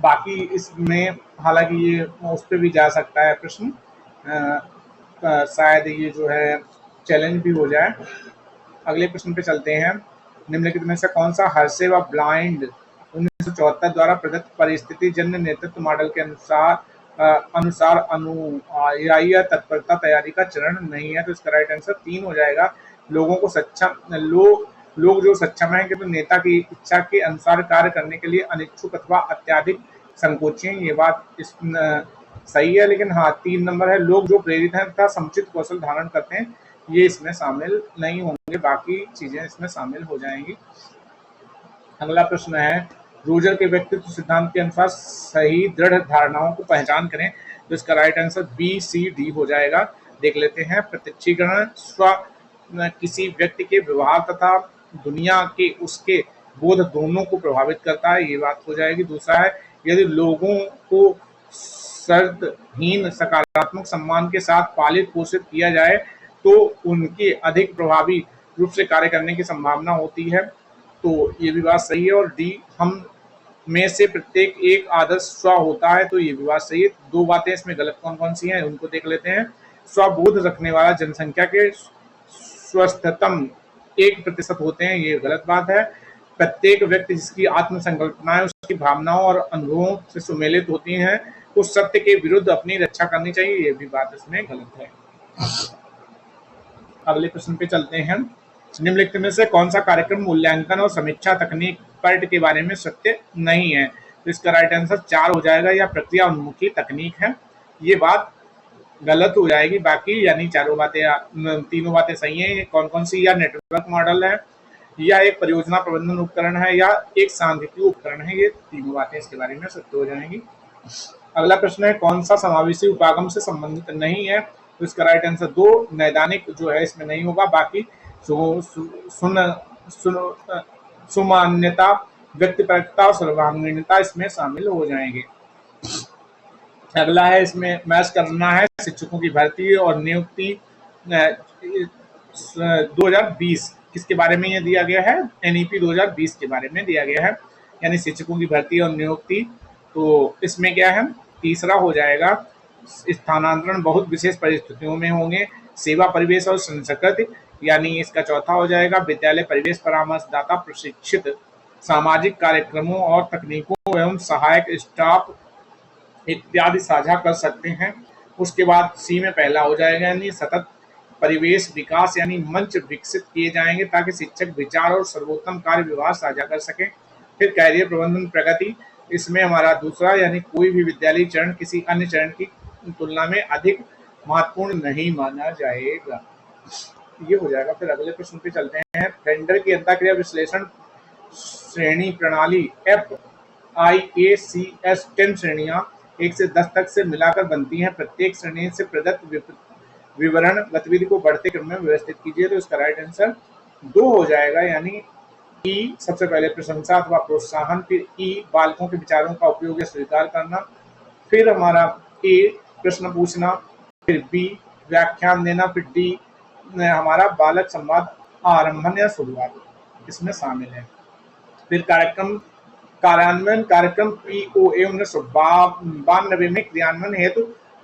बाकी इसमें हालांकि ये उस पर भी जा सकता है प्रश्न, शायद ये जो है चैलेंज भी हो जाए। अगले प्रश्न पे चलते हैं। निम्नलिखित में से कौन सा हर्षे व ब्लाइंड 1974 द्वारा प्रदत्त परिस्थिति जन्य नेतृत्व मॉडल के अनुसार अनुयायी या तत्परता तैयारी का चरण नहीं है? तो इसका राइट आंसर 3 हो जाएगा। लोगों को सक्षम लोग जो सक्षम है कि तो नेता की इच्छा के अनुसार कार्य करने के लिए अनिच्छुक अथवा अत्यधिक संकोची हैं, ये बात सही है। लेकिन हाँ 3 नंबर है, लोग जो प्रेरित हैं तथा समुचित कौशल धारण करते हैं, ये इसमें शामिल नहीं होंगे, बाकी चीजें इसमें शामिल हो जाएंगी। अगला प्रश्न है, रोजर के व्यक्तित्व सिद्धांत के अनुसार सही दृढ़ धारणाओं को पहचान करें। तो इसका right answer B C D हो जाएगा। देख लेते हैं। प्रत्यक्षीकरण किसी व्यक्ति के व्यवहार तथा दुनिया के उसके बोध दोनों को प्रभावित करता है, ये बात हो जाएगी। दूसरा है, यदि लोगों को शर्तहीन सकारात्मक सम्मान के साथ पालित पोषित किया जाए तो उनके अधिक प्रभावी रूप से कार्य करने की संभावना होती है, तो ये भी बात सही है। और डी, हम में से प्रत्येक एक आदर्श स्व होता है, तो ये भी बात सही है। 2 बातें इसमें गलत कौन कौन सी हैं उनको देख लेते हैं। स्वबोध रखने वाला जनसंख्या के स्वस्थतम 1% होते हैं, ये गलत बात है। प्रत्येक व्यक्ति जिसकी आत्म संकल्पनाएं उसकी भावनाओं और अनुभवों से सुमेलित होती हैं, उस सत्य के विरुद्ध अपनी रक्षा करनी चाहिए, ये भी बात इसमें गलत है। अगले प्रश्न पे चलते हैं। निम्नलिखित में से कौन सा कार्यक्रम मूल्यांकन और समीक्षा तकनीक पर्ट के बारे में सत्य नहीं है? तो इसका राइट आंसर 4 हो जाएगा। या प्रक्रिया उन्मुखी तकनीक है, ये बात गलत हो जाएगी। बाकी यानी तीनों बातें सही हैं। कौन कौन सी? या नेटवर्क मॉडल है, या एक परियोजना प्रबंधन उपकरण है, या एक सांख्यिकीय उपकरण है, ये तीनों बातें इसके बारे में सत्य हो जाएंगी। अगला प्रश्न है, कौन सा समावेशी उपागम से संबंधित नहीं है? तो इसका राइट आंसर 2 नैदानिक जो है इसमें नहीं होगा। बाकी सुमान्यता, व्यक्तिपरकता और सर्वांगीणता इसमें शामिल हो जाएंगे। अगला है, इसमें मैच करना है शिक्षकों की भर्ती और नियुक्ति 2020 किसके बारे में ये दिया गया है? एनईपी 2020 के बारे में दिया गया है, यानी शिक्षकों की भर्ती और नियुक्ति। तो इसमें क्या है? तीसरा हो जाएगा, स्थानांतरण बहुत विशेष परिस्थितियों में होंगे। सेवा परिवेश और संस्कृति, यानी इसका चौथा हो जाएगा। विद्यालय परिवेश परामर्शदाता प्रशिक्षित सामाजिक कार्यक्रमों और तकनीकों एवं सहायक स्टाफ इत्यादि साझा कर सकते हैं। उसके बाद सी में पहला हो जाएगा, यानी सतत परिवेश विकास, यानी मंच विकसित किए जाएंगे ताकि शिक्षक विचार और सर्वोत्तम कार्य व्यवहार साझा कर सकें। फिर कैरियर प्रबंधन प्रगति, इसमें हमारा दूसरा, यानी कोई भी विद्यालय चरण किसी अन्य चरण की तुलना में अधिक महत्वपूर्ण नहीं माना जाएगा, ये हो जाएगा। फिर अगले प्रश्न पे चलते हैं। फेंडर की अंतःक्रिया विश्लेषण श्रेणी प्रणाली FIACS 10 श्रेणियां 1 से 10 तक से मिलाकर बनती हैं। प्रत्येक श्रेणी से प्रदत्त विवरण गतिविधि को बढ़ते क्रम में व्यवस्थित कीजिए। तो इसका राइट आंसर 2 हो जाएगा, यानी ई सबसे पहले प्रशंसा अथवा प्रोत्साहन, फिर ई बालकों के विचारों का उपयोग या स्वीकार करना, फिर हमारा ए प्रश्न पूछना, फिर बी व्याख्यान देना, फिर डी हमारा बालक संवाद आरंभन या शुरुआत इसमें शामिल है। फिर कार्यान्वयन कार्यक्रम POA 1992 में क्रियान्वयन हेतु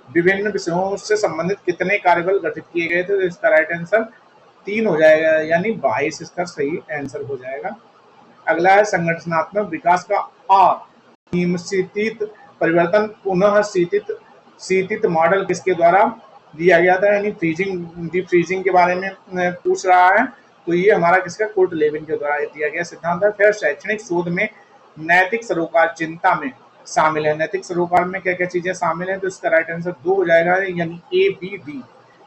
विभिन्न विषयों से संबंधित कितने कार्यबल गठित किए गए थे? तो इसका राइट आंसर 3 हो जाएगा, यानी 22 इसका सही आंसर हो जाएगा। अगला है, संगठनात्मक विकास का असीमित परिवर्तन पुनः शीतित मॉडल किसके द्वारा दिया गया था, यानी फ्रीजिंग, डीप फ्रीजिंग के बारे में पूछ रहा है। तो ये हमारा किसका, कुर्ट लेविन के द्वारा दिया गया सिद्धांत है। फिर शैक्षणिक शोध में नैतिक सरोकार चिंता में शामिल है। नैतिक सरोकार में क्या क्या चीजें शामिल हैं, तो इसका राइट आंसर 2 हो जाएगा, यानी ए बी डी,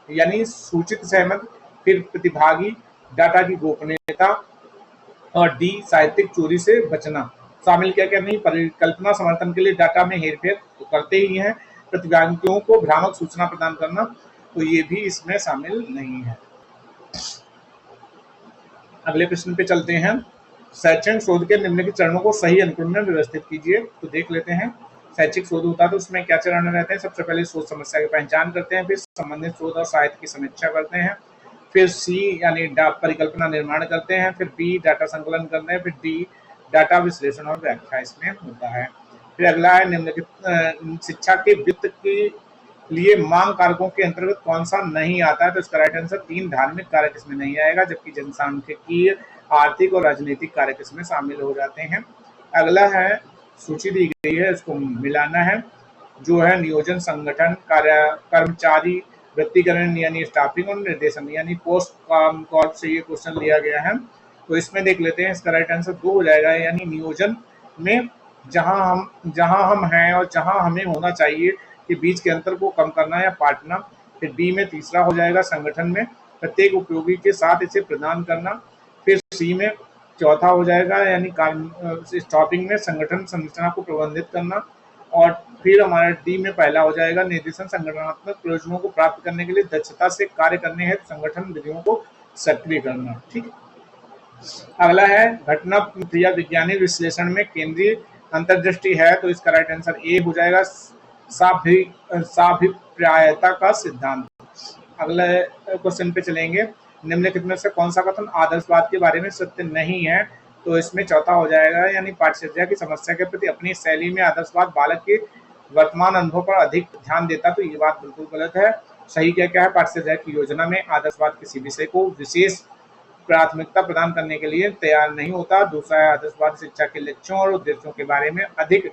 यानी सूचित सहमत, फिर प्रतिभागी, डाटा की गोपनीयता, और डी साहित्यिक चोरी से बचना। शामिल क्या क्या नहीं, परिकल्पना समर्थन के लिए डाटा में हेरफेर तो करते ही हैं, प्रतिभागियों को भ्रामक सूचना प्रदान करना, तो ये भी इसमें शामिल नहीं है। अगले प्रश्न पे चलते हैं। शैक्षणिक शोध के निम्नलिखित चरणों को सही अनुक्रम में व्यवस्थित कीजिए। तो देख लेते हैं, शैक्षिक शोध होता है तो उसमें क्या चरण रहते हैं। सबसे पहले शोध समस्या की पहचान करते हैं, फिर संबंधित शोध और साहित्य की समीक्षा करते हैं, फिर सी यानी परिकल्पना निर्माण करते हैं, फिर बी डाटा संकलन करते हैं, फिर डी डाटा विश्लेषण और व्याख्या इसमें होता है। फिर अगला है निम्नलिखित शिक्षा के वित्त के लिए मांग कारकों के अंतर्गत कौन सा नहीं आता है, तो इसका राइट आंसर 3 धार्मिक कारक इसमें नहीं आएगा, जबकि जनसांख्यिकीय, आर्थिक और राजनीतिक कारक इसमें शामिल हो जाते हैं। अगला है, सूची दी गई है, इसको मिलाना है, जो है नियोजन, संगठन, कार्य, कर्मचारी वृत्तिकरण यानी स्टाफिंग, और निर्देशन यानी पोस्ट कॉर्प से ये क्वेश्चन लिया गया है। तो इसमें देख लेते हैं, इसका राइट आंसर 2 हो जाएगा, यानी नियोजन में जहां हम हैं और जहां हमें होना चाहिए के बीच के अंतर को कम करना या पाटना। फिर बी में तीसरा हो जाएगा, संगठन में प्रत्येक उपयोगी के साथ इसे प्रदान करना। फिर सी में चौथा हो जाएगा, यानी स्टॉपिंग में संगठन संरचना को प्रबंधित करना। और फिर हमारा डी में पहला हो जाएगा, निर्देशन संगठनात्मक प्रयोजनों को प्राप्त करने के लिए दक्षता से कार्य करने हेतु संगठन विधियों को सक्रिय करना। ठीक, अगला है, घटना क्रिया विज्ञानी विश्लेषण में केंद्रीय अंतर्दृष्टि है, तो इसका राइट आंसर ए हो जाएगा, साभिप्रायता का सिद्धांत। अगले क्वेश्चन पे चलेंगे, निम्नलिखित में से कौन सा कथन आदर्शवाद के बारे में सत्य नहीं है, तो इसमें चौथा हो जाएगा, यानी पाठचर्या की समस्या के प्रति अपनी शैली में आदर्शवाद बालक के वर्तमान अनुभव पर अधिक ध्यान देता, तो ये बात बिल्कुल गलत है। सही क्या क्या है, पाठचर्या की योजना में आदर्शवाद किसी विषय को विशेष प्राथमिकता प्रदान करने के लिए तैयार नहीं होता। दूसरा है, आदर्शवाद शिक्षा के लक्ष्यों और उद्देश्यों के बारे में अधिक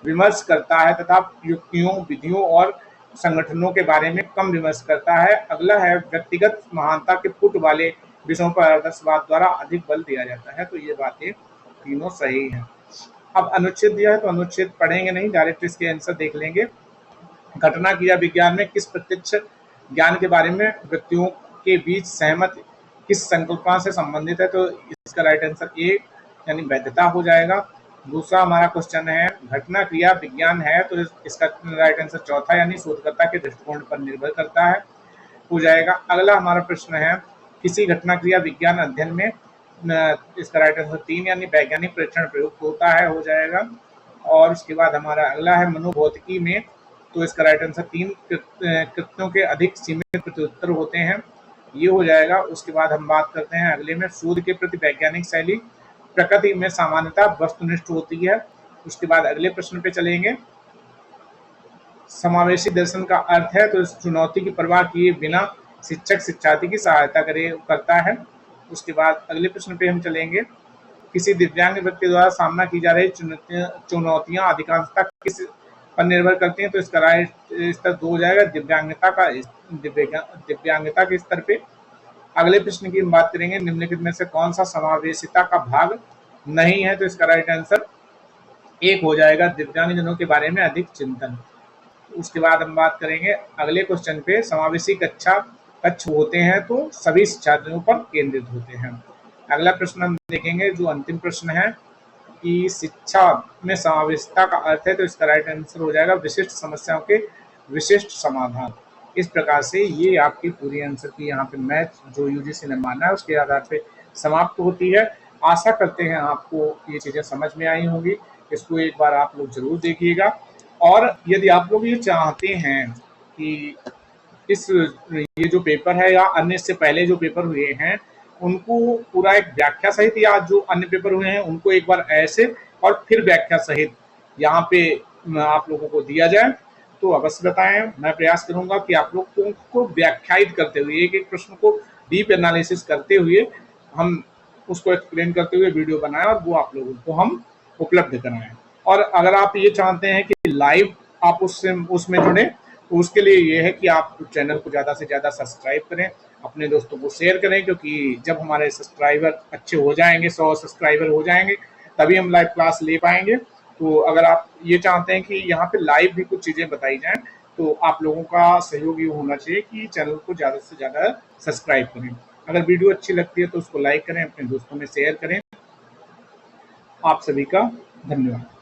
विमर्श करता है तथा युक्तियों, विधियों और संगठनों के बारे में कम विमर्श करता है। अगला है, व्यक्तिगत महानता के पुट वाले विषयों पर आदर्शवाद द्वारा अधिक बल दिया जाता है, तो ये बातें तीनों सही हैं। अब अनुच्छेद दिया है तो अनुच्छेद पढ़ेंगे नहीं, डायरेक्ट इसके आंसर देख लेंगे। घटना क्रिया विज्ञान में किस प्रत्यक्ष ज्ञान के बारे में व्यक्तियों के बीच सहमत किस संकल्पना से संबंधित है, तो इसका राइट आंसर ए यानी वैधता हो जाएगा। दूसरा हमारा क्वेश्चन है, घटना क्रिया विज्ञान है, तो इसका राइट आंसर चौथा यानी शोधकर्ता के दृष्टिकोण पर निर्भर करता है, हो जाएगा। अगला हमारा प्रश्न है, किसी घटना क्रिया विज्ञान अध्ययन में, इसका राइट आंसर 3 यानी वैज्ञानिक परीक्षण प्रयुक्त होता है, हो जाएगा। और उसके बाद हमारा अगला है, मनोभौतिकी में, तो इसका राइट आंसर 3 कृत्यों के अधिक सीमित प्रत्युत्तर होते हैं, ये हो जाएगा। उसके बाद हम बात करते हैं अगले में, शोध के प्रति वैज्ञानिक शैली प्रकृति में सामान्यता वस्तुनिष्ठ होती है। उसके बाद अगले प्रश्न पे चलेंगे, समावेशी दर्शन का अर्थ है, तो इस चुनौती की परवाह किए बिना शिक्षक शिक्षार्थी की सहायता करता है। उसके बाद अगले प्रश्न पे हम चलेंगे, किसी दिव्यांग व्यक्ति द्वारा सामना की जा रही चुनौतियां अधिकांशतः किस पर निर्भर करती हैं, तो इसका राइट स्तर 2 हो जाएगा, दिव्यांगता के स्तर पे। अगले प्रश्न की हम बात करेंगे, निम्नलिखित में से कौन सा समावेशिता का भाग नहीं है, तो इसका राइट आंसर 1 हो जाएगा, दिव्यांगजनों के बारे में अधिक चिंतन। उसके बाद हम बात करेंगे अगले क्वेश्चन पे, समावेशी कक्ष होते हैं तो सभी शिक्षार्थियों पर केंद्रित होते हैं। अगला प्रश्न हम देखेंगे, जो अंतिम प्रश्न है कि शिक्षा में समावेशिता का अर्थ है, तो इसका राइट आंसर हो जाएगा, विशिष्ट समस्याओं के विशिष्ट समाधान। इस प्रकार से ये आपकी पूरी आंसर की यहाँ पे मैथ जो यूजीसी ने माना है उसके आधार पे समाप्त होती है। आशा करते हैं आपको ये चीज़ें समझ में आई होंगी, इसको एक बार आप लोग जरूर देखिएगा। और यदि आप लोग ये चाहते हैं कि ये जो पेपर है या अन्य इससे पहले जो पेपर हुए हैं उनको पूरा एक व्याख्या सहित, या जो अन्य पेपर हुए हैं उनको एक बार ऐसे और फिर व्याख्या सहित यहाँ पे आप लोगों को दिया जाए, तो अवश्य बताएं। मैं प्रयास करूंगा कि आप लोग को व्याख्यायित करते हुए, एक एक प्रश्न को डीप एनालिसिस करते हुए हम उसको एक्सप्लेन करते हुए वीडियो बनाएं और वो आप लोगों को हम उपलब्ध कराएं। और अगर आप ये चाहते हैं कि लाइव आप उसमें जुड़े, तो उसके लिए ये है कि आप चैनल को ज़्यादा से ज़्यादा सब्सक्राइब करें, अपने दोस्तों को शेयर करें, क्योंकि जब हमारे सब्सक्राइबर अच्छे हो जाएंगे, 100 सब्सक्राइबर हो जाएंगे, तभी हम लाइव क्लास ले पाएंगे। तो अगर आप ये चाहते हैं कि यहाँ पे लाइव भी कुछ चीज़ें बताई जाएं, तो आप लोगों का सहयोग ये होना चाहिए कि चैनल को ज़्यादा से ज़्यादा सब्सक्राइब करें। अगर वीडियो अच्छी लगती है तो उसको लाइक करें, अपने दोस्तों में शेयर करें। आप सभी का धन्यवाद।